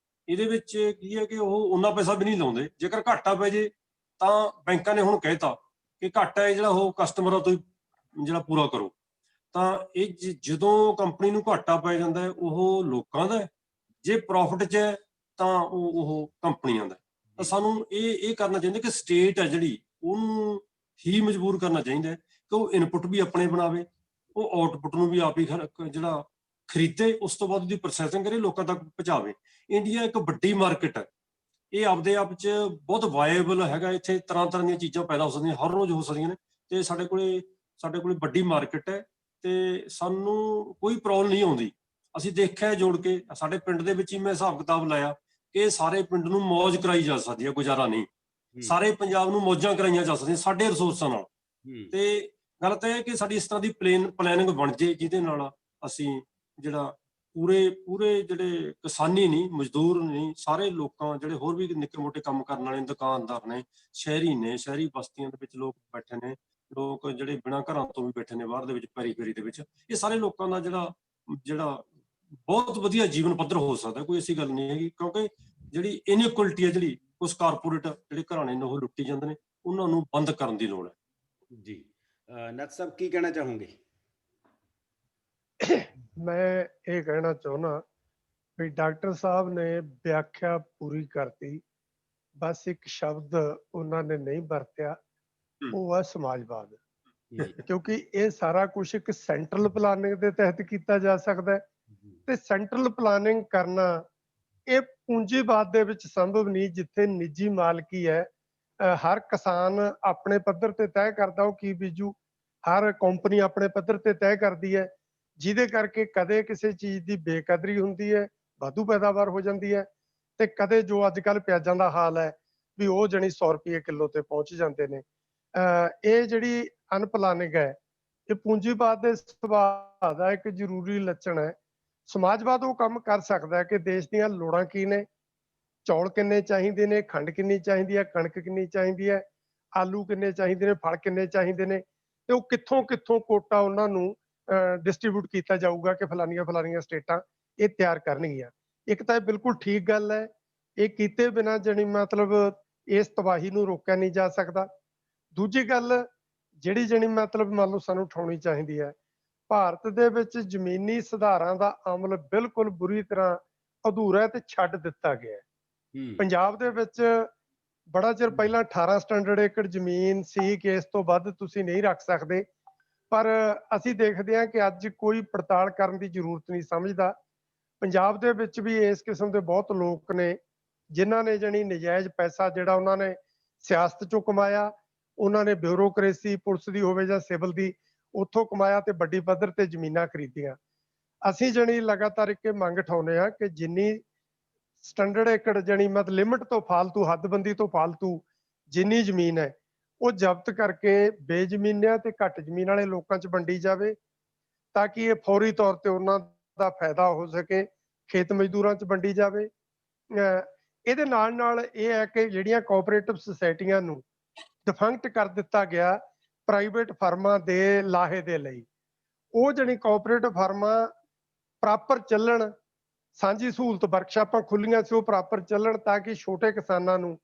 ਇਹਦੇ ਵਿੱਚ ਕੀ ਹੈ ਕਿ ਉਹ ਉਹਨਾਂ ਪੈਸਾ ਵੀ ਨਹੀਂ ਲਾਉਂਦੇ। ਜੇਕਰ ਘਾਟਾ ਪੈ ਜੇ ਤਾਂ ਬੈਂਕਾਂ ਨੇ ਹੁਣ ਕਹਿਤਾ ਕਿ ਘਾਟਾ ਹੈ ਜਿਹੜਾ ਉਹ ਕਸਟਮਰਾਂ ਤੋਂ ਜਿਹੜਾ ਪੂਰਾ ਕਰੋ। ਤਾਂ ਇਹ ਜਦੋਂ ਕੰਪਨੀ ਨੂੰ ਘਾਟਾ ਪੈ ਜਾਂਦਾ ਹੈ ਉਹ ਲੋਕਾਂ ਦਾ, ਜੇ ਪ੍ਰੋਫਿਟ 'ਚ ਹੈ ਤਾਂ ਉਹ ਕੰਪਨੀਆਂ ਦਾ। ਤਾਂ ਸਾਨੂੰ ਇਹ ਕਰਨਾ ਚਾਹੀਦਾ ਕਿ ਸਟੇਟ ਹੈ ਜਿਹੜੀ ਉਹਨੂੰ ਹੀ ਮਜਬੂਰ ਕਰਨਾ ਚਾਹੀਦਾ ਕਿ ਉਹ ਇਨਪੁਟ ਵੀ ਆਪਣੇ ਬਣਾਵੇ, ਉਹ ਆਊਟਪੁੱਟ ਨੂੰ ਵੀ ਆਪ ਹੀ ਜਿਹੜਾ ਖਰੀਦੇ, ਉਸ ਤੋਂ ਬਾਅਦ ਉਹਦੀ ਪ੍ਰੋਸੈਸਿੰਗ ਕਰੇ, ਲੋਕਾਂ ਤੱਕ ਪਹੁੰਚਾਵੇ। ਇੰਡੀਆ ਇੱਕ ਵੱਡੀ ਮਾਰਕੀਟ ਹੈ, ਇਹ ਆਪਦੇ ਆਪ 'ਚ ਬਹੁਤ ਵਾਇਬਲ ਹੈਗਾ। ਇੱਥੇ ਤਰ੍ਹਾਂ ਦੀਆਂ ਚੀਜ਼ਾਂ ਪੈਦਾ ਹੋ ਸਕਦੀਆਂ, ਹਰ ਰੋਜ਼ ਹੋ ਸਕਦੀਆਂ ਨੇ, ਤੇ ਸਾਡੇ ਕੋਲੇ ਵੱਡੀ ਮਾਰਕੀਟ ਹੈ ਤੇ ਸਾਨੂੰ ਕੋਈ ਪ੍ਰੋਬਲਮ ਨਹੀਂ ਆਉਂਦੀ। ਅਸੀਂ ਦੇਖਿਆ ਜੋੜ ਕੇ ਸਾਡੇ ਪਿੰਡ ਦੇ ਵਿੱਚ ਹੀ ਮੈਂ ਹਿਸਾਬ ਕਿਤਾਬ ਲਾਇਆ ਕਿ ਸਾਰੇ ਪਿੰਡ ਨੂੰ ਮੌਜ ਕਰਾਈ ਜਾ ਸਕਦੀ ਹੈ, ਗੁਜ਼ਾਰਾ ਨਹੀਂ। ਸਾਰੇ ਪੰਜਾਬ ਨੂੰ ਮੌਜਾਂ ਕਰਾਈਆਂ ਜਾ ਸਕਦੀਆਂ ਸਾਡੇ ਰਿਸੋਰਸਾਂ ਨਾਲ। ਤੇ ਗੱਲ ਤਾਂ ਇਹ ਕਿ ਸਾਡੀ ਇਸ ਤਰ੍ਹਾਂ ਦੀ ਪਲੈਨਿੰਗ ਬਣ ਜੇ ਜਿਹਦੇ ਨਾਲ ਅਸੀਂ ਜਿਹੜਾ ਪੂਰੇ ਜਿਹੜੇ ਕਿਸਾਨੀ ਨਹੀਂ, ਮਜ਼ਦੂਰ ਨਹੀਂ, ਸਾਰੇ ਲੋਕਾਂ ਜਿਹੜੇ ਹੋਰ ਵੀ ਨਿੱਕੇ ਮੋਟੇ ਕੰਮ ਕਰਨ ਵਾਲੇ ਦੁਕਾਨਦਾਰ ਨੇ, ਸ਼ਹਿਰੀ ਬਸਤੀਆਂ ਦੇ ਵਿੱਚ ਲੋਕ ਬੈਠੇ ਨੇ, ਲੋਕ ਜਿਹੜੇ ਬਿਨਾਂ ਘਰਾਂ ਤੋਂ ਵੀ ਬੈਠੇ ਨੇ ਬਾਹਰ ਦੇ ਵਿੱਚ, ਪੈਰੀ ਦੇ ਵਿੱਚ, ਇਹ ਸਾਰੇ ਲੋਕਾਂ ਦਾ ਜਿਹੜਾ ਬਹੁਤ ਵਧੀਆ ਜੀਵਨ ਪੱਧਰ ਹੋ ਸਕਦਾ। ਕੋਈ ਐਸੀ ਗੱਲ ਨਹੀਂ ਹੈਗੀ, ਕਿਉਂਕਿ ਜਿਹੜੀ ਇਨਇਕੁਅਲਿਟੀ ਹੈ, ਜਿਹੜੀ ਉਸ ਕਾਰਪੋਰੇਟ ਜਿਹੜੇ ਘਰਾਣੇ ਨੇ ਉਹ ਲੁੱਟੀ ਜਾਂਦੇ ਨੇ, ਉਹਨਾਂ ਨੂੰ ਬੰਦ ਕਰਨ ਦੀ ਲੋੜ ਹੈ। ਜੀ ਨੱਥ ਸਾਹਿਬ ਕੀ ਕਹਿਣਾ ਚਾਹੋਗੇ? ਮੈਂ ਇਹ ਕਹਿਣਾ ਚਾਹੁੰਦਾ ਵੀ ਡਾਕਟਰ ਸਾਹਿਬ ਨੇ ਵਿਆਖਿਆ ਪੂਰੀ ਕਰਤੀ, ਬਸ ਇੱਕ ਸ਼ਬਦ ਉਹਨਾਂ ਨੇ ਨਹੀਂ ਵਰਤਿਆ, ਉਹ ਹੈ ਸਮਾਜਵਾਦ। ਕਿਉਂਕਿ ਇਹ ਸਾਰਾ ਕੁਝ ਇੱਕ ਸੈਂਟਰਲ ਪਲਾਨਿੰਗ ਦੇ ਤਹਿਤ ਕੀਤਾ ਜਾ ਸਕਦਾ ਹੈ, ਤੇ ਸੈਂਟਰਲ ਪਲਾਨਿੰਗ ਕਰਨਾ ਇਹ ਪੂੰਜੀਵਾਦ ਦੇ ਵਿੱਚ ਸੰਭਵ ਨਹੀਂ, ਜਿੱਥੇ ਨਿੱਜੀ ਮਾਲਕੀ ਹੈ। ਹਰ ਕਿਸਾਨ ਆਪਣੇ ਪੱਧਰ ਤੇ ਤੈਅ ਕਰਦਾ ਉਹ ਕੀ ਬੀਜੂ, ਹਰ ਕੰਪਨੀ ਆਪਣੇ ਪੱਧਰ ਤੇ ਤੈਅ ਕਰਦੀ ਹੈ। ਜਿਹਦੇ ਕਰਕੇ ਕਦੇ ਕਿਸੇ ਚੀਜ਼ ਦੀ ਬੇਕਦਰੀ ਹੁੰਦੀ ਹੈ, ਵਾਧੂ ਪੈਦਾਵਾਰ ਹੋ ਜਾਂਦੀ ਹੈ, ਤੇ ਕਦੇ ਜੋ ਅੱਜ ਕੱਲ੍ਹ ਪਿਆਜ਼ਾਂ ਦਾ ਹਾਲ ਹੈ ਵੀ ਉਹ ਜਣੀ 100 ਰੁਪਏ ਕਿਲੋ ਤੇ ਪਹੁੰਚ ਜਾਂਦੇ ਨੇ। ਇਹ ਜਿਹੜੀ ਅਨਪਲਾਨਿੰਗ ਹੈ, ਇਹ ਪੂੰਜੀਵਾਦ ਦੇ ਸੁਭਾਅ ਦਾ ਇੱਕ ਜ਼ਰੂਰੀ ਲੱਛਣ ਹੈ। ਸਮਾਜਵਾਦ ਉਹ ਕੰਮ ਕਰ ਸਕਦਾ ਹੈ ਕਿ ਦੇਸ਼ ਦੀਆਂ ਲੋੜਾਂ ਕੀ ਨੇ, ਚੌਲ ਕਿੰਨੇ ਚਾਹੀਦੇ ਨੇ, ਖੰਡ ਕਿੰਨੀ ਚਾਹੀਦੀ ਹੈ, ਕਣਕ ਕਿੰਨੀ ਚਾਹੀਦੀ ਹੈ, ਆਲੂ ਕਿੰਨੇ ਚਾਹੀਦੇ ਨੇ, ਫਲ ਕਿੰਨੇ ਚਾਹੀਦੇ ਨੇ, ਤੇ ਉਹ ਕਿੱਥੋਂ ਕਿੱਥੋਂ ਕੋਟਾ ਉਹਨਾਂ ਨੂੰ ਡਿਸਟ੍ਰੀਬਿਊਟ ਕੀਤਾ ਜਾਊਗਾ ਕਿ ਫਲਾਨੀਆਂ ਸਟੇਟਾਂ ਇਹ ਤਿਆਰ ਕਰਨਗੀਆਂ। ਇੱਕ ਤਾਂ ਇਹ ਬਿਲਕੁਲ ਠੀਕ ਗੱਲ ਹੈ, ਇਹ ਕੀਤੇ ਬਿਨਾਂ ਜਣੀ ਮਤਲਬ ਇਸ ਤਬਾਹੀ ਨੂੰ ਰੋਕਿਆ ਨਹੀਂ ਜਾ ਸਕਦਾ। ਦੂਜੀ ਗੱਲ ਜਿਹੜੀ ਜਣੀ ਮਤਲਬ ਮੰਨ ਲਓ ਸਾਨੂੰ ਉਠਾਉਣੀ ਚਾਹੀਦੀ ਹੈ, ਭਾਰਤ ਦੇ ਵਿੱਚ ਜ਼ਮੀਨੀ ਸੁਧਾਰਾਂ ਦਾ ਅਮਲ ਬਿਲਕੁਲ ਬੁਰੀ ਤਰ੍ਹਾਂ ਅਧੂਰਾ ਤੇ ਛੱਡ ਦਿੱਤਾ ਗਿਆ ਹੈ। ਪੰਜਾਬ ਦੇ ਵਿੱਚ ਬੜਾ ਚਿਰ ਪਹਿਲਾਂ 18 ਸਟੈਂਡਰਡ ਏਕੜ ਜ਼ਮੀਨ ਸੀ ਕਿ ਇਸ ਤੋਂ ਵੱਧ ਤੁਸੀਂ ਨਹੀਂ ਰੱਖ ਸਕਦੇ, ਪਰ ਅਸੀਂ ਦੇਖਦੇ ਹਾਂ ਕਿ ਅੱਜ ਕੋਈ ਪੜਤਾਲ ਕਰਨ ਦੀ ਜ਼ਰੂਰਤ ਨਹੀਂ ਸਮਝਦਾ। ਪੰਜਾਬ ਦੇ ਵਿੱਚ ਵੀ ਇਸ ਕਿਸਮ ਦੇ ਬਹੁਤ ਲੋਕ ਨੇ ਜਿਨ੍ਹਾਂ ਨੇ ਜਣੀ ਨਜਾਇਜ਼ ਪੈਸਾ ਜਿਹੜਾ ਉਹਨਾਂ ਨੇ ਸਿਆਸਤ ਚੋਂ ਕਮਾਇਆ, ਉਹਨਾਂ ਨੇ ਬਿਊਰੋਕ੍ਰੇਸੀ ਪੁਲਿਸ ਦੀ ਹੋਵੇ ਜਾਂ ਸਿਵਲ ਦੀ, ਉੱਥੋਂ ਕਮਾਇਆ ਤੇ ਵੱਡੀ ਪੱਧਰ ਤੇ ਜ਼ਮੀਨਾਂ ਖਰੀਦੀਆਂ। ਅਸੀਂ ਜਣੀ ਲਗਾਤਾਰ ਇੱਕ ਮੰਗ ਉਠਾਉਂਦੇ ਹਾਂ ਕਿ ਜਿੰਨੀ ਸਟੈਂਡਰਡ ਏਕੜ ਜਣੀ ਮਤ ਲਿਮਟ ਤੋਂ ਫਾਲਤੂ, ਹੱਦਬੰਦੀ ਤੋਂ ਫਾਲਤੂ ਜਿੰਨੀ ਜ਼ਮੀਨ ਹੈ ਉਹ ਜ਼ਬਤ ਕਰਕੇ ਬੇਜ਼ਮੀਨਿਆਂ ਤੇ ਘੱਟ ਜ਼ਮੀਨ ਵਾਲੇ ਲੋਕਾਂ 'ਚ ਵੰਡੀ ਜਾਵੇ, ਤਾਂ ਕਿ ਇਹ ਫੌਰੀ ਤੌਰ ਤੇ ਉਹਨਾਂ ਦਾ ਫਾਇਦਾ ਹੋ ਸਕੇ, ਖੇਤ ਮਜ਼ਦੂਰਾਂ 'ਚ ਵੰਡੀ ਜਾਵੇ। ਇਹਦੇ ਨਾਲ ਨਾਲ ਇਹ ਹੈ ਕਿ ਜਿਹੜੀਆਂ ਕੋਆਪਰੇਟਿਵ ਸੁਸਾਇਟੀਆਂ ਨੂੰ ਡਿਫੰਕਟ ਕਰ ਦਿੱਤਾ ਗਿਆ ਪ੍ਰਾਈਵੇਟ ਫਰਮਾਂ ਦੇ ਲਾਹੇ ਦੇ ਲਈ, ਉਹ ਜਿਹੜੀ ਕੋਆਪਰੇਟਿਵ ਫਰਮਾਂ ਪ੍ਰਾਪਰ ਚੱਲਣ, ਸਾਂਝੀ ਸਹੂਲਤ ਵਰਕਸ਼ਾਪਾਂ ਖੁੱਲੀਆਂ ਸੀ ਉਹ ਪ੍ਰਾਪਰ ਚੱਲਣ, ਤਾਂ ਕਿ ਛੋਟੇ ਕਿਸਾਨਾਂ ਨੂੰ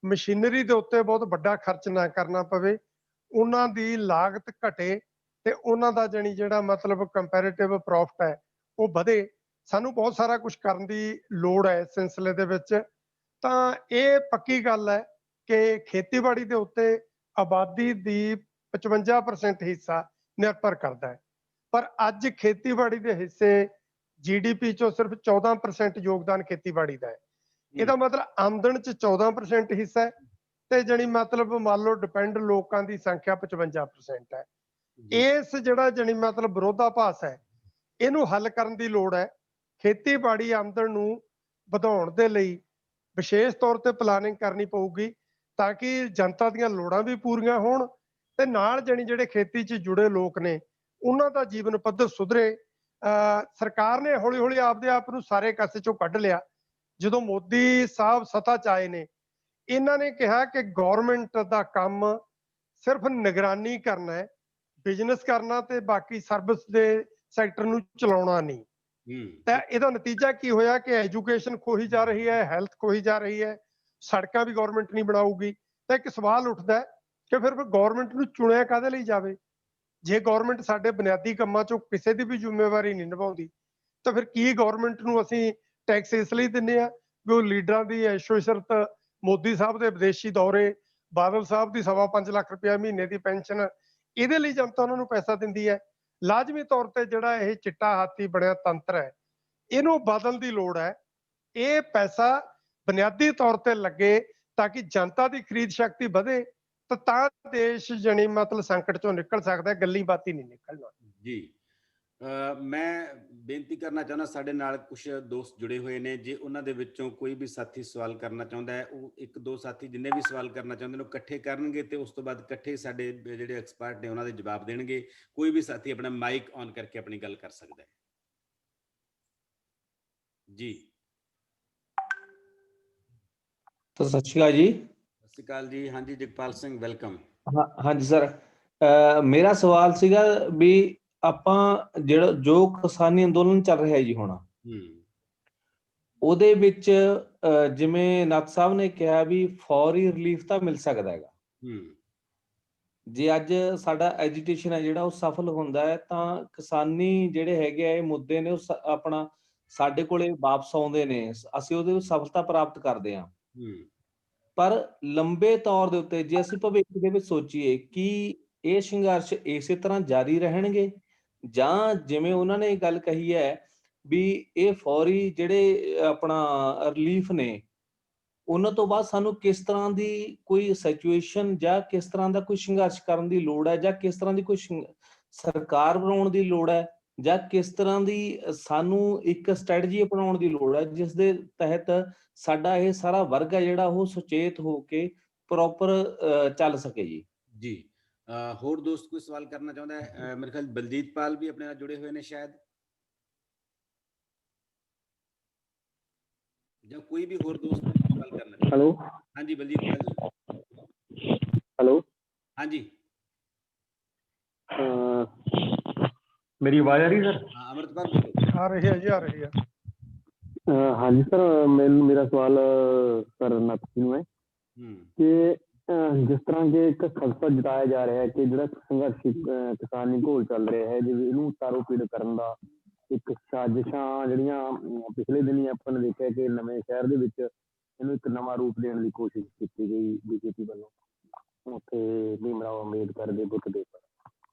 ਮਸ਼ੀਨਰੀ ਦੇ ਉੱਤੇ ਬਹੁਤ ਵੱਡਾ ਖਰਚ ਨਾ ਕਰਨਾ ਪਵੇ, ਉਹਨਾਂ ਦੀ ਲਾਗਤ ਘਟੇ ਤੇ ਉਹਨਾਂ ਦਾ ਜਿਹੜਾ ਮਤਲਬ ਕੰਪੈਰੀਟਿਵ ਪ੍ਰੋਫਿਟ ਹੈ ਉਹ ਵਧੇ। ਸਾਨੂੰ ਬਹੁਤ ਸਾਰਾ ਕੁਝ ਕਰਨ ਦੀ ਲੋੜ ਹੈ ਇਸ ਸਿਲਸਿਲੇ ਦੇ ਵਿੱਚ। ਤਾਂ ਇਹ ਪੱਕੀ ਗੱਲ ਹੈ ਕਿ ਖੇਤੀਬਾੜੀ ਦੇ ਉੱਤੇ ਆਬਾਦੀ ਦੀ 55% ਹਿੱਸਾ ਨਿਰਭਰ ਕਰਦਾ ਹੈ, ਪਰ ਅੱਜ ਖੇਤੀਬਾੜੀ ਦੇ ਹਿੱਸੇ GDP ਚੋਂ ਸਿਰਫ 14% ਯੋਗਦਾਨ ਖੇਤੀਬਾੜੀ ਦਾ ਹੈ। ਇਹਦਾ ਮਤਲਬ ਆਮਦਨ 'ਚ 14% ਹਿੱਸਾ ਹੈ ਤੇ ਜਣੀ ਮਤਲਬ ਮੰਨ ਲਓ ਡਿਪੈਂਡ ਲੋਕਾਂ ਦੀ ਸੰਖਿਆ 55% ਹੈ। ਇਸ ਜਿਹੜਾ ਜਣੀ ਮਤਲਬ ਵਿਰੋਧਾਭਾਸ ਹੈ ਇਹਨੂੰ ਹੱਲ ਕਰਨ ਦੀ ਲੋੜ ਹੈ। ਖੇਤੀਬਾੜੀ ਆਮਦਨ ਨੂੰ ਵਧਾਉਣ ਦੇ ਲਈ ਵਿਸ਼ੇਸ਼ ਤੌਰ ਤੇ ਪਲਾਨਿੰਗ ਕਰਨੀ ਪਊਗੀ, ਤਾਂ ਕਿ ਜਨਤਾ ਦੀਆਂ ਲੋੜਾਂ ਵੀ ਪੂਰੀਆਂ ਹੋਣ ਤੇ ਨਾਲ ਜਿਹੜੇ ਖੇਤੀ 'ਚ ਜੁੜੇ ਲੋਕ ਨੇ ਉਹਨਾਂ ਦਾ ਜੀਵਨ ਪੱਧਰ ਸੁਧਰੇ। ਸਰਕਾਰ ਨੇ ਹੌਲੀ ਹੌਲੀ ਆਪਦੇ ਆਪ ਨੂੰ ਸਾਰੇ ਕਾਸੇ ਚੋਂ ਕੱਢ ਲਿਆ। ਜਦੋਂ ਮੋਦੀ ਸਾਹਿਬ ਸੱਤਾ 'ਚ ਆਏ ਨੇ, ਇਹਨਾਂ ਨੇ ਕਿਹਾ ਕਿ ਗਵਰਨਮੈਂਟ ਦਾ ਕੰਮ ਸਿਰਫ ਨਿਗਰਾਨੀ ਕਰਨਾ ਹੈ, ਬਿਜ਼ਨਸ ਕਰਨਾ ਤੇ ਬਾਕੀ ਸਰਵਿਸ ਦੇ ਸੈਕਟਰ ਨੂੰ ਚਲਾਉਣਾ ਨਹੀਂ। ਤਾਂ ਇਹਦਾ ਨਤੀਜਾ ਕੀ ਹੋਇਆ ਕਿ ਐਜੂਕੇਸ਼ਨ ਖੋਹੀ ਜਾ ਰਹੀ ਹੈ, ਹੈਲਥ ਖੋਹੀ ਜਾ ਰਹੀ ਹੈ, ਸੜਕਾਂ ਵੀ ਗਵਰਨਮੈਂਟ ਨਹੀਂ ਬਣਾਊਗੀ। ਤਾਂ ਇੱਕ ਸਵਾਲ ਉੱਠਦਾ ਕਿ ਫਿਰ ਗਵਰਨਮੈਂਟ ਨੂੰ ਚੁਣਿਆ ਕਾਹਦੇ ਲਈ ਜਾਵੇ? ਜੇ ਗਵਰਨਮੈਂਟ ਸਾਡੇ ਬੁਨਿਆਦੀ ਕੰਮਾਂ 'ਚੋਂ ਕਿਸੇ ਦੀ ਵੀ ਜ਼ਿੰਮੇਵਾਰੀ ਨਹੀਂ ਨਿਭਾਉਂਦੀ, ਤਾਂ ਫਿਰ ਕੀ ਗਵਰਨਮੈਂਟ ਨੂੰ ਅਸੀਂ ਟੈਕਸ ਇਸ ਲਈ ਦਿੰਦੇ ਆ ਵੀ ਉਹ ਲੀਡਰਾਂ ਦੀ ਐਸ਼ੋ ਇਸ਼ਰਤ, ਮੋਦੀ ਸਾਹਿਬ ਦੇ ਵਿਦੇਸ਼ੀ ਦੌਰੇ, ਬਾਦਲ ਸਾਹਿਬ ਦੀ 5.25 ਲੱਖ ਰੁਪਇਆ ਮਹੀਨੇ ਦੀ ਪੈਨਸ਼ਨ, ਇਹਦੇ ਲਈ ਜਨਤਾ ਉਹਨਾਂ ਨੂੰ ਪੈਸਾ ਦਿੰਦੀ ਹੈ? ਲਾਜ਼ਮੀ ਤੌਰ ਤੇ ਜਿਹੜਾ ਇਹ ਚਿੱਟਾ ਹਾਥੀ ਬਣਿਆ ਤੰਤਰ ਹੈ ਇਹਨੂੰ ਬਦਲਣ ਦੀ ਲੋੜ ਹੈ। ਇਹ ਪੈਸਾ ਬੁਨਿਆਦੀ ਤੌਰ ਤੇ ਲੱਗੇ ਤਾਂ ਕਿ ਜਨਤਾ ਦੀ ਖਰੀਦ ਸ਼ਕਤੀ ਵਧੇ, ਤਾਂ ਦੇਸ਼ ਜਣੀ ਮਤਲਬ ਸੰਕਟ ਚੋਂ ਨਿਕਲ ਸਕਦਾ, ਗੱਲੀ ਬਾਤੀ ਨਹੀਂ ਨਿਕਲਣਾ ਜੀ। ਮੈਂ ਬੇਨਤੀ ਕਰਨਾ ਚਾਹੁੰਦਾ, ਸਾਡੇ ਨਾਲ ਕੁਝ ਦੋਸਤ ਜੁੜੇ ਹੋਏ ਨੇ, ਜੇ ਉਹਨਾਂ ਦੇ ਵਿੱਚੋਂ ਕੋਈ ਵੀ ਸਾਥੀ ਸਵਾਲ ਕਰਨਾ ਚਾਹੁੰਦਾ ਹੈ, ਉਹ ਇੱਕ ਦੋ ਸਾਥੀ ਜਿੰਨੇ ਵੀ ਸਵਾਲ ਕਰਨਾ ਚਾਹੁੰਦੇ ਨੇ ਉਹ ਇਕੱਠੇ ਕਰਨਗੇ ਤੇ ਉਸ ਤੋਂ ਬਾਅਦ ਇਕੱਠੇ ਸਾਡੇ ਜਿਹੜੇ ਐਕਸਪਰਟ ਨੇ ਉਹਨਾਂ ਦੇ ਜਵਾਬ ਦੇਣਗੇ। ਕੋਈ ਵੀ ਸਾਥੀ ਆਪਣਾ ਮਾਈਕ ਔਨ ਕਰਕੇ ਆਪਣੀ ਗੱਲ ਕਰ ਸਕਦਾ ਹੈ ਜੀ। ਸਤਿ ਸ਼੍ਰੀ ਅਕਾਲ ਜੀ। ਸਤਿ ਸ਼੍ਰੀ ਅਕਾਲ ਜੀ। ਹਾਂਜੀ ਜਗਪਾਲ ਸਿੰਘ, ਵੈਲਕਮ। ਹਾਂਜੀ ਸਰ, ਮੇਰਾ ਸਵਾਲ ਸੀਗਾ ਵੀ ਆਪਾਂ ਜੋ ਕਿਸਾਨੀ ਅੰਦੋਲਨ ਚੱਲ ਰਿਹਾ ਜੀ ਹੁਣ, ਉਹਦੇ ਵਿੱਚ ਜਿਵੇਂ ਨੱਥ ਸਾਹਿਬ ਨੇ ਕਿਹਾ ਵੀ ਫੌਰੀ ਰਿਲੀਫ ਤਾਂ ਮਿਲ ਸਕਦਾ ਹੈਗਾ। ਜੇ ਅੱਜ ਸਾਡਾ ਐਜੀਟੇਸ਼ਨ ਹੈ ਜਿਹੜਾ ਉਹ ਸਫਲ ਹੁੰਦਾ ਹੈ ਤਾਂ ਕਿਸਾਨੀ ਜਿਹੜੇ ਹੈਗੇ ਆ ਇਹ ਮੁੱਦੇ ਨੇ ਉਹ ਆਪਣਾ ਸਾਡੇ ਕੋਲੇ ਵਾਪਸ ਆਉਂਦੇ ਨੇ, ਅਸੀਂ ਉਹਦੇ ਵਿੱਚ ਸਫਲਤਾ ਪ੍ਰਾਪਤ ਕਰਦੇ ਹਾਂ। ਪਰ ਲੰਬੇ ਤੌਰ ਦੇ ਉੱਤੇ ਜੇ ਅਸੀਂ ਭਵਿੱਖ ਦੇ ਵਿੱਚ ਸੋਚੀਏ ਕਿ ਇਹ ਸੰਘਰਸ਼ ਇਸੇ ਤਰ੍ਹਾਂ ਜਾਰੀ ਰਹਿਣਗੇ, ਜਾਂ ਜਿਵੇਂ ਉਹਨਾਂ ਨੇ ਗੱਲ ਕਹੀ ਹੈ ਵੀ ਇਹ ਫੌਰੀ ਜਿਹੜੇ ਆਪਣਾ ਰਿਲੀਫ ਨੇ ਉਹਨਾਂ ਤੋਂ ਬਾਅਦ ਸਾਨੂੰ ਕਿਸ ਤਰ੍ਹਾਂ ਦੀ ਕੋਈ ਸਿਚੁਏਸ਼ਨ ਜਾਂ ਕਿਸ ਤਰ੍ਹਾਂ ਦਾ ਕੋਈ ਸੰਘਰਸ਼ ਕਰਨ ਦੀ ਲੋੜ ਹੈ, ਜਾਂ ਕਿਸ ਤਰ੍ਹਾਂ ਦੀ ਕੋਈ ਸਰਕਾਰ ਬਣਾਉਣ ਦੀ ਲੋੜ ਹੈ, ਜਾਂ ਕਿਸ ਤਰ੍ਹਾਂ ਦੀ ਸਾਨੂੰ ਇੱਕ ਸਟ੍ਰੈਟਜੀ ਅਪਣਾਉਣ ਦੀ ਲੋੜ ਹੈ ਜਿਸ ਦੇ ਤਹਿਤ ਸਾਡਾ ਇਹ ਸਾਰਾ ਵਰਗ ਹੈ ਜਿਹੜਾ ਉਹ ਸੁਚੇਤ ਹੋ ਕੇ ਪ੍ਰੋਪਰ ਚੱਲ ਸਕੇ ਜੀ। ਜੀ ਹੋਰ ਦੋਸਤ ਕੋਈ ਸਵਾਲ ਕਰਨਾ ਚਾਹੁੰਦਾ ਹੈ? ਮੇਰੇ ਖਿਆਲ ਬਲਜੀਤ ਪਾਲ ਵੀ ਆਪਣੇ ਨਾਲ ਜੁੜੇ ਹੋਏ ਨੇ ਸ਼ਾਇਦ, ਜਾਂ ਕੋਈ ਵੀ ਹੋਰ ਦੋਸਤ ਸਵਾਲ ਕਰਨਾ ਚਾਹੁੰਦਾ। ਹੈਲੋ ਹਾਂਜੀ ਬਲਜੀਤ ਪਾਲ ਜੀ। ਹੈਲੋ ਹਾਂਜੀ ਮੇਰੀ ਆਵਾਜ਼ ਆ ਰਹੀ ਸਰ? ਹਾਂ ਅਮਰਤਪਾਲ ਬੋਲੋ। ਆ ਰਹੀ ਹੈ ਜੀ, ਆ ਰਹੀ ਹੈ। ਹਾਂਜੀ ਸਰ, ਮੇਰਾ ਸਵਾਲ ਸਰ ਨਕਸੀ ਨੂੰ ਹੈ ਕਿ ਜਿਸ ਤਰ੍ਹਾਂ ਕਿ ਇੱਕ ਖਲਸਾ ਜਤਾਇਆ ਜਾ ਰਿਹਾ ਹੈ ਕਿ ਜਿਹੜਾ ਸੰਘਰਸ਼ੀ ਕਿਸਾਨੀ ਘੋਲ ਚੱਲ ਰਿਹਾ ਹੈ, ਜਿਵੇਂ ਇਹਨੂੰ ਤਾਰੋ ਪੀੜ ਕਰਨ ਦਾ ਇੱਕ ਸਾਜ਼ਿਸ਼ਾਂ ਜਿਹੜੀਆਂ ਪਿਛਲੇ ਦਿਨੀ ਆਪਾਂ ਨੇ ਦੇਖਿਆ ਕਿ ਨਵੇਂ ਸ਼ਹਿਰ ਦੇ ਵਿੱਚ ਇਹਨੂੰ ਇੱਕ ਨਵਾਂ ਰੂਪ ਦੇਣ ਦੀ ਕੋਸ਼ਿਸ਼ ਕੀਤੀ ਗਈ ਬੀਜੇਪੀ ਵੱਲੋਂ, ਉੱਥੇ ਭੀਮ ਰਾਓ ਅੰਬੇਦਕਰ ਦੇ ਬੁੱਤ ਦੇ ਉੱਪਰ।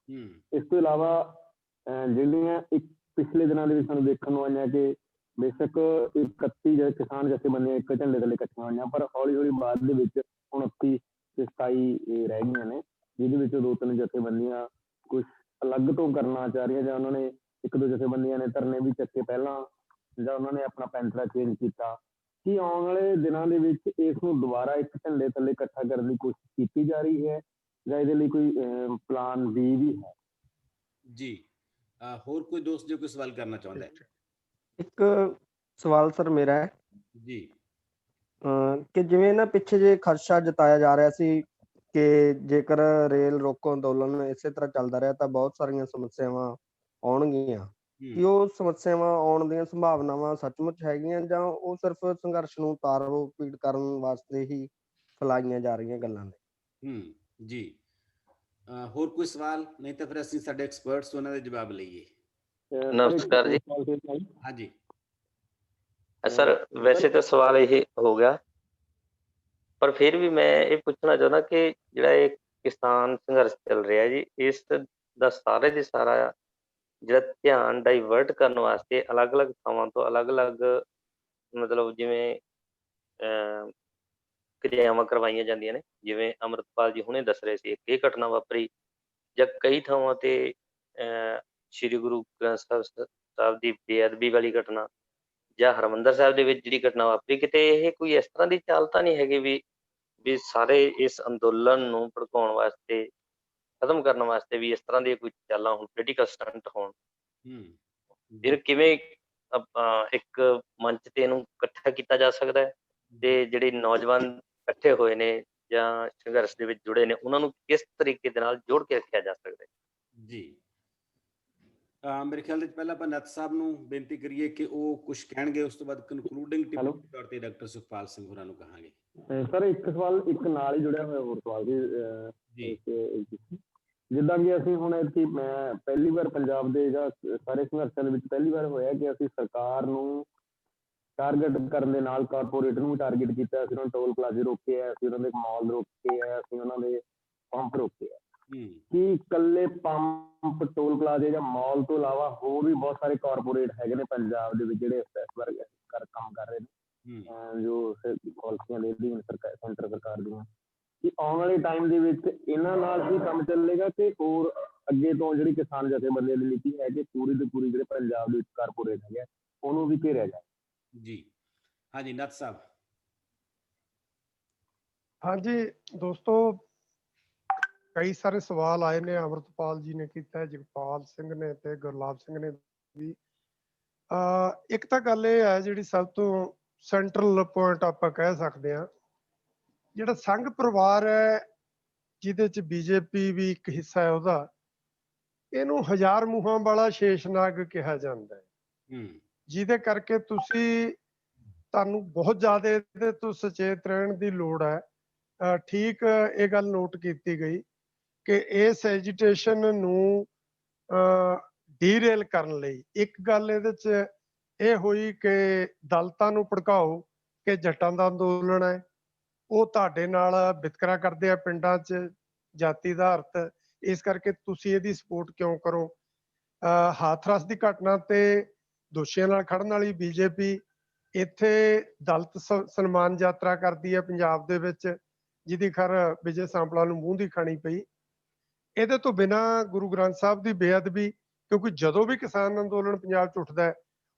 ਇਸ ਤੋਂ ਇਲਾਵਾ ਜਿਹੜੀਆਂ ਇੱਕ ਪਿਛਲੇ ਦਿਨਾਂ ਦੇ ਵਿੱਚ ਸਾਨੂੰ ਦੇਖਣ ਨੂੰ ਆਈਆਂ ਕਿ ਬੇਸ਼ੱਕ 31 ਕਿਸਾਨ ਜਥੇਬੰਦੀਆਂ ਇੱਕ ਝੰਡੇ ਥੱਲੇ ਇਕੱਠੀਆਂ ਹੋਈਆਂ, ਪਰ ਹੌਲੀ ਹੌਲੀ ਬਾਅਦ ਦੇ ਵਿੱਚ 29 ਤੇ 27 ਰਹਿ ਗਈਆਂ ਨੇ, ਜਿਹਦੇ ਵਿੱਚ 2-3 ਜਥੇਬੰਦੀਆਂ ਕੁਛ ਅਲੱਗ ਤੋਂ ਕਰਨਾ ਚਾਹ ਰਹੀਆਂ, ਜਾਂ ਉਹਨਾਂ ਨੇ 1-2 ਜਥੇਬੰਦੀਆਂ ਨੇ ਧਰਨੇ ਵੀ ਚੱਕੇ ਪਹਿਲਾਂ, ਜਾਂ ਉਹਨਾਂ ਨੇ ਆਪਣਾ ਪੈਂਤੜਾ ਚੇਂਜ ਕੀਤਾ। ਕੀ ਆਉਣ ਵਾਲੇ ਦਿਨਾਂ ਦੇ ਵਿੱਚ ਇਸ ਨੂੰ ਦੁਬਾਰਾ ਇੱਕ ਝੰਡੇ ਥੱਲੇ ਇਕੱਠਾ ਕਰਨ ਦੀ ਕੋਸ਼ਿਸ਼ ਕੀਤੀ ਜਾ ਰਹੀ ਹੈ, ਜਾਂ ਇਹਦੇ ਲਈ ਕੋਈ ਪਲਾਨ ਬੀ ਵੀ ਹੈ? ਜੀ ਹੋਰ ਕੋਈ ਦੋਸਤ ਜੋ ਕੋਈ ਸਵਾਲ ਕਰਨਾ ਚਾਹੁੰਦਾ ਹੈ? ਇੱਕ ਸਵਾਲ ਸਰ ਮੇਰਾ ਹੈ ਜੀ ਕਿ ਜਿਵੇਂ ਨਾ ਪਿੱਛੇ ਜੇ ਖਦਸ਼ਾ ਜਤਾਇਆ ਜਾ ਰਿਹਾ ਸੀ ਕਿ ਜੇਕਰ ਰੇਲ ਰੋਕੋ ਅੰਦੋਲਨ ਇਸੇ ਤਰ੍ਹਾਂ ਚੱਲਦਾ ਰਿਹਾ ਤਾਂ ਬਹੁਤ ਸਾਰੀਆਂ ਸਮੱਸਿਆਵਾਂ ਆਉਣਗੀਆਂ, ਕਿ ਉਹ ਸਮੱਸਿਆਵਾਂ ਆਉਣ ਦੀਆਂ ਸੰਭਾਵਨਾਵਾਂ ਸੱਚਮੁੱਚ ਹੈਗੀਆਂ, ਜਾਂ ਉਹ ਸਿਰਫ ਸੰਘਰਸ਼ ਨੂੰ ਤਾਰੋ ਪੀੜ ਕਰਨ ਵਾਸਤੇ ਹੀ ਫੈਲਾਈਆਂ ਜਾ ਰਹੀਆਂ ਗੱਲਾਂ ਨੇ? ਜੀ ਹੋਰ ਕੋਈ ਸਵਾਲ? ਨਹੀਂ ਤਾਂ ਫਿਰ ਅਸੀਂ ਸਾਡੇ ਐਕਸਪਰਟਸ ਉਹਨਾਂ ਦੇ ਜਵਾਬ ਲਈਏ। ਨਮਸਕਾਰ ਜੀ। ਹਾਂਜੀ ਸਰ ਵੈਸੇ ਤਾਂ ਸਵਾਲ ਇਹ ਹੋ ਗਿਆ, ਪਰ ਫਿਰ ਵੀ ਮੈਂ ਇਹ ਪੁੱਛਣਾ ਚਾਹੁੰਦਾ ਕਿ ਜਿਹੜਾ ਇਹ ਕਿਸਾਨ ਸੰਘਰਸ਼ ਚੱਲ ਰਿਹਾ ਜੀ, ਇਸ ਦਾ ਸਾਰੇ ਦੇ ਸਾਰਾ ਜਿਹੜਾ ਧਿਆਨ ਡਾਈਵਰਟ ਕਰਨ ਵਾਸਤੇ ਅਲੱਗ-ਅਲੱਗ ਥਾਵਾਂ ਤੋਂ ਅਲੱਗ-ਅਲੱਗ ਮਤਲਬ ਜਿਵੇਂ ਕਿਰਿਆਵਾਂ ਕਰਵਾਈਆਂ ਜਾਂਦੀਆਂ ਨੇ, ਜਿਵੇਂ ਅੰਮ੍ਰਿਤਪਾਲ ਜੀ ਹੁਣੇ ਦੱਸ ਰਹੇ ਸੀ ਇਹ ਘਟਨਾ ਵਾਪਰੀ, ਜਾਂ ਕਈ ਥਾਵਾਂ ਤੇ ਸ਼੍ਰੀ ਗੁਰੂ ਗ੍ਰੰਥ ਸਾਹਿਬ ਦੀ ਬੇਅਦਬੀ ਵਾਲੀ ਘਟਨਾ, ਜਾਂ ਹਰਿਮੰਦਰ ਸਾਹਿਬ ਦੇ ਵਿੱਚ ਜਿਹੜੀ ਘਟਨਾ ਵਾਪਰੀ, ਕਿਤੇ ਇਹ ਕੋਈ ਇਸ ਤਰ੍ਹਾਂ ਦੀ ਚਾਲ ਤਾਂ ਨਹੀਂ ਹੈਗੀ ਵੀ ਸਾਰੇ ਇਸ ਅੰਦੋਲਨ ਨੂੰ ਭੜਕਾਉਣ ਵਾਸਤੇ, ਖਤਮ ਕਰਨ ਵਾਸਤੇ ਵੀ ਇਸ ਤਰ੍ਹਾਂ ਦੀਆਂ ਕੋਈ ਚਾਲਾਂ ਹੋਣ, ਪੋਲੀਟੀਕਲ ਸਟੰਟ ਹੋਣ? ਫਿਰ ਕਿਵੇਂ ਇੱਕ ਮੰਚ ਤੇ ਇਹਨੂੰ ਇਕੱਠਾ ਕੀਤਾ ਜਾ ਸਕਦਾ ਹੈ, ਤੇ ਜਿਹੜੇ ਨੌਜਵਾਨ ਇਕੱਠੇ ਹੋਏ ਨੇ ਜਾਂ ਸੰਘਰਸ਼ ਦੇ ਵਿੱਚ ਜੁੜੇ ਨੇ ਉਹਨਾਂ ਨੂੰ ਕਿਸ ਤਰੀਕੇ ਦੇ ਨਾਲ ਜੋੜ ਕੇ ਰੱਖਿਆ ਜਾ ਸਕਦਾ ਹੈ? ਜੀ ਮੇਰੇ ਖਿਆਲ ਵਿੱਚ ਪਹਿਲਾਂ ਆਪਾਂ ਨੱਥ ਸਾਹਿਬ ਨੂੰ ਬੇਨਤੀ ਕਰੀਏ ਕਿ ਉਹ ਕੁਝ ਕਹਿਣਗੇ, ਉਸ ਤੋਂ ਬਾਅਦ ਕਨਕਲੂਡਿੰਗ ਟਿੱਪਣੀ ਦੇ ਤੌਰ ਤੇ ਡਾਕਟਰ ਸੁਖਪਾਲ ਸਿੰਘ ਹੋਰਾਂ ਨੂੰ ਕਹਾਂਗੇ। ਸਰ ਇੱਕ ਸਵਾਲ ਇੱਕ ਨਾਲ ਹੀ ਜੁੜਿਆ ਹੋਇਆ ਹੋਰ ਸਵਾਲ ਜੀ, ਜਿੱਦਾਂ ਕਿ ਅਸੀਂ ਹੁਣ ਇੱਥੇ ਮੈਂ ਪਹਿਲੀ ਵਾਰ ਪੰਜਾਬ ਦੇ ਜਾਂ ਸਾਰੇ ਸੰਘਰਸ਼ਾਂ ਦੇ ਵਿੱਚ ਪਹਿਲੀ ਵਾਰ ਹੋਇਆ ਕਿ ਅਸੀਂ ਸਰਕਾਰ ਨੂੰ ਟਾਰਗੇਟ ਕਰਨ ਦੇ ਨਾਲ ਕਾਰਪੋਰੇਟ ਨੂੰ ਵੀ ਟਾਰਗੇਟ ਕੀਤਾ, ਅਸੀਂ ਉਹਨਾਂ ਟੋਲ ਪਲਾਜ਼ੇ ਰੋਕੇ ਆ, ਅਸੀਂ ਉਹਨਾਂ ਦੇ ਮਾਲ ਰੋਕੇ ਆ, ਅਸੀਂ ਉਹਨਾਂ ਦੇ ਪੰਪ ਰੋਕੇ ਆ। ਕੀ ਇਕੱਲੇ ਪੰਪ ਟੋਲ ਪਲਾਜ਼ੇ ਜਾਂ ਮਾਲ ਤੋਂ ਇਲਾਵਾ ਹੋਰ ਵੀ ਬਹੁਤ ਸਾਰੇ ਕਾਰਪੋਰੇਟ ਹੈਗੇ ਨੇ ਪੰਜਾਬ ਦੇ ਵਿੱਚ ਜਿਹੜੇ ਇਸ ਵਰਗੇ ਕੰਮ ਕਰ ਰਹੇ ਨੇ, ਜੋ ਪਾਲਿਸੀਆਂ ਦੇ ਅਧੀਨ ਸੈਂਟਰ ਸਰਕਾਰ ਦੀਆਂ? ਕਿ ਆਉਣ ਵਾਲੇ ਟਾਈਮ ਦੇ ਵਿੱਚ ਇਹਨਾਂ ਨਾਲ ਹੀ ਕੰਮ ਚੱਲੇਗਾ ਕਿ ਹੋਰ ਅੱਗੇ ਤੋਂ ਜਿਹੜੀ ਕਿਸਾਨ ਜਥੇਬੰਦੀਆਂ ਦੀ ਨੀਤੀ ਹੈ ਕਿ ਪੂਰੀ ਤੇ ਪੂਰੀ ਜਿਹੜੇ ਪੰਜਾਬ ਦੇ ਵਿੱਚ ਕਾਰਪੋਰੇਟ ਹੈਗੇ ਉਹਨੂੰ ਵੀ ਘੇਰਿਆ ਜਾਏ? ਜੀ ਹਾਂਜੀ ਨੱਥ ਸਾਹਿਬ। ਹਾਂਜੀ ਦੋਸਤੋ, ਕਈ ਸਾਰੇ ਸਵਾਲ ਆਏ ਨੇ, ਅਮਰਤਪਾਲ ਜੀ ਨੇ ਕੀਤਾ, ਜਗਪਾਲ ਸਿੰਘ ਨੇ ਤੇ ਗੁਰਲਾਬ ਸਿੰਘ ਨੇ ਵੀ। ਇੱਕ ਤਾਂ ਗੱਲ ਇਹ ਹੈ ਜਿਹੜੀ ਸਭ ਤੋਂ ਸੈਂਟਰਲ ਪੁਆਇੰਟ ਆਪਾਂ ਕਹਿ ਸਕਦੇ ਹਾਂ, ਜਿਹੜਾ ਸੰਘ ਪਰਿਵਾਰ ਹੈ ਜਿਹਦੇ ਚ ਬੀਜੇਪੀ ਵੀ ਇੱਕ ਹਿੱਸਾ ਹੈ ਉਹਦਾ, ਇਹਨੂੰ ਹਜ਼ਾਰ ਮੂੰਹਾਂ ਵਾਲਾ ਸ਼ੇਸ਼ਨਾਗ ਕਿਹਾ ਜਾਂਦਾ ਹੈ, ਜਿਹਦੇ ਕਰਕੇ ਤੁਹਾਨੂੰ ਬਹੁਤ ਜ਼ਿਆਦਾ ਇਹਦੇ ਤੋਂ ਸੁਚੇਤ ਰਹਿਣ ਦੀ ਲੋੜ ਹੈ। ਠੀਕ ਇਹ ਗੱਲ ਨੋਟ ਕੀਤੀ ਗਈ ਕਿ ਇਸ ਐਜੀਟੇਸ਼ਨ ਨੂੰ ਡੀਰੇਲ ਕਰਨ ਲਈ ਇੱਕ ਗੱਲ ਇਹਦੇ ਚ ਇਹ ਹੋਈ ਕਿ ਦਲਿਤਾਂ ਨੂੰ ਭੜਕਾਓ ਕਿ ਜੱਟਾਂ ਦਾ ਅੰਦੋਲਨ ਹੈ, ਉਹ ਤੁਹਾਡੇ ਨਾਲ ਵਿਤਕਰਾ ਕਰਦੇ ਆ ਪਿੰਡਾਂ 'ਚ ਜਾਤੀ ਆਧਾਰਿਤ, ਇਸ ਕਰਕੇ ਤੁਸੀਂ ਇਹਦੀ ਸਪੋਰਟ ਕਿਉਂ ਕਰੋ। ਹਾਥਰਸ ਦੀ ਘਟਨਾ ਤੇ ਦੋਸ਼ੀਆਂ ਨਾਲ ਖੜਨ ਵਾਲੀ ਬੀਜੇਪੀ ਇੱਥੇ ਦਲਿਤ ਸਨਮਾਨ ਯਾਤਰਾ ਕਰਦੀ ਹੈ ਪੰਜਾਬ ਦੇ ਵਿੱਚ, ਜਿਹਦੀ ਖੈਰ ਵਿਜੇ ਸਾਂਪਲਾ ਨੂੰ ਮੂੰਹ ਦੀ ਖਾਣੀ ਪਈ। ਇਹਦੇ ਤੋਂ ਬਿਨਾਂ ਗੁਰੂ ਗ੍ਰੰਥ ਸਾਹਿਬ ਦੀ ਬੇਅਦਬੀ ਕਿਉਂਕਿ ਜਦੋਂ ਵੀ ਕਿਸਾਨ ਅੰਦੋਲਨ ਪੰਜਾਬ 'ਚ ਉੱਠਦਾ ਹੈ,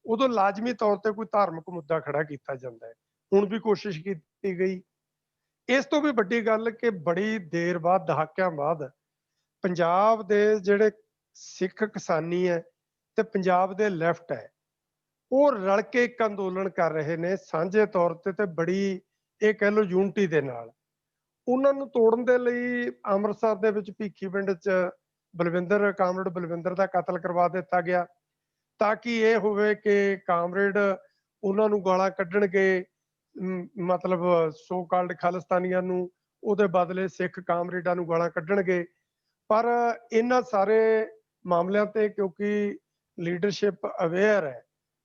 ਉਦੋਂ ਲਾਜ਼ਮੀ ਤੌਰ ਤੇ ਕੋਈ ਧਾਰਮਿਕ ਮੁੱਦਾ ਖੜਾ ਕੀਤਾ ਜਾਂਦਾ ਹੈ। ਹੁਣ ਵੀ ਕੋਸ਼ਿਸ਼ ਕੀਤੀ ਗਈ। ਇਸ ਤੋਂ ਵੀ ਵੱਡੀ ਗੱਲ ਕਿ ਬੜੀ ਦੇਰ ਬਾਅਦ, ਦਹਾਕਿਆਂ ਬਾਅਦ, ਪੰਜਾਬ ਦੇ ਜਿਹੜੇ ਸਿੱਖ ਕਿਸਾਨੀ ਹੈ ਤੇ ਪੰਜਾਬ ਦੇ ਲੈਫਟ ਹੈ, ਉਹ ਰਲ ਕੇ ਇੱਕ ਅੰਦੋਲਨ ਕਰ ਰਹੇ ਨੇ ਸਾਂਝੇ ਤੌਰ ਤੇ ਬੜੀ, ਇਹ ਕਹਿ ਲਓ, ਯੂਨਿਟੀ ਦੇ ਨਾਲ। ਉਹਨਾਂ ਨੂੰ ਤੋੜਨ ਦੇ ਲਈ ਅੰਮ੍ਰਿਤਸਰ ਦੇ ਵਿੱਚ ਭੀਖੀ ਪਿੰਡ 'ਚ ਕਾਮਰੇਡ ਬਲਵਿੰਦਰ ਦਾ ਕਤਲ ਕਰਵਾ ਦਿੱਤਾ ਗਿਆ, ਤਾਂ ਕਿ ਇਹ ਹੋਵੇ ਕਿ ਕਾਮਰੇਡ ਉਹਨਾਂ ਨੂੰ ਗਾਲਾਂ ਕੱਢਣਗੇ, ਮਤਲਬ ਸੋ ਕਾਲਡ ਖਾਲਿਸਤਾਨੀਆਂ ਨੂੰ, ਉਹਦੇ ਬਦਲੇ ਸਿੱਖ ਕਾਮਰੇਡਾਂ ਨੂੰ ਗਾਲਾਂ ਕੱਢਣਗੇ। ਪਰ ਇਹਨਾਂ ਸਾਰੇ ਮਾਮਲਿਆਂ ਤੇ ਕਿਉਂਕਿ ਲੀਡਰਸ਼ਿਪ ਅਵੇਅਰ ਹੈ,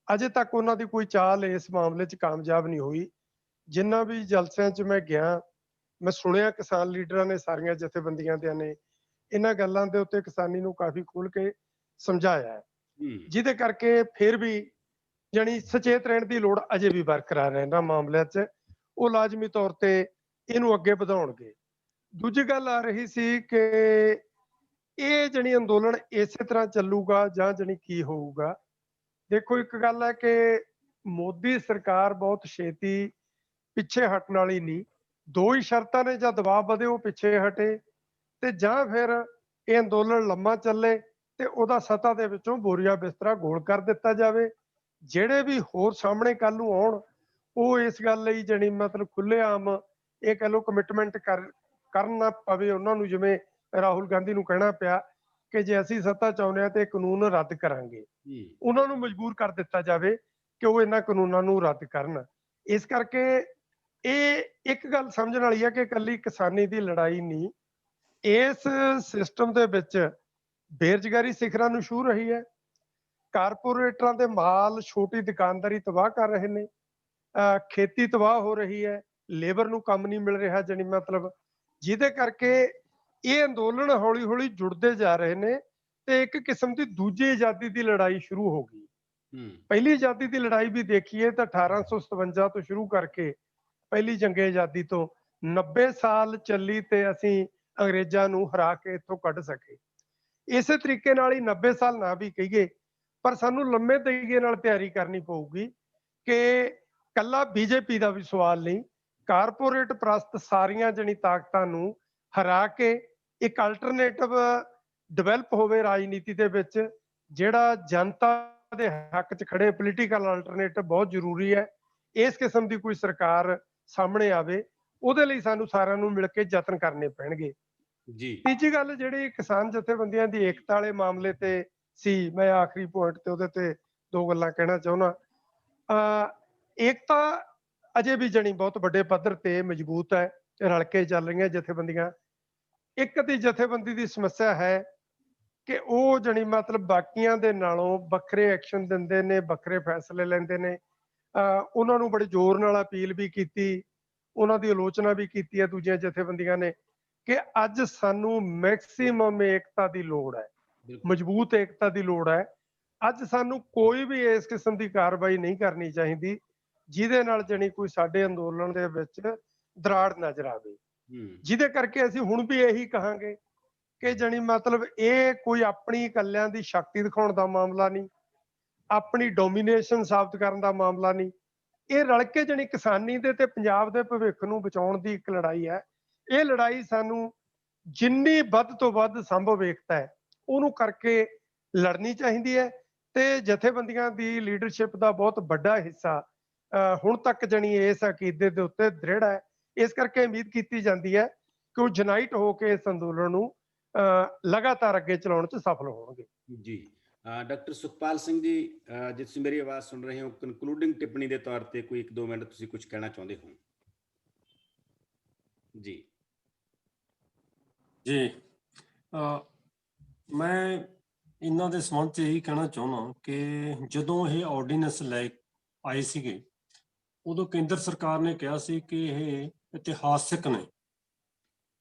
ਅਜੇ ਤੱਕ ਉਹਨਾਂ ਦੀ ਕੋਈ ਚਾਲ ਇਸ ਮਾਮਲੇ 'ਚ ਕਾਮਯਾਬ ਨਹੀਂ ਹੋਈ। ਜਿੰਨਾ ਵੀ ਜਲਸਿਆਂ 'ਚ ਮੈਂ ਗਿਆ, ਮੈਂ ਸੁਣਿਆ ਕਿਸਾਨ ਲੀਡਰਾਂ ਨੇ, ਸਾਰੀਆਂ ਜਥੇਬੰਦੀਆਂ ਦੇ ਨੇ ਇਹਨਾਂ ਗੱਲਾਂ ਦੇ ਉੱਤੇ ਕਿਸਾਨੀ ਨੂੰ ਕਾਫੀ ਖੁੱਲ ਕੇ ਸਮਝਾਇਆ ਹੈ, ਜਿਹਦੇ ਕਰਕੇ ਫਿਰ ਵੀ ਜਾਣੀ ਸੁਚੇਤ ਰਹਿਣ ਦੀ ਲੋੜ ਅਜੇ ਵੀ ਬਰਕਰਾਰ ਹੈ ਇਹਨਾਂ ਮਾਮਲਿਆਂ 'ਚ। ਉਹ ਲਾਜ਼ਮੀ ਤੌਰ ਤੇ ਇਹਨੂੰ ਅੱਗੇ ਵਧਾਉਣਗੇ। ਦੂਜੀ ਗੱਲ ਆ ਰਹੀ ਸੀ ਕਿ ਇਹ ਜਾਣੀ ਅੰਦੋਲਨ ਇਸੇ ਤਰ੍ਹਾਂ ਚੱਲੂਗਾ ਜਾਂ ਜਾਣੀ ਕੀ ਹੋਊਗਾ। ਦੇਖੋ, ਇੱਕ ਗੱਲ ਹੈ ਕਿ ਮੋਦੀ ਸਰਕਾਰ ਬਹੁਤ ਛੇਤੀ ਪਿੱਛੇ ਹਟਣ ਵਾਲੀ ਨਹੀਂ। ਦੋ ਹੀ ਸ਼ਰਤਾਂ ਨੇ, ਜਾਂ ਦਬਾਅ ਵਧੇ ਉਹ ਪਿੱਛੇ ਹਟੇ, ਤੇ ਜਾਂ ਫਿਰ ਇਹ ਅੰਦੋਲਨ ਲੰਮਾ ਚੱਲੇ ਤੇ ਉਹਦਾ ਸੱਤਾ ਦੇ ਵਿੱਚੋਂ ਬੋਰੀਆ ਬਿਸਤਰਾ ਗੋਲ ਕਰ ਦਿੱਤਾ ਜਾਵੇ। ਜਿਹੜੇ ਵੀ ਹੋਰ ਸਾਹਮਣੇ ਕੱਲ ਨੂੰ ਆਉਣ, ਉਹ ਇਸ ਗੱਲ ਲਈ ਜਾਣੀ ਮਤਲਬ ਖੁੱਲ੍ਹੇਆਮ ਇਹ ਕਹਿ ਲਓ ਕਮਿਟਮੈਂਟ ਕਰਨਾ ਪਵੇ ਉਹਨਾਂ ਨੂੰ, ਜਿਵੇਂ ਰਾਹੁਲ ਗਾਂਧੀ ਨੂੰ ਕਹਿਣਾ ਪਿਆ ਕਿ ਜੇ ਅਸੀਂ ਸੱਤਾ ਚਾਹੁੰਦੇ ਹਾਂ ਤੇ ਕਾਨੂੰਨ ਰੱਦ ਕਰਾਂਗੇ। ਉਹਨਾਂ ਨੂੰ ਮਜਬੂਰ ਕਰ ਦਿੱਤਾ ਜਾਵੇ ਕਿ ਉਹ ਇਹਨਾਂ ਕਾਨੂੰਨਾਂ ਨੂੰ ਰੱਦ ਕਰਨ। ਇਸ ਕਰਕੇ ਇਹ ਇੱਕ ਗੱਲ ਸਮਝਣ ਵਾਲੀ ਹੈ ਕਿ ਇਕੱਲੀ ਕਿਸਾਨੀ ਦੀ ਲੜਾਈ ਨਹੀਂ, ਇਸ ਸਿਸਟਮ ਦੇ ਵਿੱਚ ਬੇਰੁਜ਼ਗਾਰੀ ਸਿਖਰਾਂ ਨੂੰ ਛੂਹ ਰਹੀ ਹੈ, ਕਾਰਪੋਰੇਟਰਾਂ ਦੇ ਮਾਲ ਛੋਟੀ ਦੁਕਾਨਦਾਰੀ ਤਬਾਹ ਕਰ ਰਹੇ ਨੇ, ਖੇਤੀ ਤਬਾਹ ਹੋ ਰਹੀ ਹੈ, ਲੇਬਰ ਨੂੰ ਕੰਮ ਨਹੀਂ ਮਿਲ ਰਿਹਾ, ਜਾਣੀ ਮਤਲਬ ਜਿਹਦੇ ਕਰਕੇ ਇਹ ਅੰਦੋਲਨ ਹੌਲੀ ਹੌਲੀ ਜੁੜਦੇ ਜਾ ਰਹੇ ਨੇ ਤੇ ਇੱਕ ਕਿਸਮ ਦੀ ਦੂਜੀ ਆਜ਼ਾਦੀ ਦੀ ਲੜਾਈ ਸ਼ੁਰੂ ਹੋ ਗਈ। ਪਹਿਲੀ ਆਜ਼ਾਦੀ ਦੀ ਲੜਾਈ ਵੀ ਦੇਖੀਏ ਤਾਂ 1857 ਤੋਂ ਸ਼ੁਰੂ ਕਰਕੇ ਪਹਿਲੀ ਜੰਗੇ ਆਜ਼ਾਦੀ ਤੋਂ 90 ਸਾਲ ਚੱਲੀ ਤੇ ਅਸੀਂ ਅੰਗਰੇਜ਼ਾਂ ਨੂੰ ਹਰਾ ਕੇ ਇੱਥੋਂ ਕੱਢ ਸਕੇ। ਇਸੇ ਤਰੀਕੇ ਨਾਲ ਹੀ 90 ਸਾਲ ਨਾ ਵੀ ਕਹੀਏ, ਪਰ ਸਾਨੂੰ ਲੰਮੇ ਤਰੀਕੇ ਨਾਲ ਤਿਆਰੀ ਕਰਨੀ ਪਊਗੀ ਕਿ ਕੱਲਾ ਬੀਜੇਪੀ ਦਾ ਵੀ ਸਵਾਲ ਨਹੀਂ, ਕਾਰਪੋਰੇਟ ਪ੍ਰਸਤ ਸਾਰੀਆਂ ਜਿਹੜੀ ਤਾਕਤਾਂ ਨੂੰ ਹਰਾ ਕੇ ਇੱਕ ਅਲਟਰਨੇਟਿਵ ਡਿਵੈਲਪ ਹੋਵੇ ਰਾਜਨੀਤੀ ਦੇ ਵਿੱਚ, ਜਿਹੜਾ ਜਨਤਾ ਦੇ ਹੱਕ 'ਚ ਖੜੇ। ਪੋਲੀਟੀਕਲ ਅਲਟਰਨੇਟਿਵ ਬਹੁਤ ਜ਼ਰੂਰੀ ਹੈ। ਇਸ ਕਿਸਮ ਦੀ ਕੋਈ ਸਰਕਾਰ ਸਾਹਮਣੇ ਆਵੇ, ਉਹਦੇ ਲਈ ਸਾਨੂੰ ਸਾਰਿਆਂ ਨੂੰ ਮਿਲ ਕੇ ਯਤਨ ਕਰਨੇ ਪੈਣਗੇ। ਜੀ, ਤੀਜੀ ਗੱਲ ਜਿਹੜੀ ਕਿਸਾਨ ਜਥੇਬੰਦੀਆਂ ਦੀ ਏਕਤਾ ਵਾਲੇ ਮਾਮਲੇ ਤੇ ਸੀ, ਮੈਂ ਆਖਰੀ ਪੁਆਇੰਟ ਤੇ ਉਹਦੇ ਤੇ ਦੋ ਗੱਲਾਂ ਕਹਿਣਾ ਚਾਹੁੰਦਾ। ਏਕਤਾ ਅਜੇ ਵੀ ਜਾਣੀ ਬਹੁਤ ਵੱਡੇ ਪੱਧਰ ਤੇ ਮਜ਼ਬੂਤ ਹੈ, ਰਲ ਕੇ ਚੱਲ ਰਹੀਆਂ ਜਥੇਬੰਦੀਆਂ। ਇੱਕ ਦੀ ਜਥੇਬੰਦੀ ਦੀ ਸਮੱਸਿਆ ਹੈ ਕਿ ਉਹ ਜਾਣੀ ਮਤਲਬ ਬਾਕੀਆਂ ਦੇ ਨਾਲੋਂ ਵੱਖਰੇ ਐਕਸ਼ਨ ਦਿੰਦੇ ਨੇ, ਵੱਖਰੇ ਫੈਸਲੇ ਲੈਂਦੇ ਨੇ। ਉਹਨਾਂ ਨੂੰ ਬੜੇ ਜ਼ੋਰ ਨਾਲ ਅਪੀਲ ਵੀ ਕੀਤੀ, ਉਹਨਾਂ ਦੀ ਆਲੋਚਨਾ ਵੀ ਕੀਤੀ ਹੈ ਦੂਜੀਆਂ ਜਥੇਬੰਦੀਆਂ ਨੇ ਕਿ ਅੱਜ ਸਾਨੂੰ ਮੈਕਸੀਮਮ ਏਕਤਾ ਦੀ ਲੋੜ ਹੈ, ਮਜ਼ਬੂਤ ਏਕਤਾ ਦੀ ਲੋੜ ਹੈ। ਅੱਜ ਸਾਨੂੰ ਕੋਈ ਵੀ ਇਸ ਕਿਸਮ ਦੀ ਕਾਰਵਾਈ ਨਹੀਂ ਕਰਨੀ ਚਾਹੀਦੀ ਜਿਹਦੇ ਨਾਲ ਜਾਣੀ ਕੋਈ ਸਾਡੇ ਅੰਦੋਲਨ ਦੇ ਵਿੱਚ ਦਰਾੜ ਨਜ਼ਰ ਆਵੇ। ਜਿਹਦੇ ਕਰਕੇ ਅਸੀਂ ਹੁਣ ਵੀ ਇਹੀ ਕਹਾਂਗੇ ਕਿ ਜਾਣੀ ਮਤਲਬ ਇਹ ਕੋਈ ਆਪਣੀ ਇਕੱਲਿਆਂ ਦੀ ਸ਼ਕਤੀ ਦਿਖਾਉਣ ਦਾ ਮਾਮਲਾ ਨਹੀਂ, ਆਪਣੀ ਡੋਮੀਨੇਸ਼ਨ ਸਾਬਤ ਕਰਨ ਦਾ ਮਾਮਲਾ ਨਹੀਂ। ਇਹ ਰਲ ਕੇ ਜਾਣੀ ਕਿਸਾਨੀ ਦੇ ਤੇ ਪੰਜਾਬ ਦੇ ਭਵਿੱਖ ਨੂੰ ਬਚਾਉਣ ਦੀ ਇੱਕ ਲੜਾਈ ਹੈ। ਇਹ ਲੜਾਈ ਸਾਨੂੰ ਜਿੰਨੀ ਵੱਧ ਤੋਂ ਵੱਧ ਸੰਭਵ ਏਕਤਾ ਹੈ ਉਹਨੂੰ ਕਰਕੇ ਲੜਨੀ ਚਾਹੀਦੀ ਹੈ। ਤੇ ਜਥੇਬੰਦੀਆਂ ਦੀ ਲੀਡਰਸ਼ਿਪ ਦਾ ਬਹੁਤ ਵੱਡਾ ਹਿੱਸਾ ਹੁਣ ਤੱਕ ਜਾਣੀ ਇਸ ਅਕੀਦੇ ਦੇ ਉੱਤੇ ਦ੍ਰਿੜ ਹੈ। ਇਸ ਕਰਕੇ ਉਮੀਦ ਕੀਤੀ ਜਾਂਦੀ ਹੈ ਕਿ ਉਹ ਯੂਨਾਈਟ ਹੋ ਕੇ ਇਸ ਅੰਦੋਲਨ ਨੂੰ ਲਗਾਤਾਰ ਅੱਗੇ ਚਲਾਉਣ 'ਚ ਸਫਲ ਹੋਣਗੇ। ਜੀ, ਡਾਕਟਰ ਸੁਖਪਾਲ ਸਿੰਘ ਜੀ, ਜੇ ਤੁਸੀਂ ਮੇਰੀ ਆਵਾਜ਼ ਸੁਣ ਰਹੇ ਹੋ, ਕਨਕਲੂਡਿੰਗ ਟਿੱਪਣੀ ਦੇ ਤੌਰ ਤੇ ਕੋਈ 1-2 ਮਿੰਟ ਤੁਸੀਂ ਕੁਝ ਕਹਿਣਾ ਚਾਹੁੰਦੇ ਹੋ? ਜੀ ਜੀ, ਮੈਂ ਇਹਨਾਂ ਦੇ ਸੰਬੰਧ 'ਚ ਇਹੀ ਕਹਿਣਾ ਚਾਹੁੰਦਾ ਕਿ ਜਦੋਂ ਇਹ ਆਰਡੀਨੈਂਸ ਲੈ ਆਏ ਸੀਗੇ, ਉਦੋਂ ਕੇਂਦਰ ਸਰਕਾਰ ਨੇ ਕਿਹਾ ਸੀ ਕਿ ਇਹ ਇਤਿਹਾਸਿਕ ਨੇ,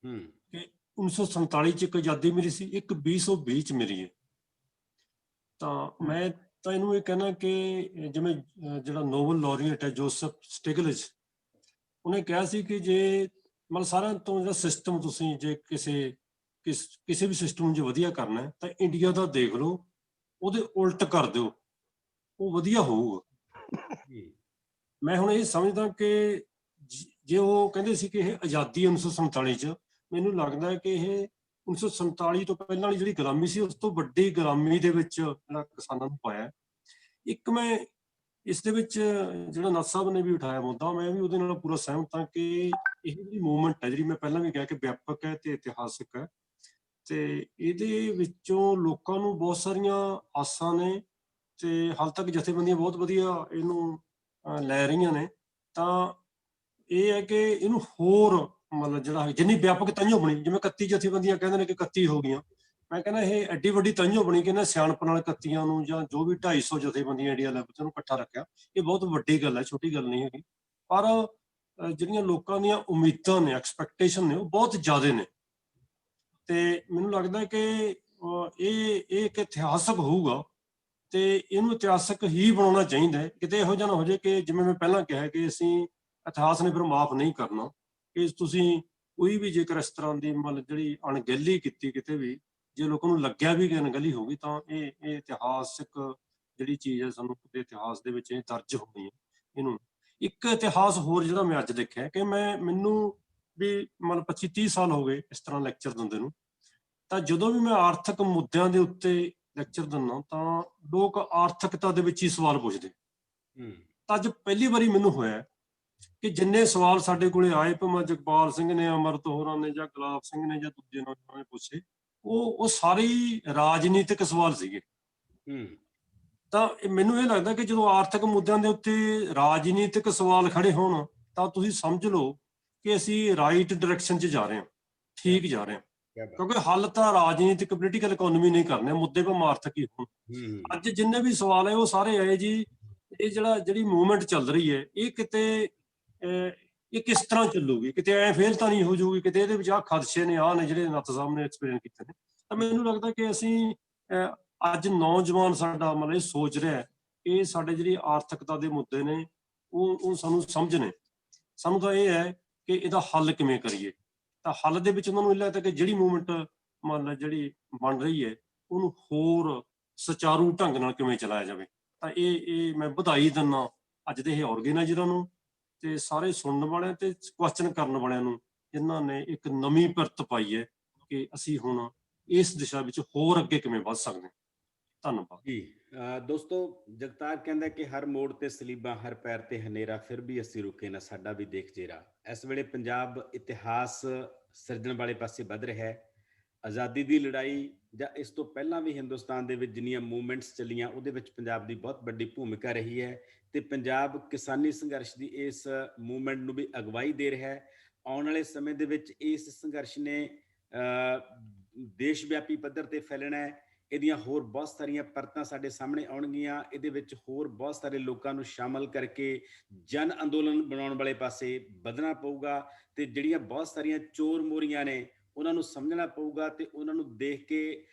ਕਿ 1947 'ਚ ਇੱਕ ਆਜ਼ਾਦੀ ਮਿਲੀ ਸੀ, ਇੱਕ 2020 'ਚ ਮਿਲੀ ਹੈ। ਤਾਂ ਮੈਂ ਤਾਂ ਇਹਨੂੰ ਇਹ ਕਹਿਣਾ ਕਿ ਜਿਵੇਂ ਜਿਹੜਾ ਨੋਬਲ ਲੌਰੀਏਟ ਹੈ ਜੋਸਫ ਸਟਿਗਲਿਜ਼, ਉਹਨੇ ਕਿਹਾ ਸੀ ਕਿ ਜੇ ਮਤਲਬ ਸਾਰਿਆਂ ਤੋਂ ਜਿਹੜਾ ਸਿਸਟਮ ਤੁਸੀਂ ਜੇ ਕਿਸੇ ਵੀ ਸਿਸਟਮ ਨੂੰ ਜੇ ਵਧੀਆ ਕਰਨਾ ਹੈ ਤਾਂ ਇੰਡੀਆ ਦਾ ਦੇਖ ਲਓ ਉਹਦੇ ਉਲਟ ਕਰ ਦਿਓ, ਉਹ ਵਧੀਆ ਹੋਊਗਾ। ਮੈਂ ਹੁਣ ਇਹ ਸਮਝਦਾ ਕਿ ਜੇ ਉਹ ਕਹਿੰਦੇ ਸੀ ਕਿ ਇਹ ਆਜ਼ਾਦੀ 1947 ਚ, ਮੈਨੂੰ ਲੱਗਦਾ ਕਿ ਇਹ 1947 ਤੋਂ ਪਹਿਲਾਂ ਵਾਲੀ ਜਿਹੜੀ ਗੁਲਾਮੀ ਸੀ ਉਸ ਤੋਂ ਵੱਡੀ ਗੁਲਾਮੀ ਦੇ ਵਿੱਚ ਜਿਹੜਾ ਕਿਸਾਨਾਂ ਨੂੰ ਪਾਇਆ। ਇੱਕ ਮੈਂ ਇਸ ਦੇ ਵਿੱਚ ਜਿਹੜਾ ਨੱਥ ਸਾਹਿਬ ਨੇ ਵੀ ਉਠਾਇਆ ਮੁੱਦਾ, ਮੈਂ ਵੀ ਉਹਦੇ ਨਾਲ ਪੂਰਾ ਸਹਿਮਤ ਹਾਂ ਕਿ ਇਹ ਜਿਹੜੀ ਮੂਵਮੈਂਟ ਹੈ, ਜਿਹੜੀ ਮੈਂ ਪਹਿਲਾਂ ਵੀ ਕਿਹਾ ਕਿ ਵਿਆਪਕ ਹੈ ਤੇ ਇਤਿਹਾਸਕ ਹੈ, ਤੇ ਇਹਦੇ ਵਿੱਚੋਂ ਲੋਕਾਂ ਨੂੰ ਬਹੁਤ ਸਾਰੀਆਂ ਆਸਾਂ ਨੇ ਤੇ ਹਾਲ ਤੱਕ ਜਥੇਬੰਦੀਆਂ ਬਹੁਤ ਵਧੀਆ ਇਹਨੂੰ ਲੈ ਰਹੀਆਂ ਨੇ। ਤਾਂ ਇਹ ਹੈ ਕਿ ਇਹਨੂੰ ਹੋਰ ਮਤਲਬ ਜਿਹੜਾ ਜਿੰਨੀ ਵਿਆਪਕ ਤਾਂਹੀਓ ਬਣੀ, ਜਿਵੇਂ 31 ਜਥੇਬੰਦੀਆਂ ਕਹਿੰਦੇ ਨੇ ਕਿ 31 ਹੋ ਗਈਆਂ, ਮੈਂ ਕਹਿੰਦਾ ਇਹ ਐਡੀ ਵੱਡੀ ਤਾਂਹੀਓ ਬਣੀ ਕਿ ਇਹਨਾਂ ਸਿਆਣਪ ਨਾਲ 31 ਨੂੰ ਜਾਂ ਜੋ ਵੀ 250 ਜਥੇਬੰਦੀਆਂ ਇੰਡੀਆ ਲੈਵਲ ਤੇ ਉਹਨੂੰ ਇਕੱਠਾ ਰੱਖਿਆ। ਇਹ ਬਹੁਤ ਵੱਡੀ ਗੱਲ ਹੈ, ਛੋਟੀ ਗੱਲ ਨਹੀਂ ਹੈਗੀ। ਪਰ ਜਿਹੜੀਆਂ ਲੋਕਾਂ ਦੀਆਂ ਉਮੀਦਾਂ ਨੇ, ਐਕਸਪੈਕਟੇਸ਼ਨ ਨੇ, ਉਹ ਬਹੁਤ ਜ਼ਿਆਦਾ ਨੇ। ਤੇ ਮੈਨੂੰ ਲੱਗਦਾ ਕਿ ਇਹ ਇੱਕ ਇਤਿਹਾਸਕ ਹੋਊਗਾ ਤੇ ਇਹਨੂੰ ਇਤਿਹਾਸਕ ਹੀ ਬਣਾਉਣਾ ਚਾਹੀਦਾ ਹੈ। ਕਿਤੇ ਇਹੋ ਜਿਹਾ ਨਾ ਹੋ ਜਾਏ ਕਿ ਜਿਵੇਂ ਮੈਂ ਪਹਿਲਾਂ ਕਿਹਾ ਕਿ ਅਸੀਂ ਇਤਿਹਾਸ ਨੇ ਫਿਰ ਮਾਫ ਨਹੀਂ ਕਰਨਾ, ਕਿ ਤੁਸੀਂ ਕੋਈ ਵੀ ਜੇਕਰ ਇਸ ਤਰ੍ਹਾਂ ਦੀ ਮਤਲਬ ਜਿਹੜੀ ਅਣਗਹਿਲੀ ਕੀਤੀ ਕਿਤੇ ਵੀ, ਜੇ ਲੋਕਾਂ ਨੂੰ ਲੱਗਿਆ ਵੀ ਕਿ ਅਣਗਹਿਲੀ ਹੋ ਗਈ, ਤਾਂ ਇਹ ਇਤਿਹਾਸਕ ਜਿਹੜੀ ਚੀਜ਼ ਹੈ ਸਾਨੂੰ ਕਿਤੇ ਇਤਿਹਾਸ ਦੇ ਵਿੱਚ ਇਹ ਦਰਜ ਹੋਣੀ ਹੈ। ਇਹਨੂੰ ਇੱਕ ਇਤਿਹਾਸ ਹੋਰ ਜਿਹੜਾ ਮੈਂ ਅੱਜ ਦੇਖਿਆ ਕਿ ਮੈਨੂੰ ਵੀ ਮਤਲਬ 25-30 ਸਾਲ ਹੋ ਗਏ ਇਸ ਤਰ੍ਹਾਂ ਲੈਕਚਰ ਦਿੰਦੇ ਨੂੰ, ਤਾਂ ਜਦੋਂ ਵੀ ਮੈਂ ਆਰਥਿਕ ਮੁੱਦਿਆਂ ਦੇ ਉੱਤੇ ਲੈਕਚਰ ਦਿੰਦਾ ਤਾਂ ਲੋਕ ਆਰਥਿਕਤਾ ਦੇ ਵਿੱਚ ਹੀ ਸਵਾਲ ਪੁੱਛਦੇ। ਤਾਂ ਅੱਜ ਪਹਿਲੀ ਵਾਰੀ ਮੈਨੂੰ ਹੋਇਆ ਕਿ ਜਿੰਨੇ ਸਵਾਲ ਸਾਡੇ ਕੋਲੇ ਆਏ, ਭਾਵੇਂ ਜਗਪਾਲ ਸਿੰਘ ਨੇ, ਅਮਰਤ ਹੋਰਾਂ ਨੇ, ਜਾਂ ਗੁਲਾਬ ਸਿੰਘ ਨੇ, ਜਾਂ ਦੂਜੇ ਨੌਜਵਾਨਾਂ ਨੇ ਪੁੱਛੇ, ਉਹ ਸਾਰੇ ਹੀ ਰਾਜਨੀਤਿਕ ਸਵਾਲ ਸੀਗੇ। ਤਾਂ ਮੈਨੂੰ ਇਹ ਲੱਗਦਾ ਕਿ ਜਦੋਂ ਆਰਥਿਕ ਮੁੱਦਿਆਂ ਦੇ ਉੱਤੇ ਰਾਜਨੀਤਿਕ ਸਵਾਲ ਖੜੇ ਹੋਣ ਤਾਂ ਤੁਸੀਂ ਸਮਝ ਲਓ ਕਿ ਅਸੀਂ ਰਾਈਟ ਡਾਇਰੈਕਸ਼ਨ 'ਚ ਜਾ ਰਹੇ ਹਾਂ, ਠੀਕ ਜਾ ਰਹੇ ਹਾਂ। ਕਿਉਂਕਿ ਹੱਲ ਤਾਂ ਰਾਜਨੀਤਿਕ ਪੋਲੀਟੀਕਲ ਇਕਨੋਮੀ ਨਹੀਂ ਕਰਨੇ, ਮੁੱਦੇ ਭਾਵੇਂ ਆਰਥਿਕ ਹੀ ਹੋਣ। ਅੱਜ ਜਿੰਨੇ ਵੀ ਸਵਾਲ ਹੈ ਉਹ ਸਾਰੇ ਆਏ ਜੀ, ਇਹ ਜਿਹੜੀ ਮੂਵਮੈਂਟ ਚੱਲ ਰਹੀ ਹੈ ਇਹ ਕਿਤੇ ਇਹ ਕਿਸ ਤਰ੍ਹਾਂ ਚੱਲੂਗੀ, ਕਿਤੇ ਐ ਫੇਲ ਤਾਂ ਨਹੀਂ ਹੋ ਜਾਊਗੀ, ਕਿਤੇ ਇਹਦੇ ਵਿੱਚ ਆਹ ਖਦਸ਼ੇ ਨੇ, ਆਹ ਨੇ ਜਿਹੜੇ ਨੱਥ ਸਾਹਿਬ ਨੇ ਐਕਸਪਲੇਨ ਕੀਤੇ ਨੇ। ਤਾਂ ਮੈਨੂੰ ਲੱਗਦਾ ਕਿ ਅਸੀਂ ਅੱਜ ਨੌਜਵਾਨ ਸਾਡਾ ਮਤਲਬ ਇਹ ਸੋਚ ਰਿਹਾ ਇਹ ਸਾਡੇ ਜਿਹੜੀ ਆਰਥਿਕਤਾ ਦੇ ਮੁੱਦੇ ਨੇ ਉਹ ਸਾਨੂੰ ਸਮਝਣੇ। ਸਾਨੂੰ ਤਾਂ ਇਹ ਹੈ ਕਿ ਇਹਦਾ ਹੱਲ ਕਿਵੇਂ ਕਰੀਏ। ਤਾਂ ਹੱਲ ਦੇ ਵਿੱਚ ਉਹਨਾਂ ਨੂੰ ਇਹ ਲੱਗਦਾ ਕਿ ਜਿਹੜੀ ਮੂਵਮੈਂਟ ਮਤਲਬ ਜਿਹੜੀ ਬਣ ਰਹੀ ਹੈ ਉਹਨੂੰ ਹੋਰ ਸੁਚਾਰੂ ਢੰਗ ਨਾਲ ਕਿਵੇਂ ਚਲਾਇਆ ਜਾਵੇ। ਤਾਂ ਇਹ ਮੈਂ ਵਧਾਈ ਦਿੰਦਾ ਅੱਜ ਦੇ ਇਹ ਆਰਗੇਨਾਈਜ਼ਰਾਂ ਨੂੰ ਤੇ ਸਾਰੇ ਸੁਣਨ ਵਾਲਿਆਂ ਤੇ ਕੁਐਸਚਨ ਕਰਨ ਵਾਲਿਆਂ ਨੂੰ, ਜਿਨ੍ਹਾਂ ਨੇ ਇੱਕ ਨਵੀਂ ਪਿਰਤ ਪਾਈ ਹੈ ਕਿ ਅਸੀਂ ਹੁਣ ਇਸ ਦਿਸ਼ਾ ਵਿੱਚ ਹੋਰ ਅੱਗੇ ਕਿਵੇਂ ਵੱਧ ਸਕਦੇ ਹਾਂ। ਧੰਨਵਾਦ ਜੀ। ਦੋਸਤੋ, ਜਗਤਾਰ ਕਹਿੰਦਾ ਕਿ ਹਰ ਮੋੜ ਤੇ ਸਲੀਬਾਂ, ਹਰ ਪੈਰ ਤੇ ਹਨੇਰਾ, ਫਿਰ ਵੀ ਅਸੀਂ ਰੁਕੇ ਨਾ, ਸਾਡਾ ਵੀ ਦੇਖ ਜੇਰਾ। ਇਸ ਵੇਲੇ ਪੰਜਾਬ ਇਤਿਹਾਸ ਸਿਰਜਣ ਵਾਲੇ ਪਾਸੇ ਵੱਧ ਰਿਹਾ ਹੈ। ਆਜ਼ਾਦੀ ਦੀ ਲੜਾਈ ਜਾਂ ਇਸ ਤੋਂ ਪਹਿਲਾਂ ਵੀ ਹਿੰਦੁਸਤਾਨ ਦੇ ਵਿੱਚ ਜਿੰਨੀਆਂ ਮੂਵਮੈਂਟਸ ਚੱਲੀਆਂ ਉਹਦੇ ਵਿੱਚ ਪੰਜਾਬ ਦੀ ਬਹੁਤ ਵੱਡੀ ਭੂਮਿਕਾ ਰਹੀ ਹੈ ਤੇ ਪੰਜਾਬ ਕਿਸਾਨੀ ਸੰਘਰਸ਼ ਦੀ ਇਸ ਮੂਵਮੈਂਟ ਨੂੰ ਵੀ ਅਗਵਾਈ ਦੇ ਰਿਹਾ ਹੈ। ਆਉਣ ਵਾਲੇ ਸਮੇਂ ਦੇ ਵਿੱਚ ਇਸ ਸੰਘਰਸ਼ ਨੇ ਦੇਸ਼ ਵਿਆਪੀ ਪੱਧਰ ਤੇ ਫੈਲਣਾ ਹੈ। ਇਹਦੀਆਂ ਹੋਰ ਬਹੁਤ ਸਾਰੀਆਂ ਪਰਤਾਂ ਸਾਡੇ ਸਾਹਮਣੇ ਆਉਣਗੀਆਂ। ਇਹਦੇ ਵਿੱਚ ਹੋਰ ਬਹੁਤ ਸਾਰੇ ਲੋਕਾਂ ਨੂੰ ਸ਼ਾਮਲ ਕਰਕੇ ਜਨ ਅੰਦੋਲਨ ਬਣਾਉਣ ਵਾਲੇ ਪਾਸੇ ਵਧਣਾ ਪਊਗਾ ਤੇ ਜਿਹੜੀਆਂ ਬਹੁਤ ਸਾਰੀਆਂ ਚੋਰ ਮੋਰੀਆਂ ਨੇ ਉਹਨਾਂ ਨੂੰ ਸਮਝਣਾ ਪਊਗਾ ਤੇ ਉਹਨਾਂ ਨੂੰ ਦੇਖ ਕੇ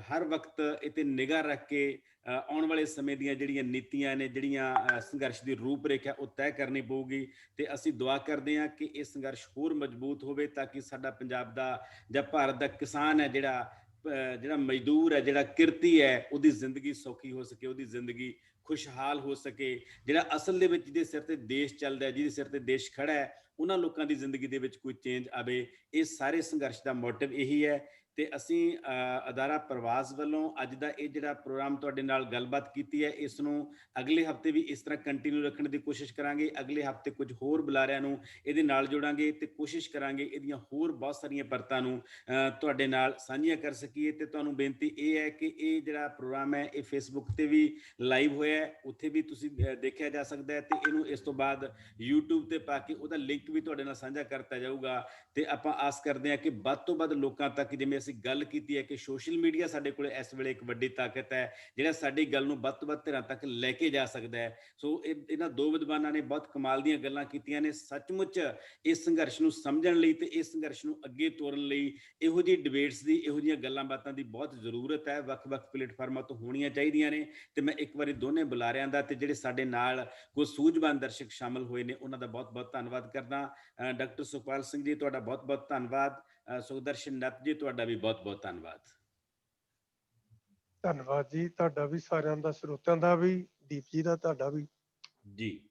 ਹਰ ਵਕਤ ਇਹ ਤੇ ਨਿਗਾਹ ਰੱਖ ਕੇ ਆਉਣ ਵਾਲੇ ਸਮੇਂ ਦੀਆਂ ਜਿਹੜੀਆਂ ਨੀਤੀਆਂ ਨੇ, ਜਿਹੜੀਆਂ ਸੰਘਰਸ਼ ਦੀ ਰੂਪਰੇਖਾ ਉਹ ਤੈਅ ਕਰਨੀ ਪਊਗੀ। ਤੇ ਅਸੀਂ ਦੁਆ ਕਰਦੇ ਹਾਂ ਕਿ ਇਹ ਸੰਘਰਸ਼ ਹੋਰ ਮਜ਼ਬੂਤ ਹੋਵੇ ਤਾਂ ਕਿ ਸਾਡਾ ਪੰਜਾਬ ਦਾ ਜਾਂ ਭਾਰਤ ਦਾ ਕਿਸਾਨ ਹੈ, ਜਿਹੜਾ ਮਜ਼ਦੂਰ ਹੈ, ਜਿਹੜਾ ਕਿਰਤੀ ਹੈ, ਉਹਦੀ ਜ਼ਿੰਦਗੀ ਸੌਖੀ ਹੋ ਸਕੇ, ਉਹਦੀ ਜ਼ਿੰਦਗੀ ਖੁਸ਼ਹਾਲ ਹੋ ਸਕੇ। ਜਿਹੜਾ ਅਸਲ ਦੇ ਵਿੱਚ ਜਿਹਦੇ ਸਿਰ ਤੇ ਦੇਸ਼ ਚੱਲਦਾ, ਜਿਹਦੇ ਸਿਰ ਤੇ ਦੇਸ਼ ਖੜਾ ਹੈ, ਉਹਨਾਂ ਲੋਕਾਂ ਦੀ ਜ਼ਿੰਦਗੀ ਦੇ ਵਿੱਚ ਕੋਈ ਚੇਂਜ ਆਵੇ। ਇਹ ਸਾਰੇ ਸੰਘਰਸ਼ ਦਾ ਮੋਟਿਵ ਇਹੀ ਹੈ। ਤੇ ਅਸੀਂ ਅਦਾਰਾ ਪ੍ਰਵਾਸ ਵੱਲੋਂ ਅੱਜ ਦਾ ਇਹ ਜਿਹੜਾ ਪ੍ਰੋਗਰਾਮ ਤੁਹਾਡੇ ਨਾਲ ਗੱਲਬਾਤ ਕੀਤੀ ਹੈ, ਇਸ ਨੂੰ ਅਗਲੇ ਹਫਤੇ ਵੀ ਇਸ ਤਰ੍ਹਾਂ ਕੰਟੀਨਿਊ ਰੱਖਣ ਦੀ ਕੋਸ਼ਿਸ਼ ਕਰਾਂਗੇ। ਅਗਲੇ ਹਫਤੇ ਕੁਝ ਹੋਰ ਬੁਲਾਰਿਆਂ ਨੂੰ ਇਹਦੇ ਨਾਲ ਜੋੜਾਂਗੇ ਤੇ ਕੋਸ਼ਿਸ਼ ਕਰਾਂਗੇ ਇਹਦੀਆਂ ਹੋਰ ਬਹੁਤ ਸਾਰੀਆਂ ਪਰਤਾਂ ਨੂੰ ਤੁਹਾਡੇ ਨਾਲ ਸਾਂਝੀਆਂ ਕਰ ਸਕੀਏ। ਤੇ ਤੁਹਾਨੂੰ ਬੇਨਤੀ ਇਹ ਹੈ ਕਿ ਇਹ ਜਿਹੜਾ ਪ੍ਰੋਗਰਾਮ ਹੈ ਇਹ ਫੇਸਬੁੱਕ ਤੇ ਵੀ ਲਾਈਵ ਹੋਇਆ ਹੈ, ਉੱਥੇ ਵੀ ਤੁਸੀਂ ਦੇਖਿਆ ਜਾ ਸਕਦਾ ਹੈ ਤੇ ਇਹਨੂੰ ਇਸ ਤੋਂ ਬਾਅਦ YouTube ਤੇ ਪਾ ਕੇ ਉਹਦਾ ਲਿੰਕ ਵੀ ਤੁਹਾਡੇ ਨਾਲ ਸਾਂਝਾ ਕਰਤਾ ਜਾਊਗਾ। ਤੇ ਆਪਾਂ ਆਸ ਕਰਦੇ ਹਾਂ ਕਿ ਵੱਧ ਤੋਂ ਵੱਧ ਲੋਕਾਂ ਤੱਕ, ਜਿਵੇਂ ਅਸੀਂ ਗੱਲ ਕੀਤੀ ਹੈ ਕਿ ਸੋਸ਼ਲ ਮੀਡੀਆ ਸਾਡੇ ਕੋਲ ਇਸ ਵੇਲੇ ਇੱਕ ਵੱਡੀ ਤਾਕਤ ਹੈ ਜਿਹੜਾ ਸਾਡੀ ਗੱਲ ਨੂੰ ਵੱਧ ਤੋਂ ਵੱਧ ਧਿਰਾਂ ਤੱਕ ਲੈ ਕੇ ਜਾ ਸਕਦਾ ਹੈ। ਸੋ ਇਹਨਾਂ ਦੋ ਵਿਦਵਾਨਾਂ ਨੇ ਬਹੁਤ ਕਮਾਲ ਦੀਆਂ ਗੱਲਾਂ ਕੀਤੀਆਂ ਨੇ। ਸੱਚਮੁੱਚ ਇਸ ਸੰਘਰਸ਼ ਨੂੰ ਸਮਝਣ ਲਈ ਤੇ ਇਸ ਸੰਘਰਸ਼ ਨੂੰ ਅੱਗੇ ਤੋਰਨ ਲਈ ਇਹੋ ਜਿਹੀ ਡਿਬੇਟਸ ਦੀ, ਇਹੋ ਜਿਹੀਆਂ ਗੱਲਾਂ ਬਾਤਾਂ ਦੀ ਬਹੁਤ ਜ਼ਰੂਰਤ ਹੈ। ਵੱਖ-ਵੱਖ ਪਲੇਟਫਾਰਮਾਂ ਤੋਂ ਹੋਣੀਆਂ ਚਾਹੀਦੀਆਂ ਨੇ। ਤੇ ਮੈਂ ਇੱਕ ਵਾਰੀ ਦੋਨੇ ਬੁਲਾਰਿਆਂ ਦਾ ਤੇ ਜਿਹੜੇ ਸਾਡੇ ਨਾਲ ਕੋਈ ਸੂਝਵਾਨ ਦਰਸ਼ਕ ਸ਼ਾਮਲ ਹੋਏ ਨੇ ਉਹਨਾਂ ਦਾ ਬਹੁਤ-ਬਹੁਤ ਧੰਨਵਾਦ ਕਰਦਾ। ਡਾਕਟਰ ਸੁਖਪਾਲ ਸਿੰਘ ਜੀ, ਤੁਹਾਡਾ ਬਹੁਤ-ਬਹੁਤ ਧੰਨਵਾਦ। ਸੁਖਦਰਸ਼ਨ ਨੱਥ ਜੀ, ਤੁਹਾਡਾ ਵੀ ਬਹੁਤ-ਬਹੁਤ ਧੰਨਵਾਦ। ਧੰਨਵਾਦ ਜੀ ਤੁਹਾਡਾ ਵੀ, ਸਾਰਿਆਂ ਦਾ, ਸਰੋਤਿਆਂ ਦਾ ਵੀ, ਦੀਪ ਜੀ ਦਾ, ਤੁਹਾਡਾ ਵੀ। ਜੀ।